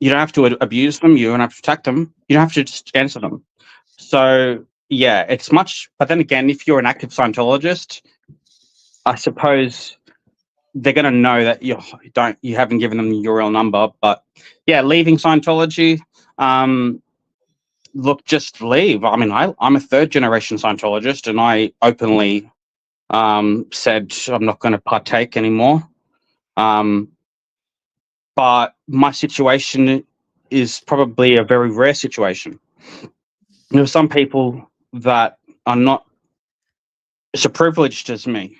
You don't have to abuse them. You don't have to attack them. You don't have to just answer them. So yeah, it's much. But then again, if you're an active Scientologist, I suppose they're going to know that you haven't given them your real number. But yeah, leaving Scientology. Look, just leave. I mean, I'm a third generation Scientologist, and I openly said I'm not going to partake anymore. But my situation is probably a very rare situation. There are some people that are not so privileged as me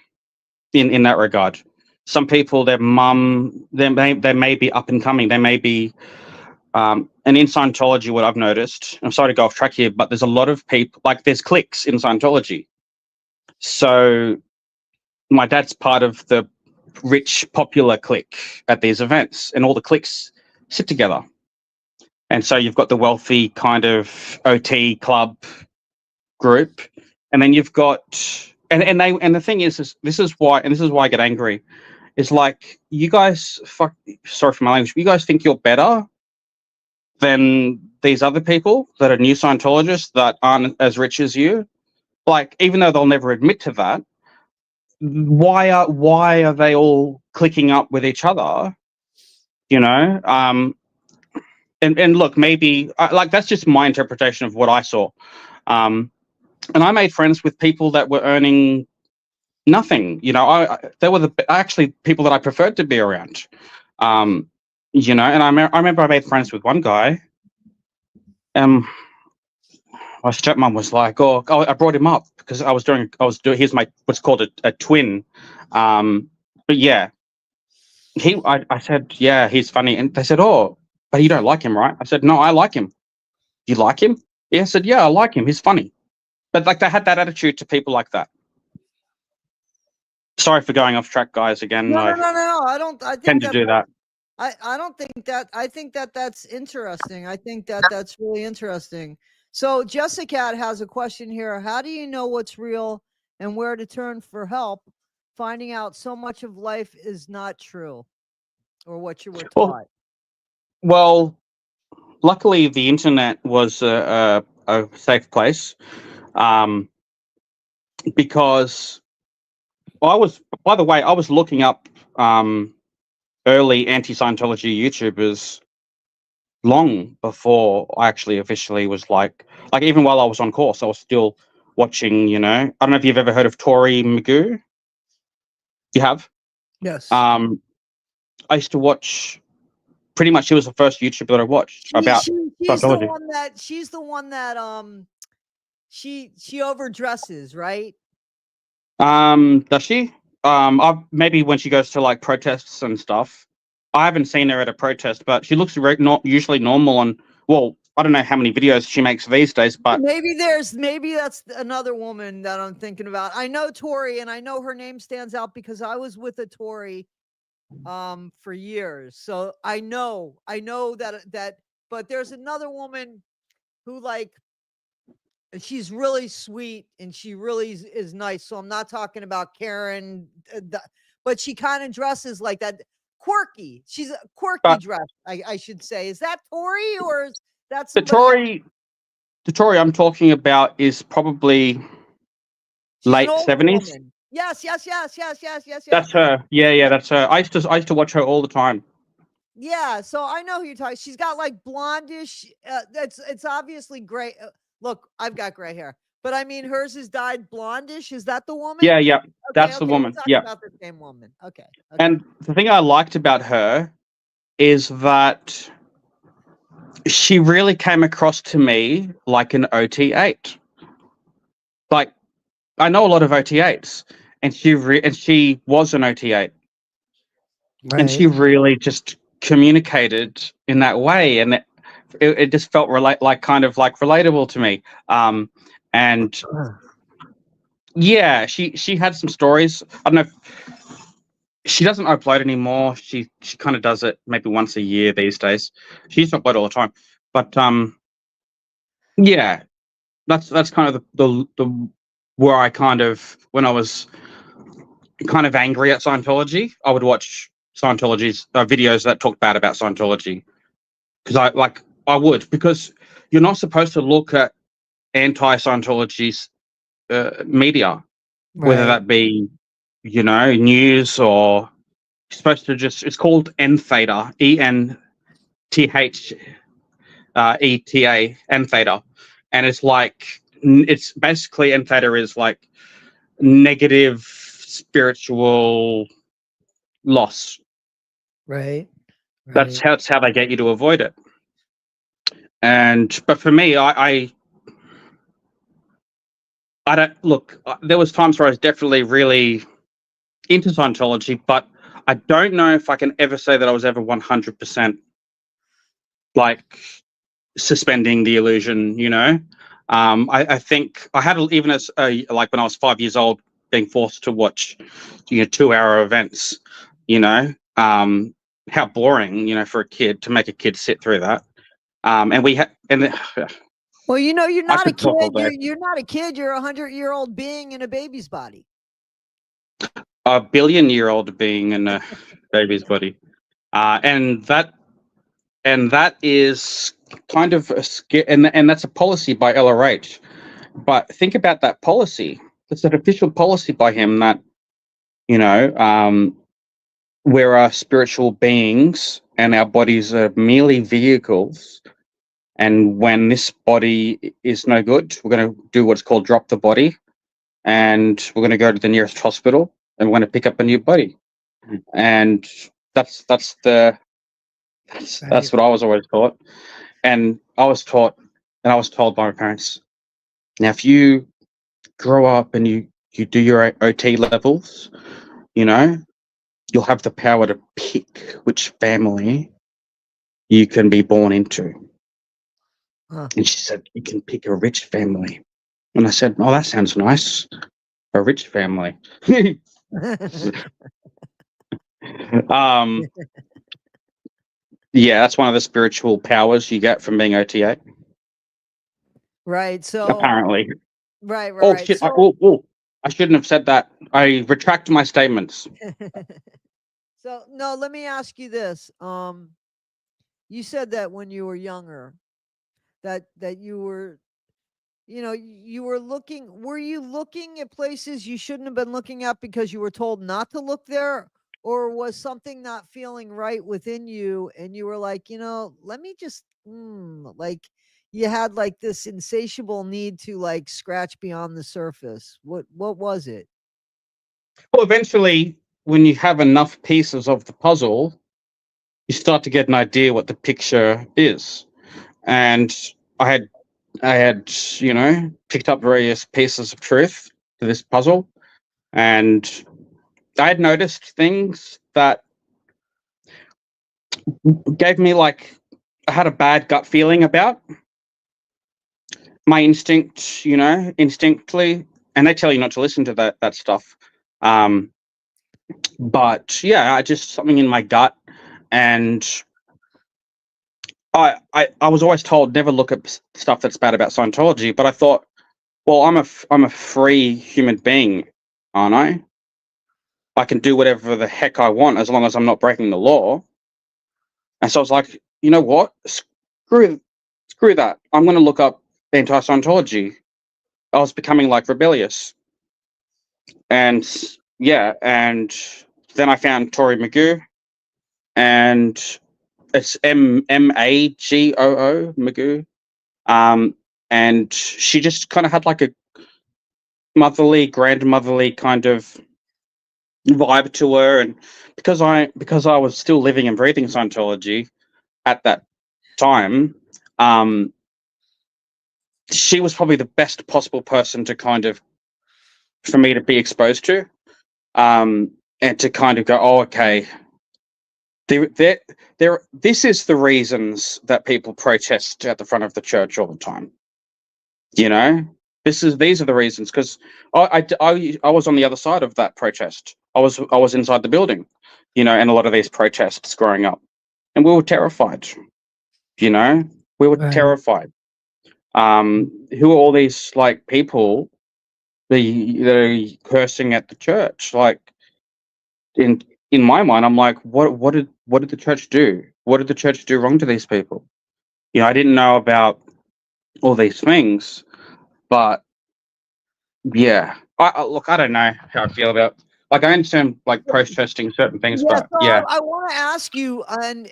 in that regard. Some people, their mum, they may be up and coming. They may be, and in Scientology, what I've noticed, I'm sorry to go off track here, but there's a lot of people, like there's cliques in Scientology. So my dad's part of the rich, popular clique at these events, and all the cliques sit together. And so you've got the wealthy kind of OT club group, and then you've got, and the thing is this is why I get angry. Is like, you guys, sorry for my language, you guys think you're better than these other people that are new Scientologists that aren't as rich as you. Like, even though they'll never admit to that, why are they all clicking up with each other? And look, maybe like that's just my interpretation of what I saw. And I made friends with people that were earning nothing. They were actually people that I preferred to be around. And I remember I made friends with one guy. My stepmom was like, "Oh, I brought him up because I was doing. Here's my what's called a twin." But yeah, I said, "Yeah, he's funny," and they said, "Oh, but you don't like him, right?" I said, "No, I like him." You like him? Yeah, I said, "Yeah, I like him. He's funny." But like, they had that attitude to people like that. Sorry for going off track, guys. Again, No. I tend to do that. I don't think that. I think that that's interesting. I think that that's really interesting. So Jessica has a question here. How do you know what's real and where to turn for help? Finding out so much of life is not true, or what you were taught. Well, luckily the internet was a safe place, because I was looking up early anti-Scientology YouTubers long before I actually officially was like even while I was on course, I was still watching. I don't know if you've ever heard of Tori Magoo. You have? Yes. I used to watch pretty much she was the first YouTuber that I watched about she's the Scientology. one that she overdresses, right? Does she? Maybe when she goes to like protests and stuff. I haven't seen her at a protest, but she looks not usually normal on. Well, I don't know how many videos she makes these days, but maybe that's another woman that I'm thinking about. I know Tori, and I know her name stands out because I was with a Tori for years. So I know that but there's another woman who like she's really sweet and she really is nice. So I'm not talking about Karen, but she kind of dresses like that. Quirky. She's a quirky dress, I should say. Is that Tori or is that somebody? The Tory I'm talking about is probably late 70s. Yes. That's her. Yeah, that's her. I used to watch her all the time. Yeah, so I know who you're talking. She's got like blondish. It's obviously gray. Look, I've got gray hair, but I mean hers is dyed blondish. Is that the woman? Yeah, Okay, that's the woman. Yeah, about the same woman. Okay. And the thing I liked about her is that she really came across to me like an OT8. Like I know a lot of OT8s, and she was an OT8, and she really just communicated in that way, and it just felt kind of relatable to me. And yeah, she had some stories. I don't know. She doesn't upload anymore. She kind of does it maybe once a year these days. She used to upload all the time, but yeah, that's kind of the where I kind of when I was kind of angry at Scientology, I would watch Scientology's videos that talk bad about Scientology because I would because you're not supposed to look at anti-Scientology's media, whether that be news or you're supposed to just it's called N theta ENTHETA N theta, and it's like it's basically N theta is like negative spiritual loss. Right. That's how they get you to avoid it. But for me, I don't look. There was times where I was definitely really into Scientology, but I don't know if I can ever say that I was ever 100% like suspending the illusion. I think I had even as like when I was 5 years old, being forced to watch 2-hour events. How boring, for a kid to make a kid sit through that. And we had well, you're not a kid. You're not a kid. You're 100-year-old being in a baby's body. A billion-year-old being in a baby's body, and that is kind of and that's a policy by LRH. But think about that policy. It's an official policy by him that we're spiritual beings and our bodies are merely vehicles. And when this body is no good, we're going to do what's called drop the body, and we're going to go to the nearest hospital and we're going to pick up a new body. And that's what I was always taught. And I was told by my parents, now if you grow up and you do your OT levels, you'll have the power to pick which family you can be born into. And she said, you can pick a rich family. And I said, oh, that sounds nice. A rich family. Yeah, that's one of the spiritual powers you get from being OTA. Right. So apparently. Right. Oh shit! So, I shouldn't have said that. I retract my statements. So no, let me ask you this. You said that when you were younger, that you were, you were looking. Were you looking at places you shouldn't have been looking at because you were told not to look there? Or was something not feeling right within you and you were like, let me just like you had like this insatiable need to like scratch beyond the surface. What was it? Well, eventually when you have enough pieces of the puzzle, you start to get an idea what the picture is. And I had, picked up various pieces of truth to this puzzle, and I had noticed things that gave me like I had a bad gut feeling about my instinct, instinctively, and they tell you not to listen to that stuff. But yeah, I just something in my gut, and I was always told never look at stuff that's bad about Scientology. But I thought, well, I'm a free human being, aren't I? I can do whatever the heck I want as long as I'm not breaking the law. And so I was like, you know what? Screw that. I'm going to look up the entire Scientology. I was becoming like rebellious, and yeah, and then I found Tori Magoo, and it's Magoo Magoo, and she just kind of had like a motherly, grandmotherly kind of vibe to her, and because I was still living and breathing Scientology at that time, she was probably the best possible person to kind of for me to be exposed to, and to kind of go, oh, okay, this is the reasons that people protest at the front of the church all the time. These are the reasons, because I was on the other side of that protest. I was inside the building, and a lot of these protests growing up, and we were terrified. We were Right. terrified. Who are all these like people that are cursing at the church? Like in my mind, I'm like, what did the church do? What did the church do wrong to these people? I didn't know about all these things, but yeah, look, I don't know how I feel about. Like, I understand like protesting certain things, Yeah, but so yeah, I want to ask you, and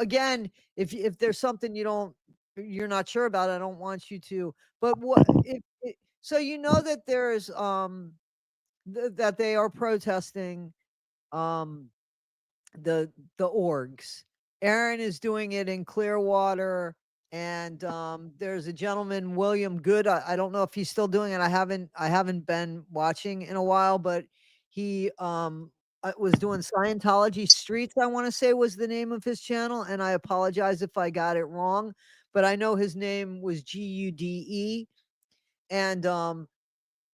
again, if there's something you're not sure about, I don't want you to. But so that there's that they are protesting um the orgs. Aaron is doing it in Clearwater, and there's a gentleman, William Good. I don't know if he's still doing it. I haven't been watching in a while, but he was doing Scientology Streets, I want to say was the name of his channel, and I apologize if I got it wrong, but I know his name was Gude, and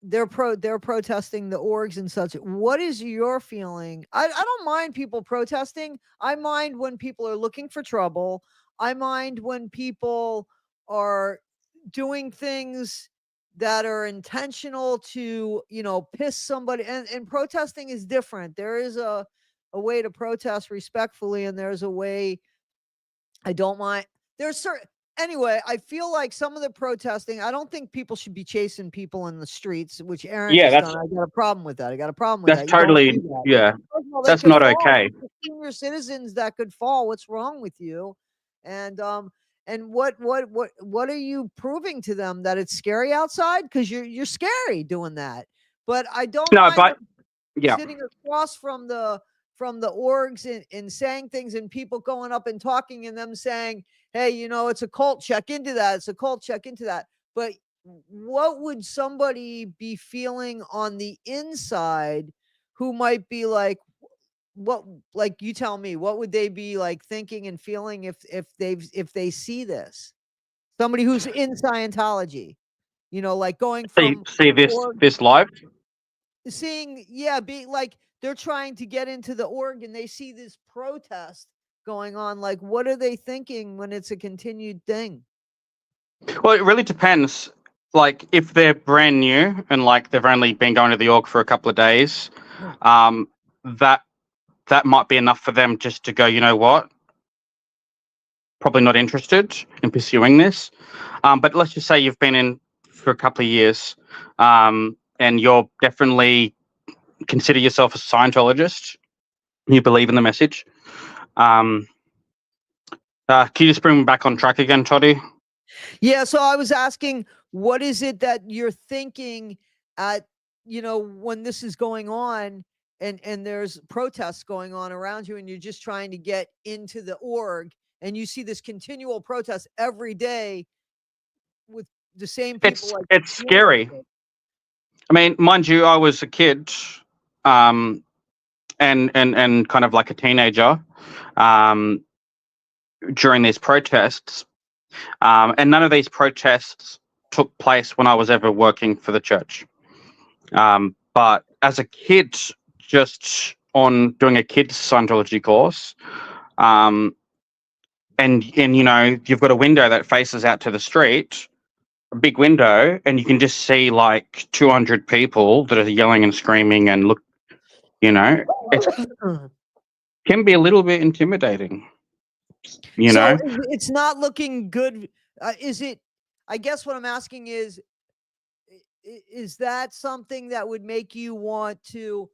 they're protesting the orgs and such. What is your feeling? I don't mind people protesting. I mind when people are looking for trouble. I mind when people are doing things that are intentional to, piss somebody, and protesting is different. There is a way to protest respectfully, and there's a way I don't mind. There's certain Anyway, I feel like some of the protesting, I don't think people should be chasing people in the streets, which Aaron yeah, has done. I got a problem with that. I got a problem with that's that. You don't totally do that. yeah, First of all, they that's could not fall. okay. They're senior citizens that could fall. What's wrong with you? And what are you proving to them, that it's scary outside? Because you're scary doing that. But I don't No, mind but them yeah, sitting across from the orgs, and saying things, and people going up and talking, and them saying, hey, it's a cult, check into that. It's a cult, check into that. But what would somebody be feeling on the inside who might be like, what, like, you tell me, what would they be like thinking and feeling if they see this? Somebody who's in Scientology, like going from see org, this live. seeing, yeah, being like they're trying to get into the org, and they see this protest going on. Like, what are they thinking when it's a continued thing? Well, it really depends. Like, if they're brand new and like they've only been going to the org for a couple of days, um, that might be enough for them just to go, you know what? Probably not interested in pursuing this. But let's just say you've been in for a couple of years, and you're definitely consider yourself a Scientologist. You believe in the message. Can you just bring me back on track again, Toddy? Yeah, so I was asking, what is it that you're thinking at, when this is going on, and there's protests going on around you, and you're just trying to get into the org, and you see this continual protest every day with the same people like It's scary. I mean, mind you, I was a kid, um, and kind of like a teenager, um, during these protests, and none of these protests took place when I was ever working for the church. But as a kid, just on doing a kids Scientology course, um, and you've got a window that faces out to the street, a big window, and you can just see like 200 people that are yelling and screaming and look, it can be a little bit intimidating. So it's not looking good. Is it? I guess what I'm asking is that something that would make you want to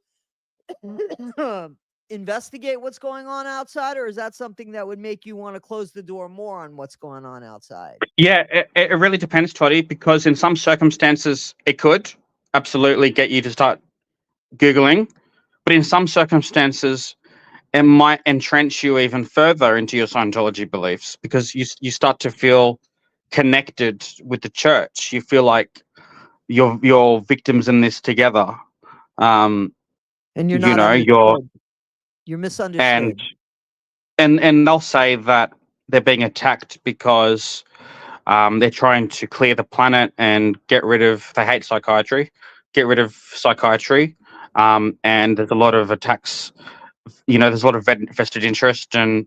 investigate what's going on outside, or is that something that would make you want to close the door more on what's going on outside? Yeah, it really depends, Toddy, because in some circumstances it could absolutely get you to start Googling, but in some circumstances it might entrench you even further into your Scientology beliefs, because you start to feel connected with the church. You feel like you're victims in this together. And you're not understood. You're and misunderstood. and they'll say that they're being attacked because they're trying to clear the planet and get rid of. They hate psychiatry, get rid of psychiatry, and there's a lot of attacks. There's a lot of vested interest, and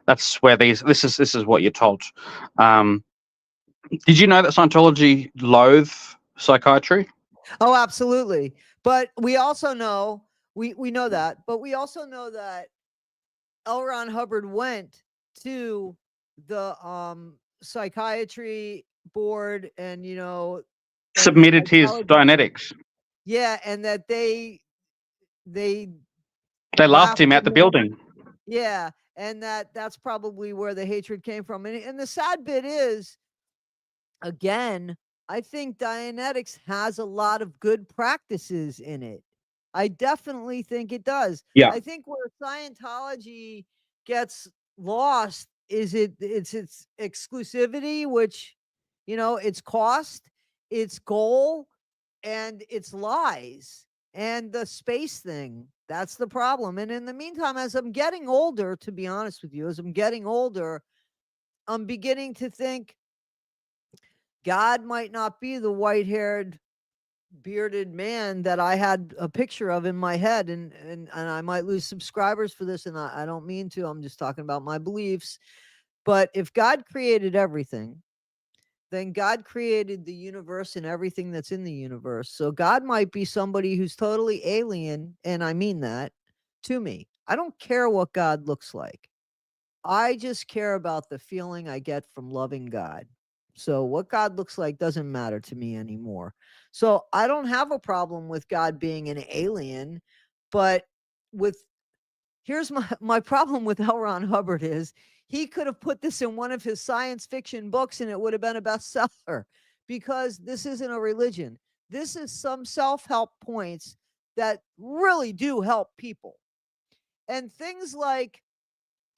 that's where this is what you're told. Did you know that Scientology loathe psychiatry? Oh, absolutely. But we also know we know that, but we also know that L. Ron Hubbard went to the psychiatry board, and and the Submitted his psychology, Dianetics. yeah, and that they They laughed laughed him at out the him. building. Yeah, and that's probably where the hatred came from. And the sad bit is, again, I think Dianetics has a lot of good practices in it. I definitely think it does. Yeah. I think where Scientology gets lost is its exclusivity, which, its cost, its goal, and its lies, and the space thing. That's the problem. And in the meantime, as I'm getting older, to be honest with you, as I'm getting older, I'm beginning to think God might not be the white-haired, bearded man that I had a picture of in my head, and I might lose subscribers for this, and I don't mean to. I'm just talking about my beliefs. But if God created everything, then God created the universe and everything that's in the universe. So God might be somebody who's totally alien, and I mean that, to me. I don't care what God looks like. I just care about the feeling I get from loving God. So what God looks like doesn't matter to me anymore. So I don't have a problem with God being an alien, but with here's my problem with L. Ron Hubbard is he could have put this in one of his science fiction books and it would have been a bestseller, because this isn't a religion. This is some self-help points that really do help people. And things like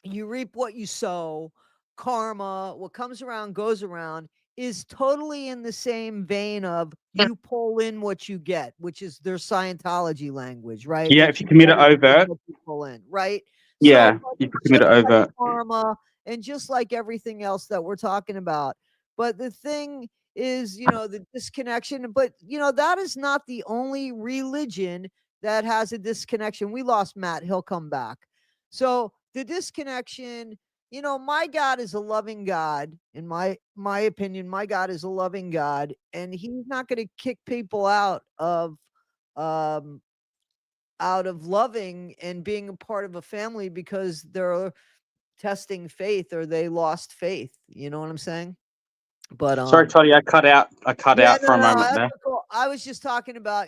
you reap what you sow, karma, what comes around goes around, is totally in the same vein of you pull in what you get, which is their Scientology language, right? Yeah, What if you you commit it put in is overt. what you pull in, right? Yeah, So, but if you commit just it like overt. karma and just like everything else that we're talking about. But the thing is, the disconnection, but that is not the only religion that has a disconnection. We lost Matt, he'll come back. So the disconnection, my God is a loving God. In my opinion, my God is a loving God, and he's not going to kick people um out of loving and being a part of a family because they're testing faith or they lost faith. You know what I'm saying? But Sorry, Toddy, I cut out. I cut yeah, out no, for a no, moment that's there. cool. I was just talking about,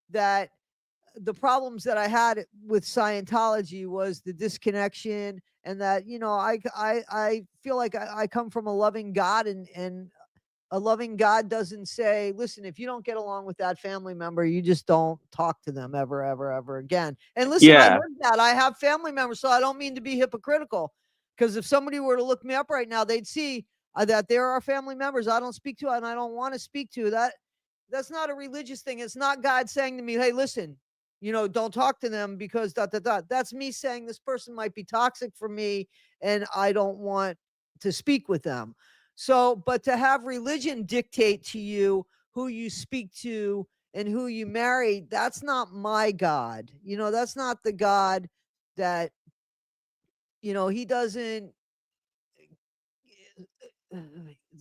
that the problems that I had with Scientology was the disconnection, and that I feel like I come from a loving God, and A loving God doesn't say, listen, if you don't get along with that family member, you just don't talk to them ever, ever, ever again. And listen, I heard that. I have family members, so I don't mean to be hypocritical. Because if somebody were to look me up right now, they'd see that there are family members I don't speak to and I don't want to speak to. That's not a religious thing. It's not God saying to me, hey, listen, don't talk to them because ... That's me saying this person might be toxic for me and I don't want to speak with them. So, but to have religion dictate to you who you speak to and who you marry, that's not my God. That's not the God that, he doesn't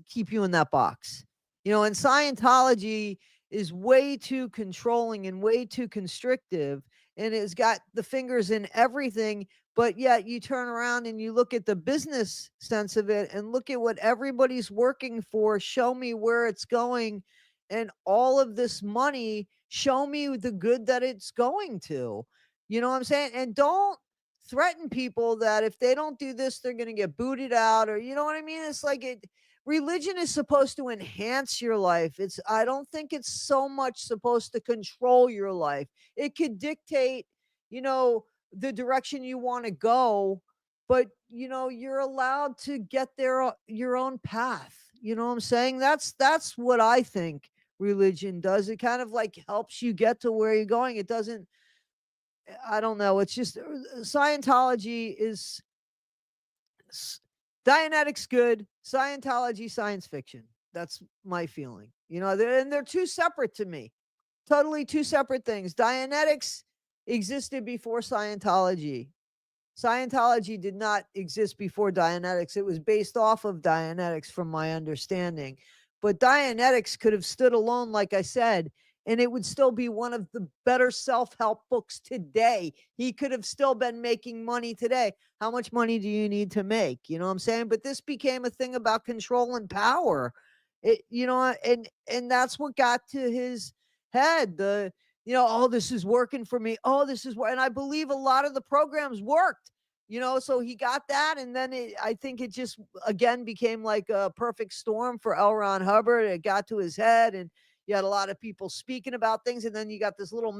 keep you in that box. And Scientology is way too controlling and way too constrictive, and it's got the fingers in everything. But yet you turn around and you look at the business sense of it and look at what everybody's working for. Show me where it's going, and all of this money, show me the good that it's going to. You know what I'm saying? And don't threaten people that if they don't do this, they're going to get booted out, or you know what I mean? It's like religion is supposed to enhance your life. I don't think it's so much supposed to control your life. It could dictate, the direction you want to go, but you're allowed to get there your own path. You know what I'm saying? That's what I think religion does. It kind of like helps you get to where you're going. It doesn't, I don't know. It's just Scientology is Dianetics good, Scientology science fiction. That's my feeling. They're two separate to me. Totally two separate things. Dianetics existed before Scientology. Scientology did not exist before Dianetics. It was based off of Dianetics, from my understanding. But Dianetics could have stood alone, like I said, and it would still be one of the better self-help books today. He could have still been making money today. How much money do you need to make? You know what I'm saying? But this became a thing about control and power. And that's what got to his head. Oh, this is working for me. Oh, this is what, and I believe a lot of the programs worked. So he got that, and then I think it just again became like a perfect storm for L. Ron Hubbard. It got to his head, and you had a lot of people speaking about things, and then you got this little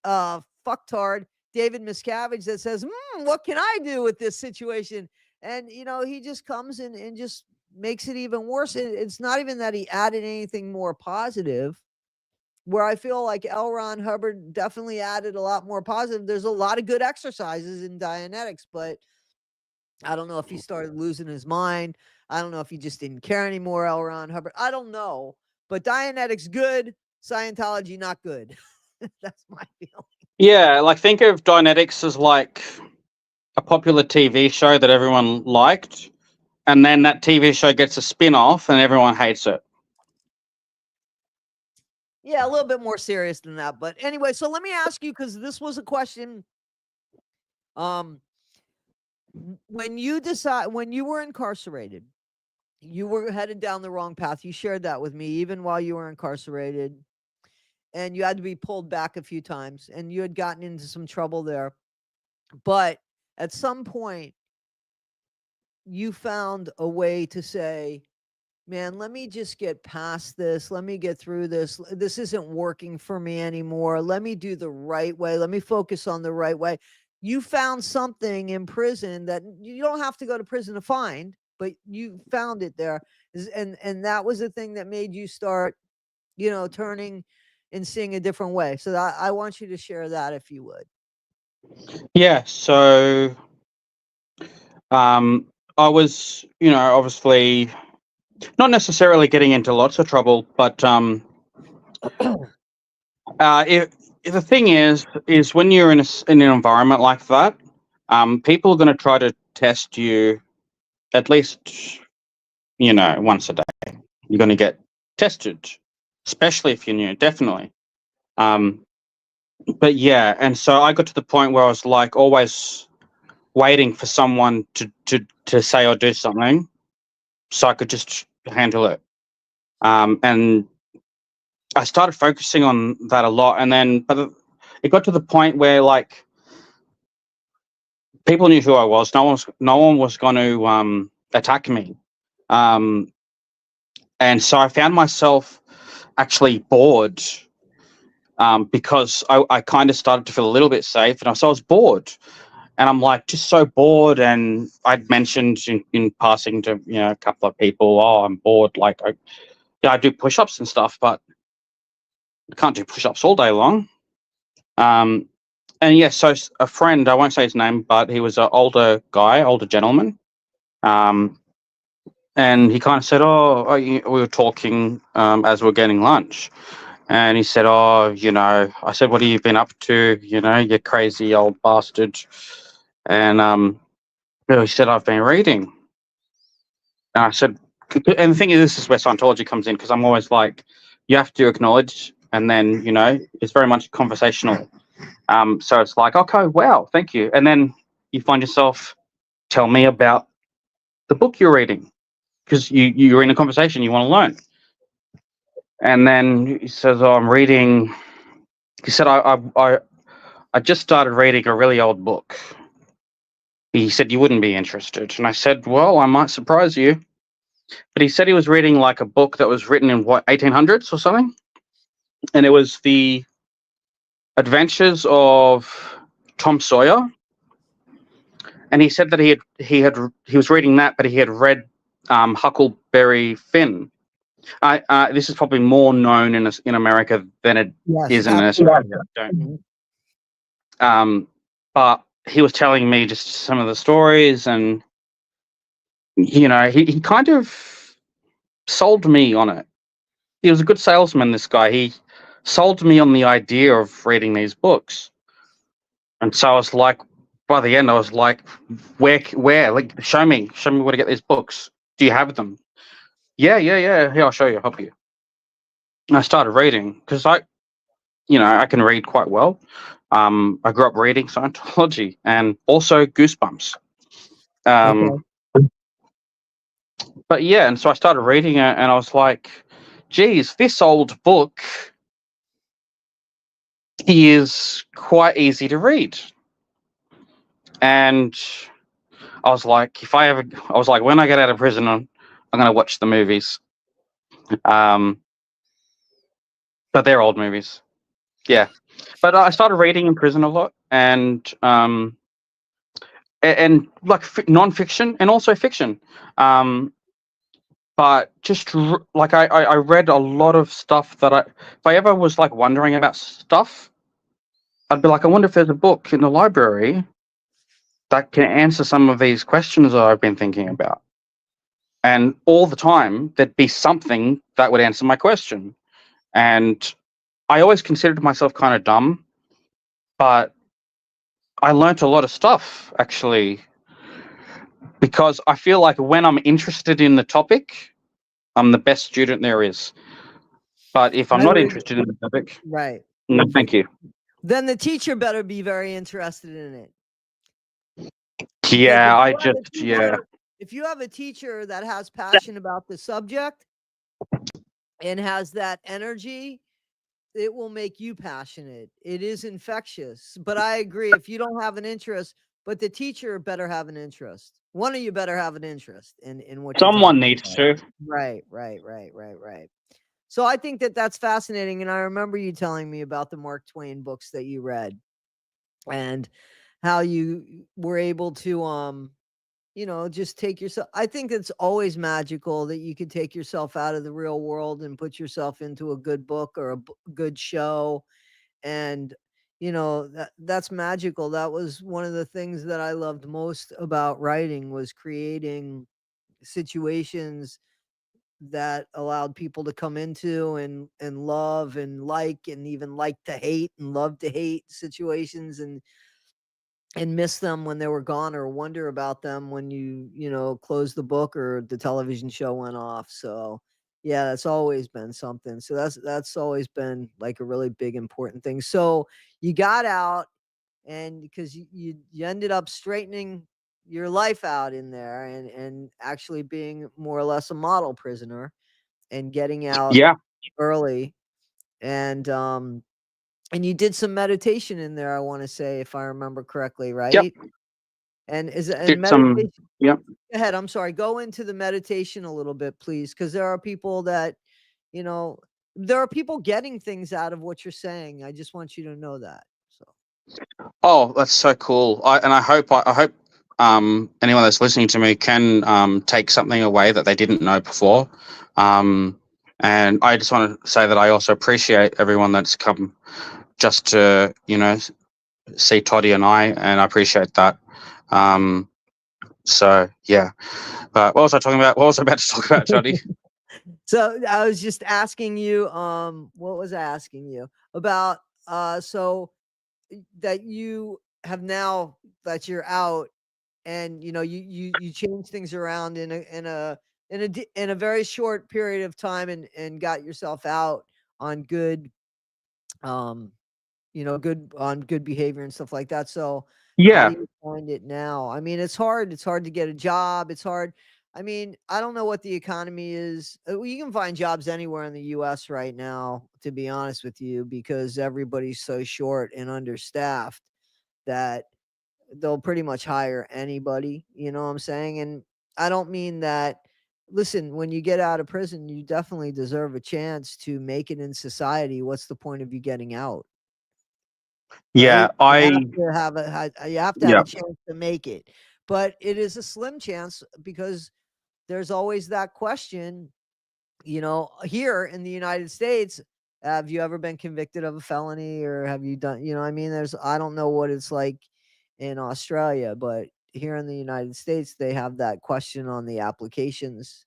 fucktard, David Miscavige, that says, what can I do with this situation? And, he just comes and just makes it even worse. It's not even that he added anything more positive, where I feel like L. Ron Hubbard definitely added a lot more positive. There's a lot of good exercises in Dianetics, but I don't know if he started losing his mind. I don't know if he just didn't care anymore, L. Ron Hubbard. I don't know. But Dianetics good, Scientology not good. That's my feeling. Yeah, like think of Dianetics as like a popular TV show that everyone liked, and then that TV show gets a spin-off and everyone hates it. Yeah, a little bit more serious than that. But anyway, so let me ask you, because this was a question. When you were incarcerated, you were headed down the wrong path. You shared that with me, even while you were incarcerated, and you had to be pulled back a few times, and you had gotten into some trouble there. But at some point, you found a way to say, man, let me just get past this. Let me get through this. This isn't working for me anymore. Let me do the right way. Let me focus on the right way. You found something in prison that you don't have to go to prison to find, but you found it there. And that was the thing that made you start, turning and seeing a different way. So I want you to share that, if you would. Yeah, so I was, obviously not necessarily getting into lots of trouble, but the thing is when you're in an environment like that, people are going to try to test you at least, once a day. You're going to get tested, especially if you're new, definitely. But yeah, and so I got to the point where I was like always waiting for someone to say or do something so I could just handle it. And I started focusing on that a lot, and then but it got to the point where like people knew who I was. No one was going to attack me. Um, and so I found myself actually bored, because I kind of started to feel a little bit safe, and so I was bored, and I'm like just so bored. And I'd mentioned in passing to a couple of people, oh, I'm bored. Like I do push-ups and stuff, but I can't do push-ups all day long. And yeah, so a friend, I won't say his name, but he was an older guy, older gentleman. And he kind of said, we were talking as we are getting lunch. And he said, I said, what have you been up to? You crazy old bastard. And he said, I've been reading. And I said, and the thing is, this is where Scientology comes in, because I'm always like, you have to acknowledge, and then, it's very much conversational. So it's like, okay, wow, thank you. And then you find yourself, tell me about the book you're reading, because you're in a conversation, you want to learn. And then he says, oh, I'm reading. He said, I just started reading a really old book. He said, you wouldn't be interested. And I said, well, I might surprise you. But he said he was reading like a book that was written in 1800s or something. And it was the adventures of Tom Sawyer. And he said that he was reading that, but he had read Huckleberry Finn. This is probably more known in America than it is in Australia. But he was telling me just some of the stories, and he kind of sold me on it. He was a good salesman, this guy. He sold me on the idea of reading these books. And so I was like, by the end, I was like, where? Like, show me where to get these books. Do you have them? Yeah. Here, I'll show you. I'll help you. And I started reading because I can read quite well. I grew up reading Scientology and also Goosebumps. But yeah, and so I started reading it, and I was like, geez, this old book is quite easy to read. And I was like, when I get out of prison, I'm going to watch the movies. But they're old movies. Yeah. But I started reading in prison a lot, and like non-fiction and also fiction. But just like I read a lot of stuff that if I ever was like wondering about stuff, I'd be like, I wonder if there's a book in the library that can answer some of these questions that I've been thinking about. And all the time, there'd be something that would answer my question. And I always considered myself kind of dumb, but I learnt a lot of stuff, actually, because I feel like when I'm interested in the topic, I'm the best student there is. But if I'm not interested in the topic, right? No, thank you. Then the teacher better be very interested in it. Yeah, if you have a teacher that has passion about the subject and has that energy, it will make you passionate. It is infectious. But I agree, if you don't have an interest, but the teacher better have an interest. One of you better have an interest in what someone needs to. Right. So I think that's fascinating. And I remember you telling me about the Mark Twain books that you read and how you were able to just take yourself. I think it's always magical that you could take yourself out of the real world and put yourself into a good book or a good show. And, that's magical. That was one of the things that I loved most about writing, was creating situations that allowed people to come into and love and like, and even like to hate and love to hate situations, and miss them when they were gone, or wonder about them when you closed the book or the television show went off. So yeah, that's always been something. So that's always been like a really big important thing. So you got out, and because you ended up straightening your life out in there, and actually being more or less a model prisoner and getting out early. And you did some meditation in there, I want to say, if I remember correctly, right? Yep. And Did some, meditation. yeah. Go ahead. I'm sorry. Go into the meditation a little bit, please, because there are people that, you know, there are people getting things out of what you're saying. I just want you to know that. So Oh, that's so cool. I hope anyone that's listening to me can take something away that they didn't know before. And I just want to say that I also appreciate everyone that's come just to, see Toddy and I appreciate that. So yeah. But what was I talking about? What was I about to talk about, Toddy? So I was just asking you, what was I asking you about? So that you have now that you're out, and you change things around in a very short period of time, and got yourself out on good, um, good on good behavior and stuff like that. So how do Yeah. you find it now? I mean, it's hard. It's hard to get a job. It's hard. I mean, I don't know what the economy is. Well, you can find jobs anywhere in the US right now, to be honest with you, because everybody's so short and understaffed that they'll pretty much hire anybody, you know what I'm saying? And I don't mean that. Listen, when you get out of prison, you definitely deserve a chance to make it in society. What's the point of you getting out? Yeah. Right? You have to have Yeah. a chance to make it. But it is a slim chance, because there's always that question, here in the United States, have you ever been convicted of a felony, or have you done, I mean, I don't know what it's like in Australia, but here in the United States, they have that question on the applications.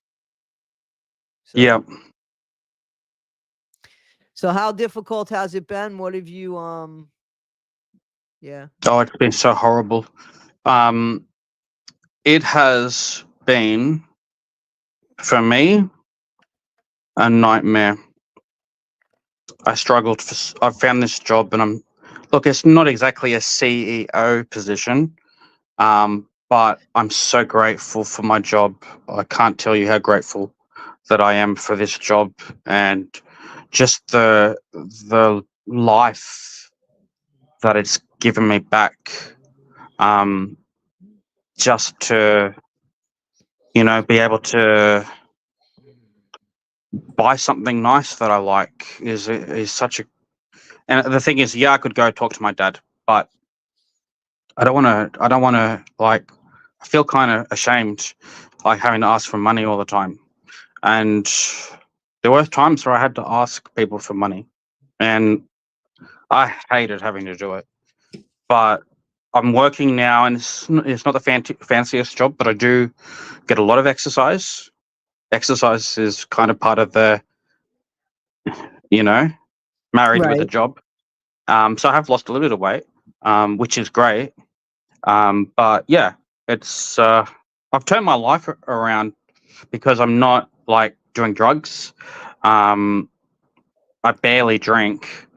Yeah. So, so how difficult has it been? What have you, yeah. Oh, it's been so horrible. It has been, for me, a nightmare. I struggled I found this job, and look, it's not exactly a CEO position, but I'm so grateful for my job. I can't tell you how grateful that I am for this job, and just the life that it's given me back. Just to, be able to buy something nice that I like is such a. And the thing is, yeah, I could go talk to my dad, but I don't want to. I don't want to, like. I feel kind of ashamed, like having to ask for money all the time. And there were times where I had to ask people for money, and I hated having to do it. But I'm working now, and it's not the fanciest job, but I do get a lot of exercise. Exercise is kind of part of the, you know, married with a Right. job. So I have lost a little bit of weight, which is great. But yeah, it's I've turned my life around because I'm not like doing drugs. Um, I barely drink.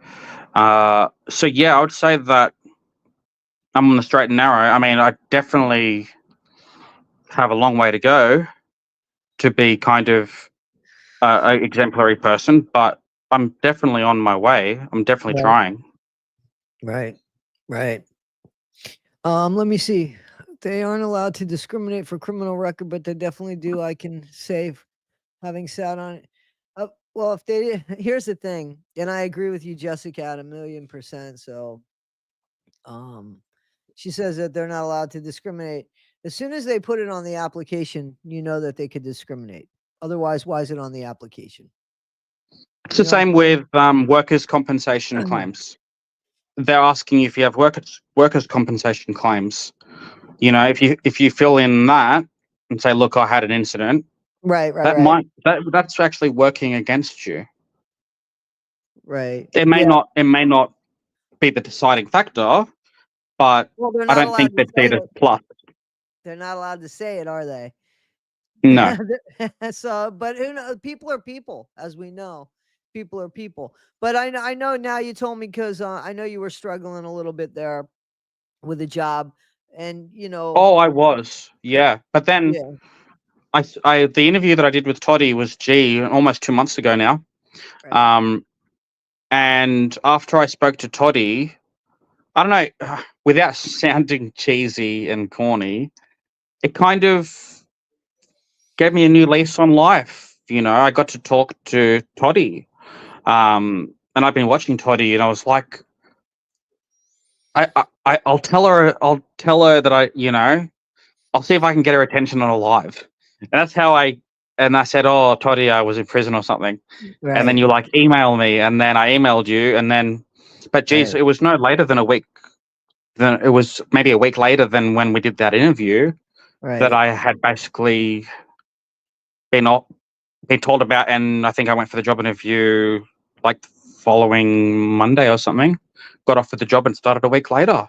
So yeah, I would say that I'm on the straight and narrow. I mean, I definitely have a long way to go to be kind of a exemplary person, but I'm definitely on my way. I'm definitely Right. trying. Right. Right. Let me see. They aren't allowed to discriminate for criminal record, but they definitely do. I can save having sat on it. Well, if they here's the thing, and I agree with you, Jessica, at 1,000,000%. So, um, she says that they're not allowed to discriminate. As soon as they put it on the application, you know that they could discriminate. Otherwise, why is it on the application? It's You the know what same with workers' compensation I'm saying? claims. They're asking you if you have workers' compensation claims. If you fill in that and say, "Look, I had an incident," Right, right, that right, that's actually working against you. right. It may Yeah. not be the deciding factor, but Well, they're I not don't allowed think to they see say it as it. plus. They're not allowed to say it, are they? No. So, but who knows? People are people, as we know. People are people. But I know now, you told me, because I know you were struggling a little bit there with a job, and Oh, I was, yeah. But then yeah, the interview that I did with Toddy was almost 2 months ago now. right, Um, and after I spoke to Toddy, I don't know, without sounding cheesy and corny, it kind of gave me a new lease on life. You know, I got to talk to Toddy, and I've been watching Toddy, and I was like, I'll tell her that I'll see if I can get her attention on a live. And that's how and I said, oh, Toddy, I was in prison or something. And then Right. you like email me, and then I emailed you, and then, but geez, Right. it was no later than a week. Then it was maybe a week later than when we did that interview that Right. I had basically been been told about, and I think I went for the job interview like the following Monday or something. Got offered the job and started a week later.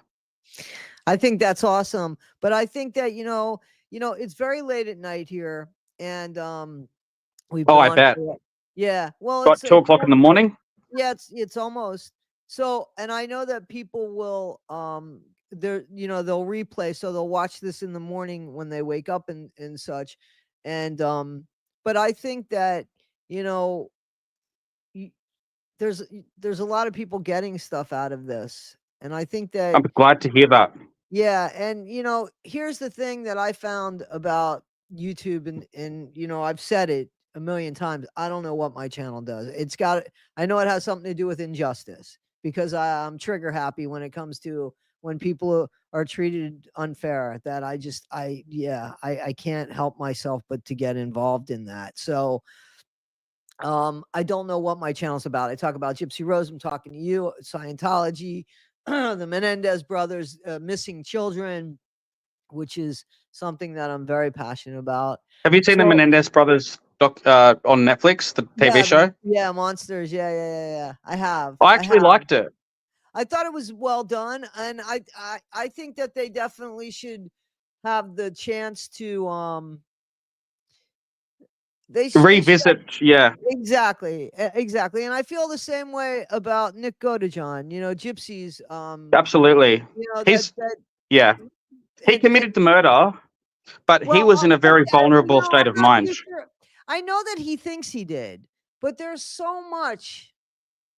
I think that's awesome. But I think that, it's very late at night here, and we've Oh, been I on bet. for, yeah. Well, Got 2 o'clock in the morning. yeah, it's almost. So, and I know that people will they'll replay, so they'll watch this in the morning when they wake up and such. And but I think that, you know, y- there's a lot of people getting stuff out of this. And I think that, I'm glad to hear that. yeah, and here's the thing that I found about YouTube, and I've said it a million times. I don't know what my channel does. I know it has something to do with injustice, because I'm trigger happy when it comes to when people are treated unfair, that I can't help myself but to get involved in that. So I don't know what my channel's about. I talk about Gypsy Rose. I'm talking to you, Scientology, the Menendez brothers, missing children, which is something that I'm very passionate about. Have you seen the So Menendez brothers doc on Netflix, the TV yeah, show? yeah, monsters. Yeah, yeah, yeah, yeah. I have. I I actually have. liked it. I thought it was well done, and I think that they definitely should have the chance to they should have. Revisit, yeah, Exactly, exactly, and I feel the same way about Nick Godejohn. Gypsies. absolutely. That He's yeah, he and committed the murder, but he well, was in a but very vulnerable state I'm of not mind. too sure. I know that he thinks he did, but there's so much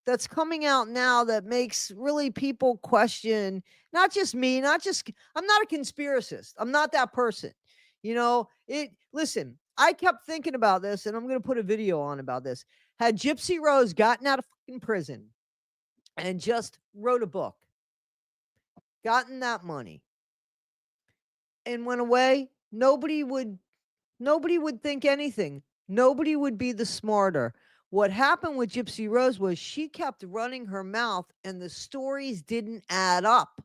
that's coming out now that makes really people question, not just me, not just I'm not a conspiracist. I'm not that person. Listen, I kept thinking about this, and I'm going to put a video on about this. Had Gypsy Rose gotten out of fucking prison and just wrote a book, gotten that money, and went away, nobody would think anything. Nobody would be the smarter. What happened with Gypsy Rose was she kept running her mouth, and the stories didn't add up.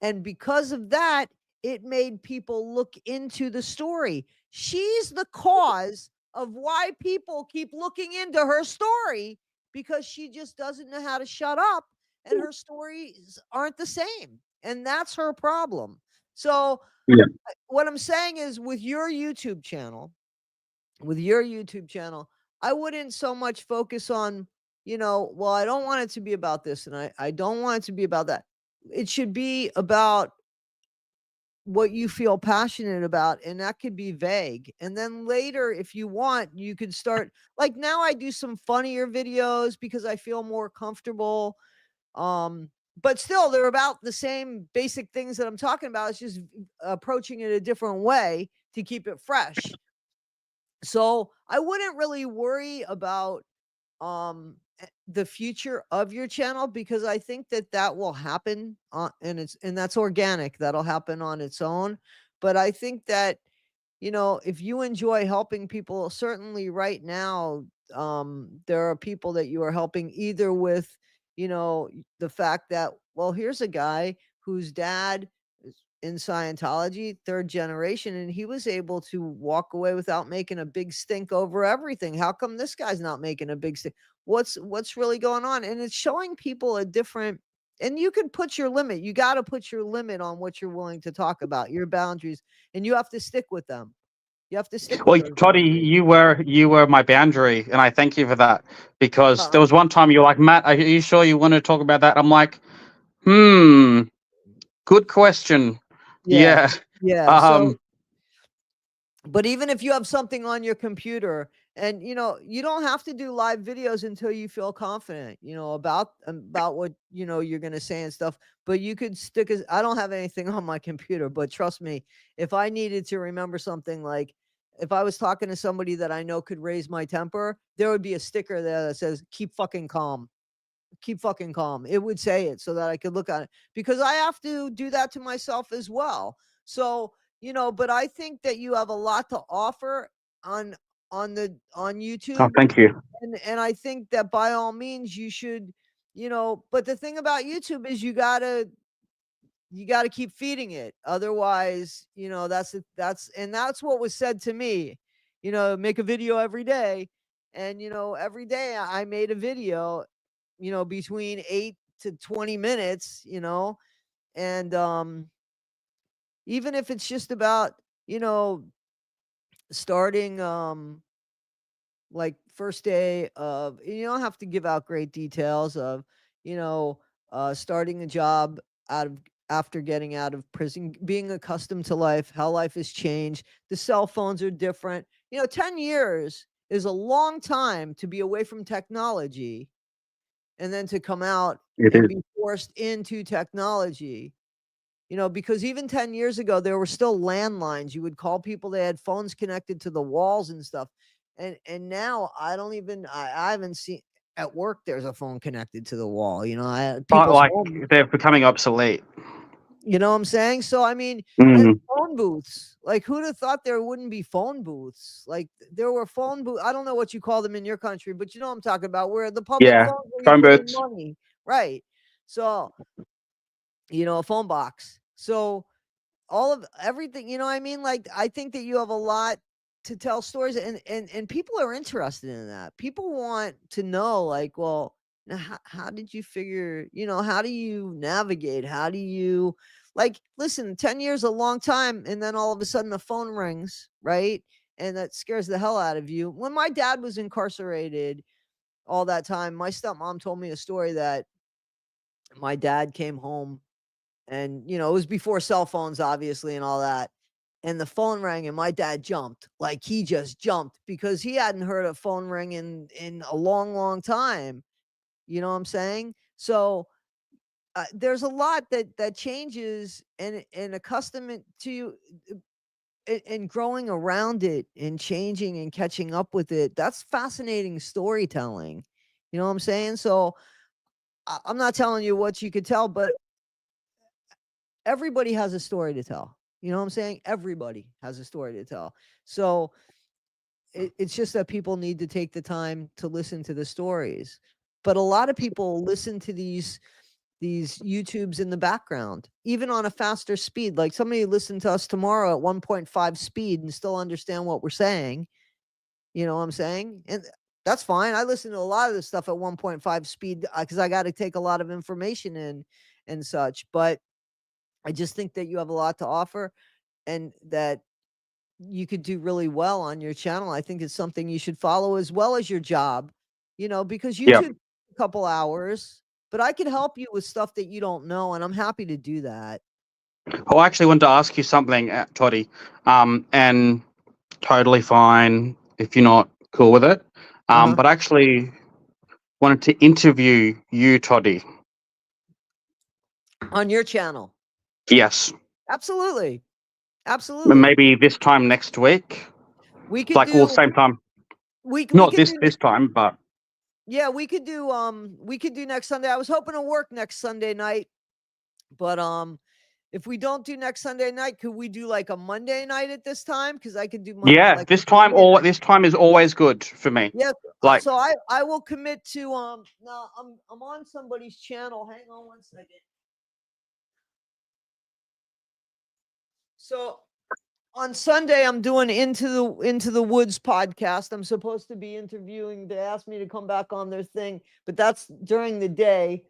And because of that, it made people look into the story. She's the cause of why people keep looking into her story, because she just doesn't know how to shut up, and her stories aren't the same. And that's her problem. So, Yeah. what I'm saying is, with your YouTube channel, I wouldn't so much focus on, well, I don't want it to be about this, and I don't want it to be about that. It should be about what you feel passionate about, and that could be vague. And then later, if you want, you could start, like now I do some funnier videos because I feel more comfortable. But still, they're about the same basic things that I'm talking about. It's just approaching it a different way to keep it fresh. So I wouldn't really worry about the future of your channel, because I think that will happen and that's organic. That'll happen on its own. But I think that, if you enjoy helping people, certainly right now, there are people that you are helping, either with, the fact that, well, here's a guy whose dad is in Scientology, third generation, and he was able to walk away without making a big stink over everything. How come this guy's not making a big stink? What's really going on? And it's showing people a different, and you can put your limit. You got to put your limit on what you're willing to talk about, your boundaries, and you have to stick with them. You have to stick with Well, those Toddy, boundaries. you were my boundary, and I thank you for that, because there was one time you were like, Matt, are you sure you want to talk about that? I'm like, good question. Yeah. Yeah. Yeah. So Um, But even if you have something on your computer, and you don't have to do live videos until you feel confident, about what you're going to say and stuff. But you could stick as I don't have anything on my computer, but trust me, if I needed to remember something, like if I was talking to somebody that I know could raise my temper, there would be a sticker there that says keep fucking calm. Keep fucking calm. It would say it so that I could look at it, because I have to do that to myself as well. So, but I think that you have a lot to offer on on Oh, YouTube, thank you. and I think that by all means you should, but the thing about YouTube is you got to keep feeding it. Otherwise, that's what was said to me. Make a video every day. And every day I made a video, between 8 to 20 minutes, and even if it's just about, starting like first day of, you don't have to give out great details of, you know, starting a job out of after getting out of prison, being accustomed to life, how life has changed. The cell phones are different. 10 years is a long time to be away from technology and then to come out It and is. be forced into technology. Because even 10 years ago, there were still landlines. You would call people, they had phones connected to the walls and stuff. And now I haven't seen at work there's a phone connected to the wall. But People's like home. they're becoming obsolete. You know what I'm saying? So I mean, and Mm. phone booths. Like who'd have thought there wouldn't be phone booths? Like there were phone booths. I don't know what you call them in your country, but you know what I'm talking about, where the public Yeah, phones where you phone put in booths. money. Right. So, a phone box. So all of everything, you know what I mean? Like I think that you have a lot to tell stories, and people are interested in that. People want to know, like, well, now how did you figure, how do you navigate? How do you, like, listen, 10 years a long time, and then all of a sudden the phone rings, right? And that scares the hell out of you. When my dad was incarcerated all that time, my stepmom told me a story that my dad came home, and it was before cell phones, obviously, and all that, and the phone rang, and my dad jumped, like he just jumped, because he hadn't heard a phone ring in a long, long time. You know what I'm saying? So there's a lot that changes, and accustoming to you, and growing around it and changing and catching up with it. That's fascinating storytelling. You know what I'm saying? So I'm not telling you what you could tell, but everybody has a story to tell. You know what I'm saying? Everybody has a story to tell. So it's just that people need to take the time to listen to the stories. But a lot of people listen to these YouTubes in the background, even on a faster speed. Like somebody listen to us tomorrow at 1.5 speed and still understand what we're saying. You know what I'm saying? And that's fine. I listen to a lot of this stuff at 1.5 speed because I got to take a lot of information in and such. But I just think that you have a lot to offer, and that you could do really well on your channel. I think it's something you should follow as well as your job, because Yep. YouTube a couple hours, but I can help you with stuff that you don't know, and I'm happy to do that. Oh, I actually wanted to ask you something, Toddy. And totally fine if you're not cool with it. Uh-huh. But I actually wanted to interview you, Toddy. On your channel. Yes. Absolutely. Absolutely. Maybe this time next week. We could Like, well, do same time. we Not could this do this time, but yeah, we could do next Sunday. I was hoping to work next Sunday night, but if we don't do next Sunday night, could we do like a Monday night at this time? Because I could do yeah, like Monday night. this time is always good for me. Yes. Like, So I will commit to now I'm on somebody's channel. Hang on one second. So on Sunday I'm doing Into the Woods podcast. I'm supposed to be interviewing. They asked me to come back on their thing, but that's during the day.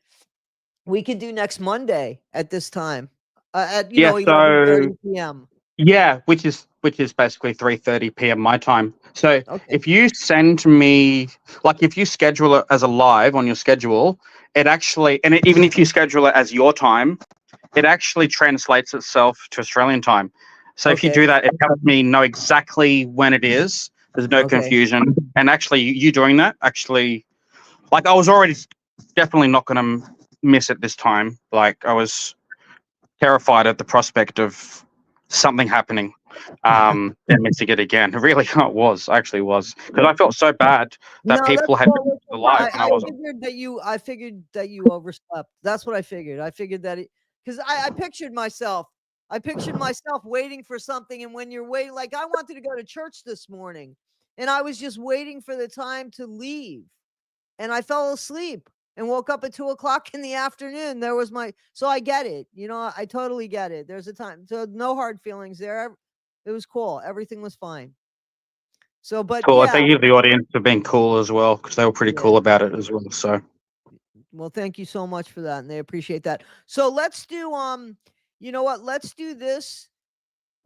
We could do next Monday at this time. At yeah, so 11:30 p.m. yeah, which is basically 3:30 p.m. my time. So Okay. if you send me, like, if you schedule it as a live on your schedule, it actually, even if you schedule it as your time, it actually translates itself to Australian time. So if you do that, it helps me know exactly when it is. There's no confusion. And actually, you doing that, actually, like I was already definitely not going to miss it this time. Like I was terrified at the prospect of something happening and missing it again. Really, I actually was. Because I felt so bad that people had missed the live and I wasn't. I figured that you overslept. That's what I figured. I figured that because I pictured myself. I pictured myself waiting for something, and when you're waiting, like I wanted to go to church this morning, and I was just waiting for the time to leave, and I fell asleep and woke up at 2:00 in the afternoon. There was so I get it. I totally get it. There's a time. So no hard feelings there. It was cool. Everything was fine. So, but cool. yeah. I thank you, the audience, for being cool as well, because they were pretty cool about it as well. So, well, thank you so much for that, and they appreciate that. So let's do you know what? Let's do this.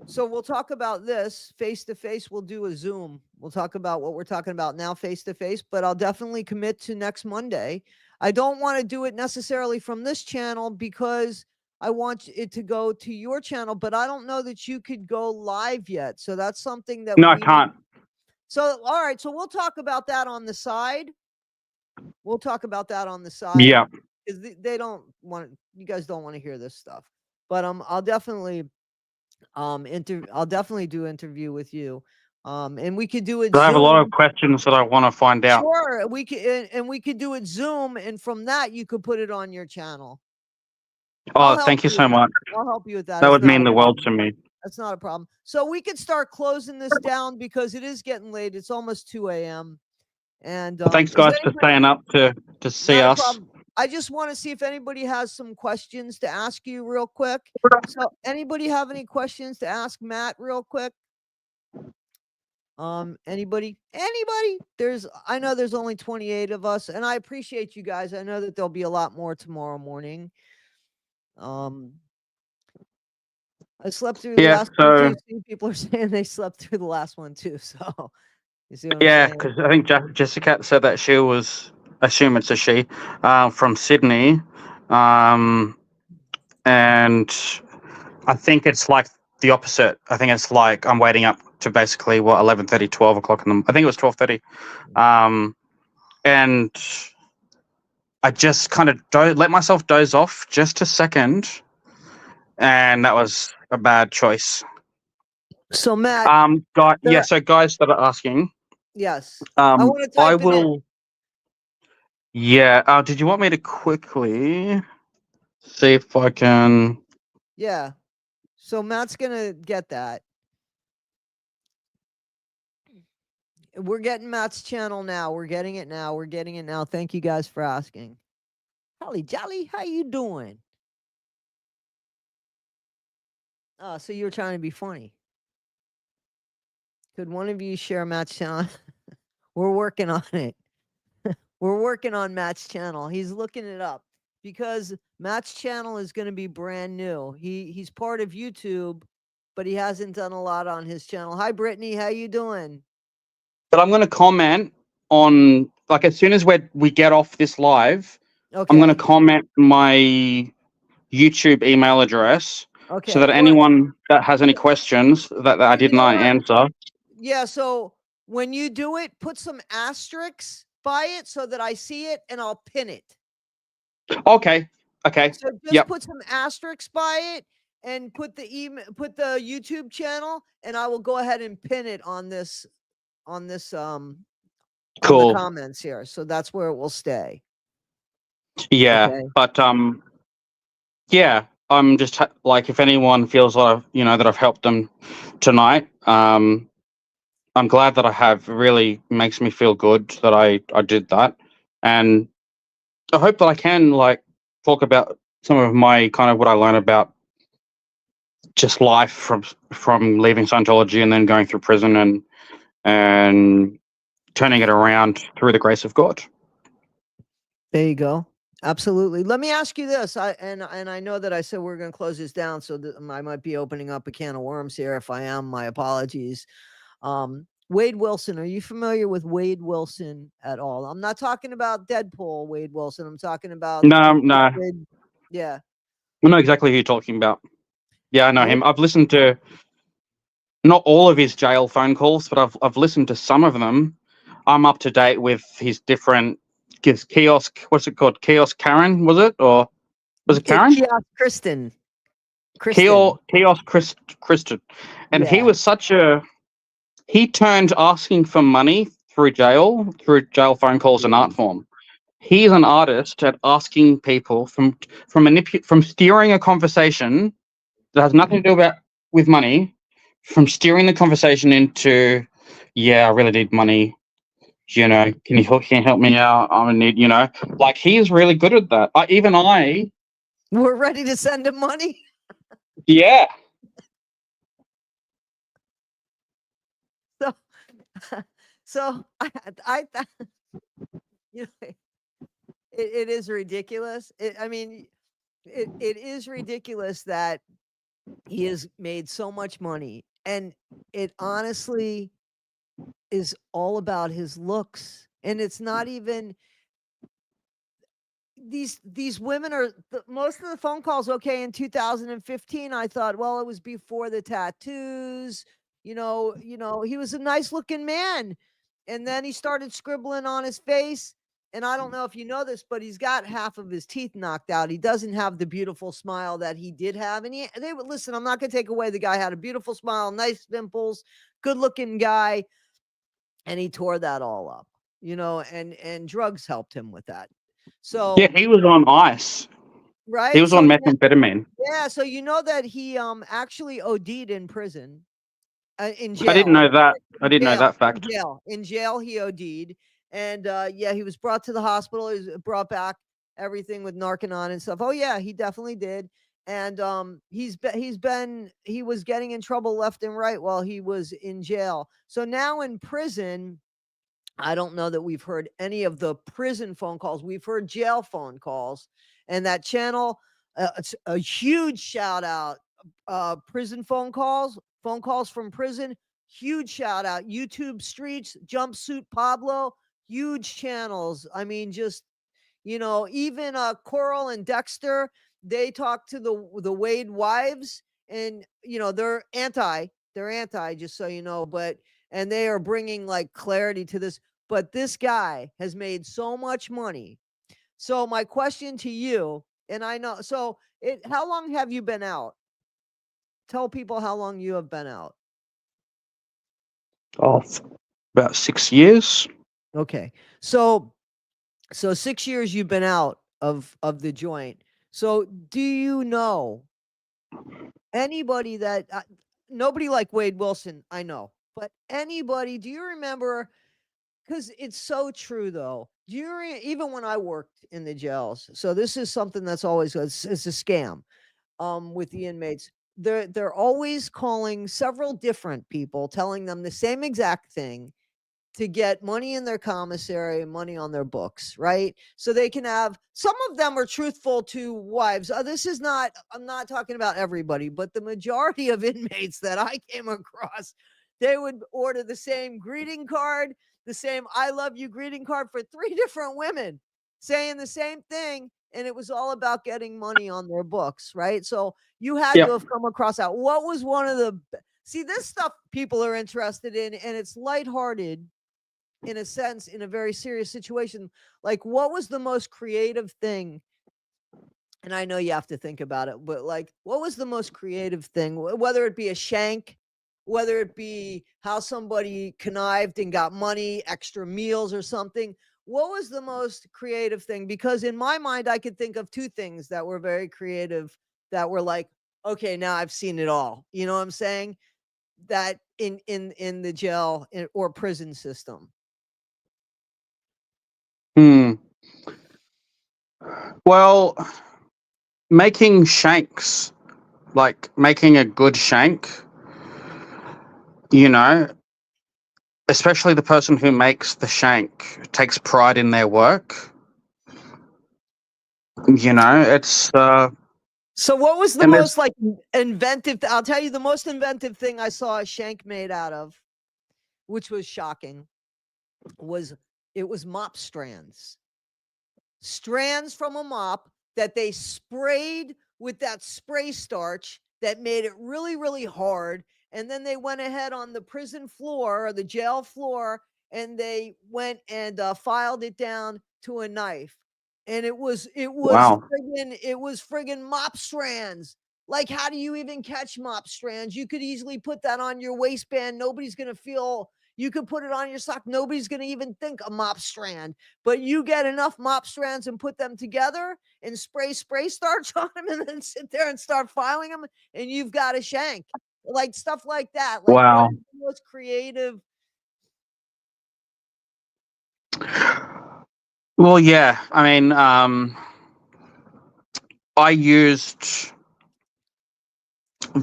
So we'll talk about this face to face. We'll do a Zoom. We'll talk about what we're talking about now face to face, but I'll definitely commit to next Monday. I don't want to do it necessarily from this channel because I want it to go to your channel, but I don't know that you could go live yet. So that's something that I can't. So, all right. So we'll talk about that on the side. Yeah. Because they don't want, you guys don't want to hear this stuff. But I'll definitely I'll definitely do interview with you. And we could do it. I have a lot of questions that I want to find out. Sure, we could, and we could do it Zoom, and from that you could put it on your channel. Oh, thank you so much. I'll help you with that. That would mean the world to me. That's not a problem. So we could start closing this down because it is getting late. It's almost 2 a.m. And thanks, guys, for staying up to see us. I just want to see if anybody has some questions to ask you real quick. So anybody have any questions to ask Matt real quick? Anybody? I know there's only 28 of us, and I appreciate you guys. I know that there'll be a lot more tomorrow morning. I slept through the last one too. People are saying they slept through the last one too. So you see what I'm saying? Because I think Jessica said that she was, assume it's a she, from Sydney, and I think it's like the opposite. I think it's like I'm waiting up to basically 11:30, 12 o'clock I think it was 12:30, and I just kind of let myself doze off just a second, and that was a bad choice. So Matt, so guys that are asking, yes, I will. Yeah. Did you want me to quickly see if I can? Yeah. So Matt's gonna get that. We're getting Matt's channel now. We're getting it now. Thank you guys for asking. Holly Jolly, how you doing? Oh, so you were trying to be funny. Could one of you share Matt's channel? We're working on it. We're working on Matt's channel. He's looking it up because Matt's channel is going to be brand new. He's part of YouTube, but he hasn't done a lot on his channel. Hi, Brittany. How you doing? But I'm going to comment on, like, as soon as we get off this live, I'm going to comment my YouTube email address so that anyone that has any questions that I did not answer. Yeah, so when you do it, put some asterisks by it so that I see it and I'll pin it. Okay. So just put some asterisks by it and put the YouTube channel, and I will go ahead and pin it on this on the comments here. So that's where it will stay. Yeah. But yeah, I'm just like, if anyone feels that I've helped them tonight, I'm glad that I have. It really makes me feel good that I did that, and I hope that I can talk about some of my kind of what I learned about just life from leaving Scientology and then going through prison and turning it around through the grace of God. There you go. Absolutely. Let me ask you this. I know that I said we're going to close this down, so that I might be opening up a can of worms here. If I am, my apologies. Wade Wilson, are you familiar with Wade Wilson at all? I'm not talking about Deadpool Wade Wilson. I'm talking about no. Yeah. I know exactly who you're talking about. Yeah, I know him. I've listened to not all of his jail phone calls, but I've listened to some of them. I'm up to date with his different kiosk. What's it called? Kiosk Karen, was it, or was it Karen? Kiosk Kristen. Kiosk Christian, and he Yeah. was such a. He turned asking for money through jail phone calls, an art form. He's an artist at asking people from steering a conversation that has nothing to do with money, from steering the conversation into, yeah, I really need money. Can you help me out? I'm in need. Like, he is really good at that. I We're ready to send him money. yeah. So, so I you know, it is ridiculous. I mean, it is ridiculous that he has made so much money, and it honestly is all about his looks, and it's not even these women are most of the phone calls. Okay, in 2015 I thought, well, it was before the tattoos. He was a nice looking man, and then he started scribbling on his face. And I don't know if you know this, but he's got half of his teeth knocked out. He doesn't have the beautiful smile that he did have. And they would listen. I'm not going to take away the guy had a beautiful smile, nice dimples, good looking guy, and he tore that all up. And drugs helped him with that. Yeah, So he was on ice. He right, was on so methamphetamine. yeah, so you know that he actually OD'd in prison, in I didn't jail, know that. I didn't know that in fact. jail, in jail. He OD'd, and yeah, he was brought to the hospital. He was brought back, everything with Narcanon and stuff. Oh yeah, he definitely did. And he was getting in trouble left and right while he was in jail. So now in prison, I don't know that we've heard any of the prison phone calls. We've heard jail phone calls, and that channel. It's a huge shout out. Prison phone calls from prison. Huge shout out. YouTube Streets, Jumpsuit Pablo, huge channels. I mean, just even Coral and Dexter, they talk to the Wade wives, and they're anti, just so you know, and they are bringing like clarity to this. But this guy has made so much money. So my question to you, and I know, so how long have you been out? Tell people how long you have been out. Oh, about 6 years. Okay. So 6 years you've been out of the joint. So do you know anybody that nobody like Wade Wilson, I know, but anybody, do you remember? Because it's so true, though. Do you even when I worked in the jails? So this is something that's always it's a scam. With the inmates, they're always calling several different people, telling them the same exact thing to get money in their commissary and money on their books, right? So they can have, some of them are truthful to wives. This is not, I'm not talking about everybody, but the majority of inmates that I came across, they would order the same greeting card, the same I love you greeting card for 3 different women saying the same thing. And it was all about getting money on their books, right? So you had Yeah. to have come across that. What was one of the, see, this stuff people are interested in, and it's lighthearted in a sense, in a very serious situation. Like, what was the most creative thing? And I know you have to think about it, but like, what was the most creative thing? Whether it be a shank, whether it be how somebody connived and got money, extra meals or something. What was the most creative thing? Because in my mind, I could think of 2 things that were very creative, that were like, okay, now I've seen it all. You know what I'm saying? That in the jail or prison system. Hmm. Well, making shanks, like making a good shank, you know, especially the person who makes the shank takes pride in their work. It's So what was the and there's most like inventive? I'll tell you the most inventive thing I saw a shank made out of, which was shocking, was it was mop strands. Strands from a mop that they sprayed with that spray starch that made it really, really hard. And then they went ahead on the prison floor or the jail floor, and they went and filed it down to a knife. And it was Wow. friggin' mop strands. Like, how do you even catch mop strands? You could easily put that on your waistband. Nobody's gonna feel. You could put it on your sock. Nobody's gonna even think a mop strand. But you get enough mop strands and put them together and spray starch on them, and then sit there and start filing them, and you've got a shank. Like stuff like that. Like, what Wow. is the most creative? Well, yeah. I mean, I used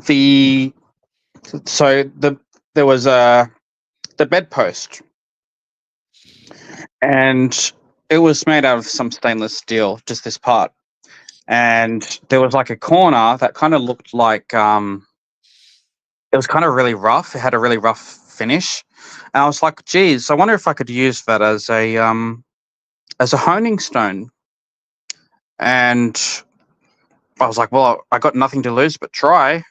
the there was the bedpost, and it was made out of some stainless steel, just this part, and there was like a corner that kind of looked like it was kind of really rough. It had a really rough finish, and I was like, geez, I wonder if I could use that as a honing stone. And I was like, well, I got nothing to lose but try.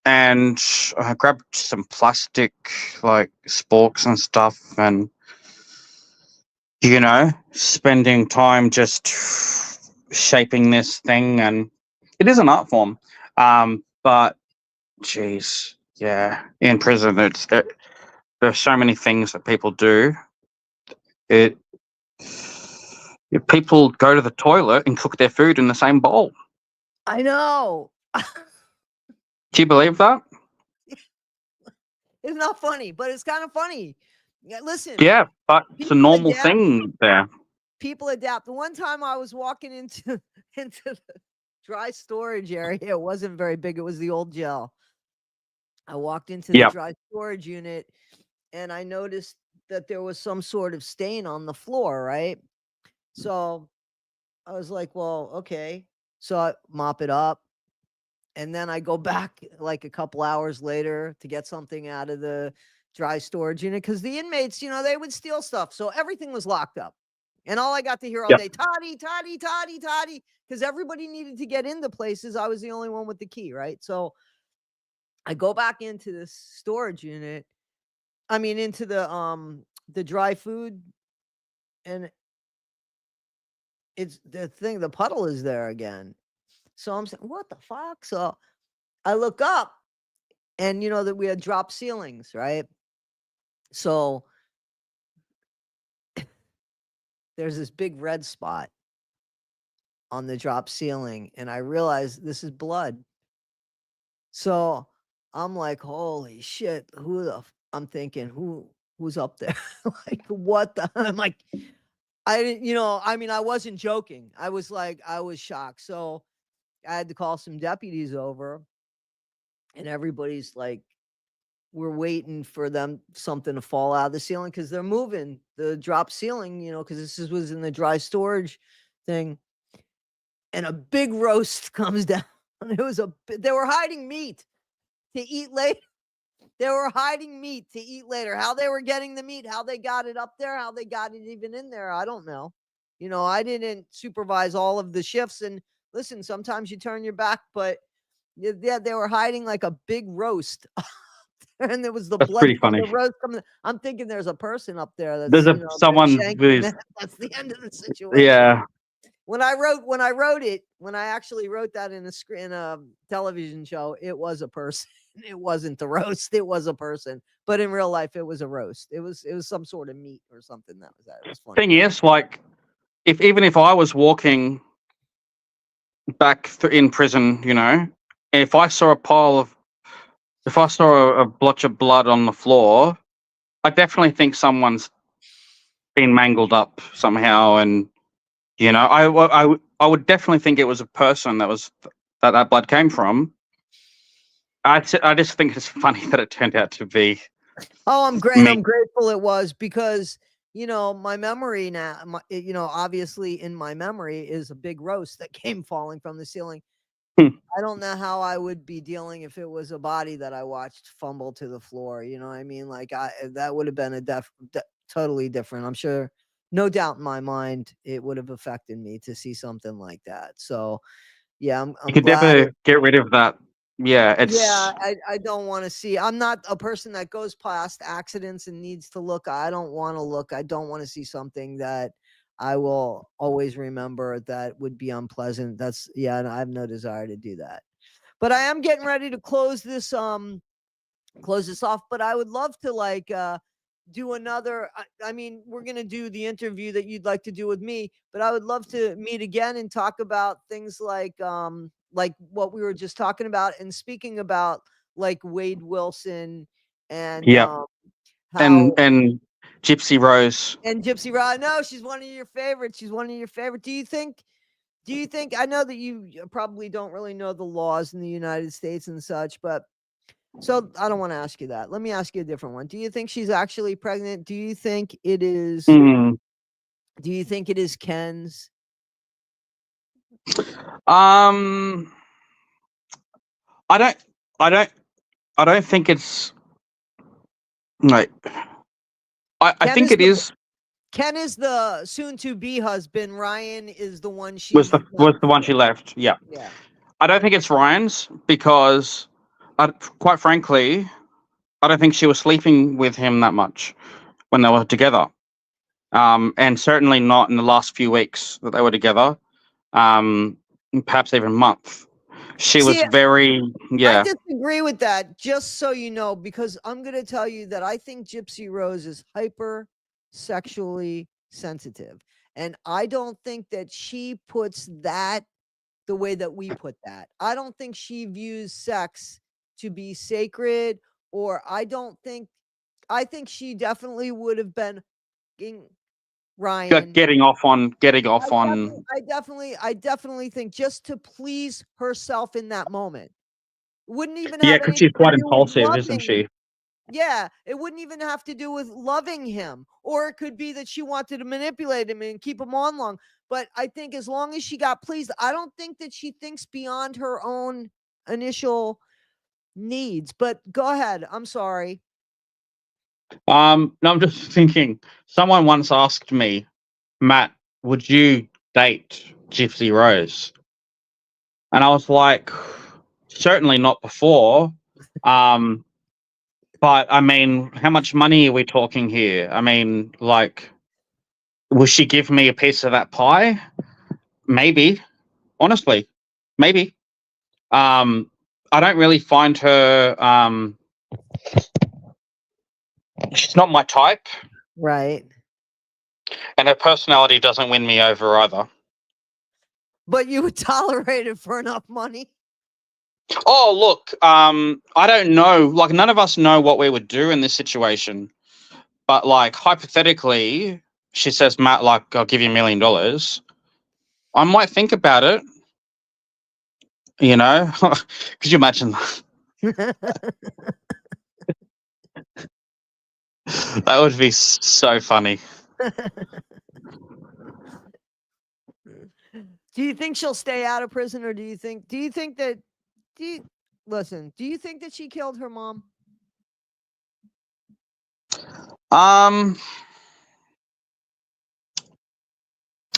And I grabbed some plastic, like sporks and stuff, and, you know, spending time just shaping this thing. And it is an art form. But, geez, yeah, in prison, there are so many things that people do. People go to the toilet and cook their food in the same bowl. I know. Do you believe that? It's not funny, but it's kind of funny. Yeah, listen. Yeah, but it's a normal adapt. thing there. People adapt. The one time I was walking into the dry storage area, it wasn't very big. It was the old jail. I walked into the dry storage unit, and I noticed that there was some sort of stain on the floor, right? So I was like, well, okay. So I mop it up. And then I go back like a couple hours later to get something out of the dry storage unit, because the inmates, you know, they would steal stuff. So everything was locked up. And all I got to hear all day, Toddy, Toddy, Toddy, Toddy, because everybody needed to get into places. I was the only one with the key, right? So I go back into this storage unit. I mean, into the dry food, and it's the thing, the puddle is there again. So I'm saying, what the fuck? So I look up, and you know that we had drop ceilings, right? So there's this big red spot on the drop ceiling, and I realized this is blood. So I'm like, holy shit, I'm thinking, who's up there? Like, what the? I'm like, I didn't, you know, I mean, I wasn't joking. I was shocked. So I had to call some deputies over, and everybody's like, we're waiting for something to fall out of the ceiling, because they're moving the drop ceiling, you know, because this was in the dry storage thing. And a big roast comes down. They were hiding meat to eat later. They were hiding meat to eat later. How they were getting the meat, how they got it up there, how they got it even in there, I don't know. You know, I didn't supervise all of the shifts. And listen, sometimes you turn your back, but yeah, they were hiding like a big roast. And there was the That's blood pretty from funny. the roast coming. I'm thinking there's a person up there that's, There's you know, someone who's that's the end of the situation. yeah. When I actually wrote that in a television show, it was a person. It wasn't the roast. It was a person. But in real life, it was a roast. It was some sort of meat or something. That was that. It was funny. Thing is, like, even if I was walking back in prison, you know, if I saw a blotch of blood on the floor, I definitely think someone's been mangled up somehow, and you know, I would definitely think it was a person that blood came from. I just think it's funny that it turned out to be. Oh, I'm great. Me. I'm grateful it was, because, you know, my memory now, you know, obviously in my memory is a big roast that came falling from the ceiling. I don't know how I would be dealing if it was a body that I watched fumble to the floor. You know what I mean? Like, that would have been totally different. I'm sure, no doubt in my mind, it would have affected me to see something like that. So, yeah, I'm You could glad. never get rid of that Yeah, Yeah, it's I don't want to see. I'm not a person that goes past accidents and needs to look. I don't want to look. I don't want to see something that I will always remember that would be unpleasant. That's yeah, I have no desire to do that. But I am getting ready to close this off, but I would love to do another I mean, we're going to do the interview that you'd like to do with me, but I would love to meet again and talk about things like what we were just talking about, and speaking about like Wade Wilson and yeah, how and Gypsy Rose and Gypsy Rose. No, she's one of your favorites. She's one of your favorite. Do you think I know that you probably don't really know the laws in the United States and such, but so I don't want to ask you that. Let me ask you a different one. Do you think she's actually pregnant? Mm. Do you think it is Ken's? Um, I don't, I don't, I don't think it's like. I Ken think is it the is Ken is the soon to be husband. Ryan is the one she's was not the one she left. Yeah, yeah. I don't think it's Ryan's because, quite frankly, I don't think she was sleeping with him that much when they were together. And certainly not in the last few weeks that they were together. Perhaps even month. She was See, very I yeah. disagree with that, just so you know, because I'm going to tell you that I think Gypsy Rose is hyper sexually sensitive. And I don't think that she puts that the way that we put that. I don't think she views sex to be sacred, or I think she definitely would have been Ryan. Getting off on. I definitely think just to please herself in that moment. Wouldn't even Yeah, have because anything she's to quite do with impulsive, isn't loving. she? Yeah, it wouldn't even have to do with loving him. Or it could be that she wanted to manipulate him and keep him on long. But I think as long as she got pleased, I don't think that she thinks beyond her own initial needs. But go ahead. I'm sorry. No, I'm just thinking. Someone once asked me, Matt, would you date Gypsy Rose? And I was like, certainly not before. Um, but I mean, how much money are we talking here? I mean, like, will she give me a piece of that pie? Maybe, honestly, maybe. Um, I don't really find her. She's not my type, Right. and her personality doesn't win me over either. But you would tolerate it for enough money. Oh, look, I don't know. Like, none of us know what we would do in this situation. But, like, hypothetically, she says, Matt, like, I'll give you $1 million. I might think about it, you know? Could you imagine? That would be so funny. Do you think she'll stay out of prison, or do you think that do you think that she killed her mom? Um,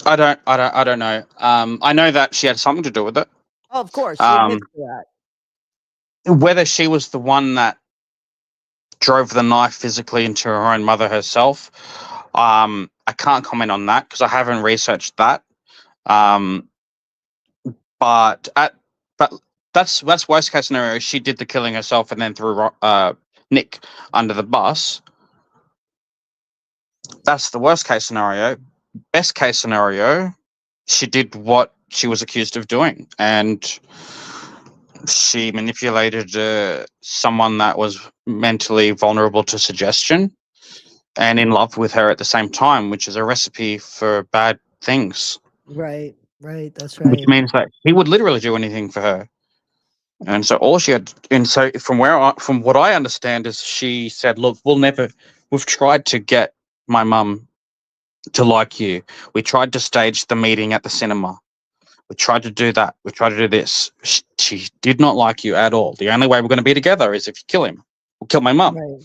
I don't know. I know that she had something to do with it. Oh, of course, she admits Um, to that. whether she was the one that drove the knife physically into her own mother herself, I can't comment on that because I haven't researched that. Um, but that's worst case scenario. She did the killing herself and then threw Nick under the bus. That's the worst case scenario. Best case scenario, she did what she was accused of doing, and she manipulated someone that was mentally vulnerable to suggestion and in love with her at the same time, which is a recipe for bad things. Right, right, that's Which right. means that he would literally do anything for her. And so all she had, and so from what I understand is she said, "Look, we've tried to get my mum to like you. We tried to stage the meeting at the cinema. We tried to do that. We tried to do this. She did not like you at all. The only way we're going to be together is if you kill him. Or kill my mum." Right,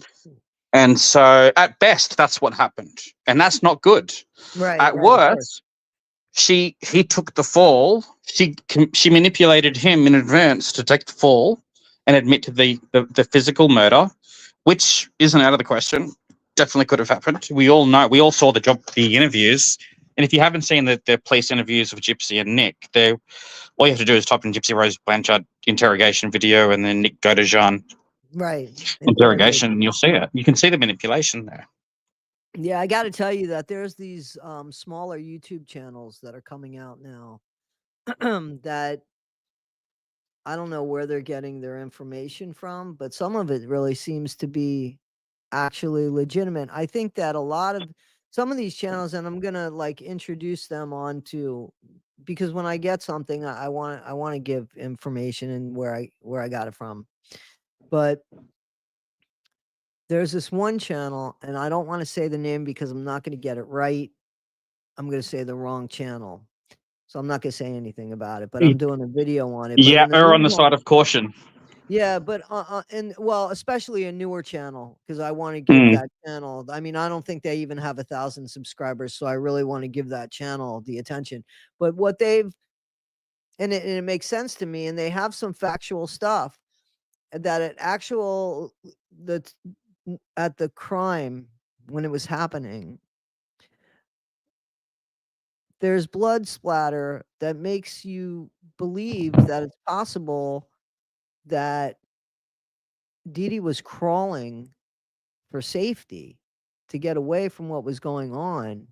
And so at best, that's what happened. And that's not good. right, At right, of course. worst, he took the fall. She manipulated him in advance to take the fall and admit to the physical murder, which isn't out of the question. Definitely could have happened. We all know. We all saw the interviews. And if you haven't seen the police interviews of Gypsy and Nick, all you have to do is type in Gypsy Rose Blanchard interrogation video and then Nick Godejan Right. interrogation, and you'll see it. You can see the manipulation there. Yeah, I got to tell you that there's these smaller YouTube channels that are coming out now that I don't know where they're getting their information from, but some of it really seems to be actually legitimate. I think that a lot of some of these channels, and I'm gonna like introduce them onto, because when I get something, I want to give information and where I got it from. But there's this one channel, and I don't want to say the name because I'm not going to get it right. I'm going to say the wrong channel. So I'm not going to say anything about it, but I'm doing a video on it. But Yeah, in the err on the meantime, side of caution. yeah, but and well, especially a newer channel, because I want to give that channel. I mean, I don't think they even have 1,000 subscribers, so I really want to give that channel the attention. But what they've and it makes sense to me, and they have some factual stuff that at the crime when it was happening, there's blood splatter that makes you believe that it's possible that Dee Dee was crawling for safety to get away from what was going on.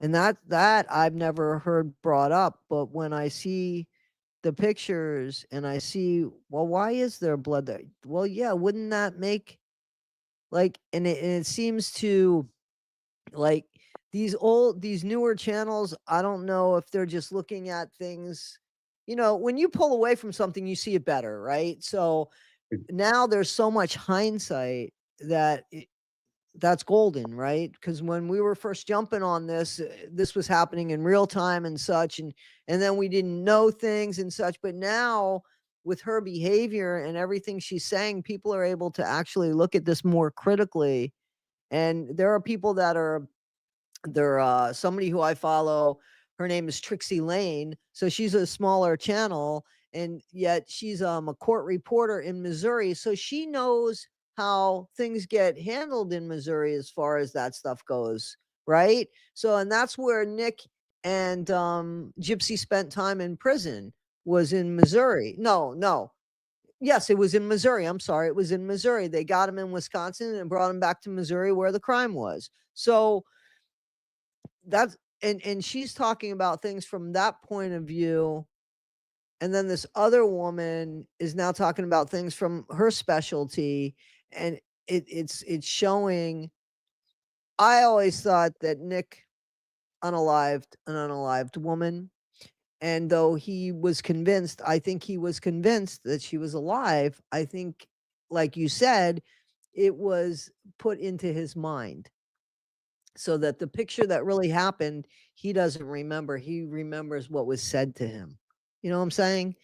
And that I've never heard brought up, but when I see the pictures and I see, well, why is there blood there? Well, yeah, wouldn't that make like, and it seems to like these newer channels, I don't know if they're just looking at things, when you pull away from something, you see it better, right? So now there's so much hindsight that that's golden, right? Because when we were first jumping on this, this was happening in real time and such, and then we didn't know things and such. But now, with her behavior and everything she's saying, people are able to actually look at this more critically. And there are people that are somebody who I follow. Her name is Trixie Lane, so she's a smaller channel, and yet she's a court reporter in Missouri, so she knows how things get handled in Missouri as far as that stuff goes, right? So, and that's where Nick and Gypsy spent time in prison, was in Missouri. No. Yes, it was in Missouri. I'm sorry. It was in Missouri. They got him in Wisconsin and brought him back to Missouri where the crime was. So that's and she's talking about things from that point of view, and then this other woman is now talking about things from her specialty, and it's showing. I always thought that Nick an unalived woman, and though he was convinced, I think he was convinced that she was alive. I think, like you said, it was put into his mind, so that the picture that really happened, he doesn't remember. He remembers what was said to him. You know what I'm saying?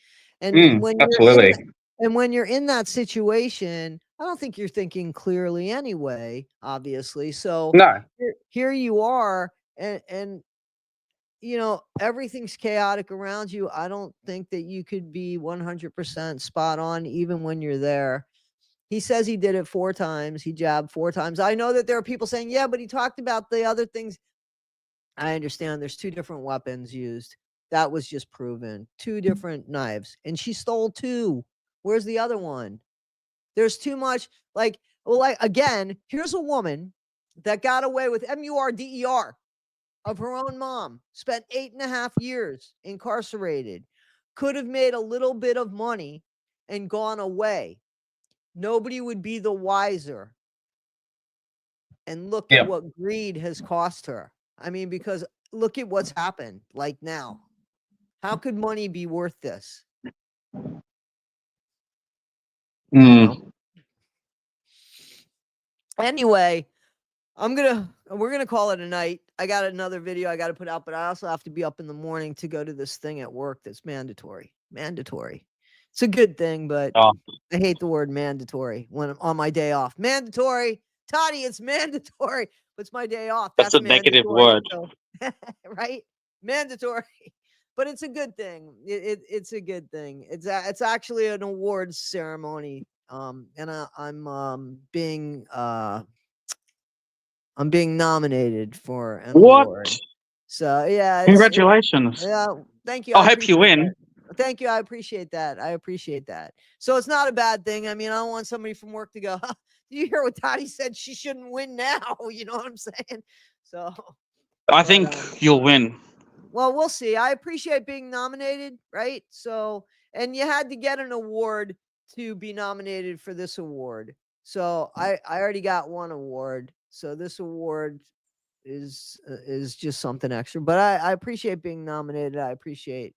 And Absolutely. when you're in that situation, I don't think you're thinking clearly anyway, obviously. So No. here you are, and everything's chaotic around you. I don't think that you could be 100% spot on even when you're there. He says he did it 4 times. He jabbed 4 times. I know that there are people saying, yeah, but he talked about the other things. I understand there's 2 different weapons used. That was just proven. 2 different knives. And she stole 2. Where's the other one? There's too much. Again, here's a woman that got away with MURDER of her own mom, spent 8.5 years incarcerated, could have made a little bit of money and gone away. Nobody would be the wiser. And look at what greed has cost her. I mean, because look at what's happened like now. How could money be worth this? Anyway, we're gonna call it a night. I got another video I got to put out, but I also have to be up in the morning to go to this thing at work that's mandatory. It's a good thing, but I hate the word mandatory when I'm on my day off. Mandatory, Toddy, it's mandatory. But it's my day off. That's a negative word. So, right? Mandatory. but it's a good thing. It's a good thing. It's actually an awards ceremony. And I'm being nominated for an What? award. So yeah, Congratulations. yeah. Thank you. I I hope you appreciate win. that. Thank you. I appreciate that. I appreciate that. So it's not a bad thing. I mean, I don't want somebody from work to go, do you hear what Toddy said? She shouldn't win now. You know what I'm saying? So, I but think you'll win. well, we'll see. I appreciate being nominated, right? So, and you had to get an award to be nominated for this award. So I already got one award. So this award is just something extra. But I appreciate being nominated. I appreciate.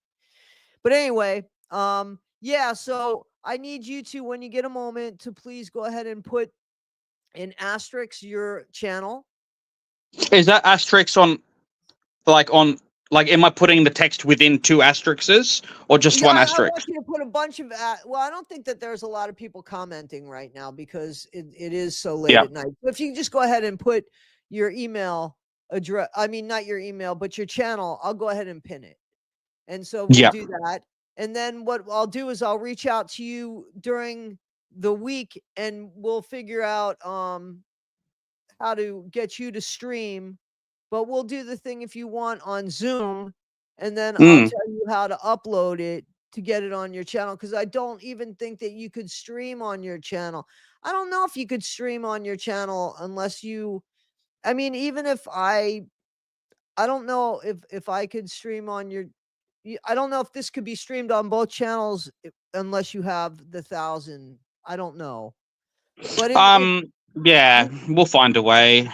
But anyway, yeah. So I need you to, when you get a moment, to please go ahead and put in asterisk your channel. Is that asterisk on am I putting the text within two asterisks or just Yeah, one I asterisk? want you to put a bunch of. Well, I don't think that there's a lot of people commenting right now because it is so late Yeah. at night. So if you can just go ahead and put your email address, I mean, not your email, but your channel, I'll go ahead and pin it. And so we'll Yeah. do that. And then what I'll do is I'll reach out to you during the week and we'll figure out how to get you to stream. But we'll do the thing if you want on Zoom, and then I'll Mm. tell you how to upload it to get it on your channel, because I don't even think that you could stream on your channel. I don't know if you could stream on your channel unless you, I mean, even if I don't know if I could stream on your, I don't know if this could be streamed on both channels unless you have the 1,000. I don't know. But Yeah, we'll find a way.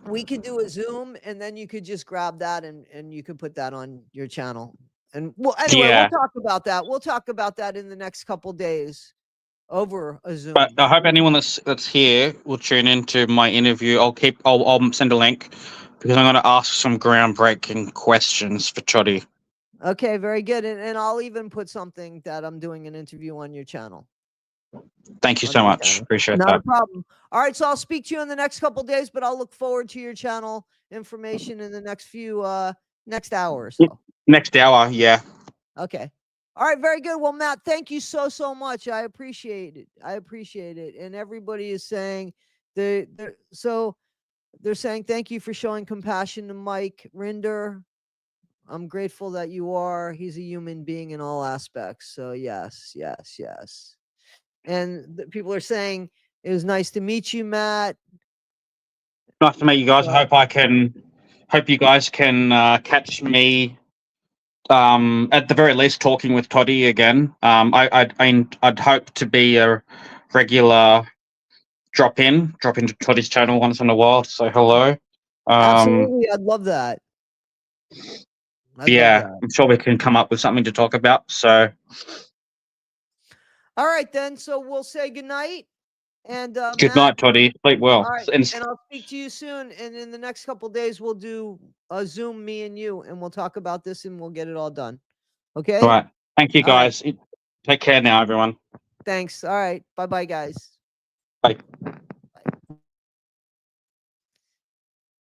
we could do a Zoom, and then you could just grab that and you could put that on your channel. And well, anyway, we'll Yeah. talk about that. We'll talk about that in the next couple days over a Zoom. But I hope anyone that's here will tune into my interview. I'll send a link because I'm going to ask some groundbreaking questions for Choddy. Okay, very good. And I'll even put something that I'm doing an interview on your channel. Thank you so much. Appreciate Not that. a problem. All right, so I'll speak to you in the next couple days, but I'll look forward to your channel information in the next next hour or so. Next hour, yeah. Okay. All right, very good. Well, Matt, thank you so much. I appreciate it. I appreciate it. And everybody is saying they're saying thank you for showing compassion to Mike Rinder. I'm grateful that you are. He's a human being in all aspects. So yes. And people are saying it was nice to meet you, Matt. Nice to meet you guys. Hope you guys can catch me at the very least talking with Toddy again. I'd hope to be a regular drop into Toddy's channel once in a while to say hello. Absolutely, I'd love that. Yeah, I'm sure we can come up with something to talk about. So, all right then. So we'll say goodnight. And good Matt, night, Toddy. Sleep well. all right, and I'll speak to you soon. And in the next couple days, we'll do a Zoom, me and you, and we'll talk about this and we'll get it all done. Okay. All right. Thank you, All right. guys. Take care now, everyone. Thanks. All right. Bye, guys. Bye.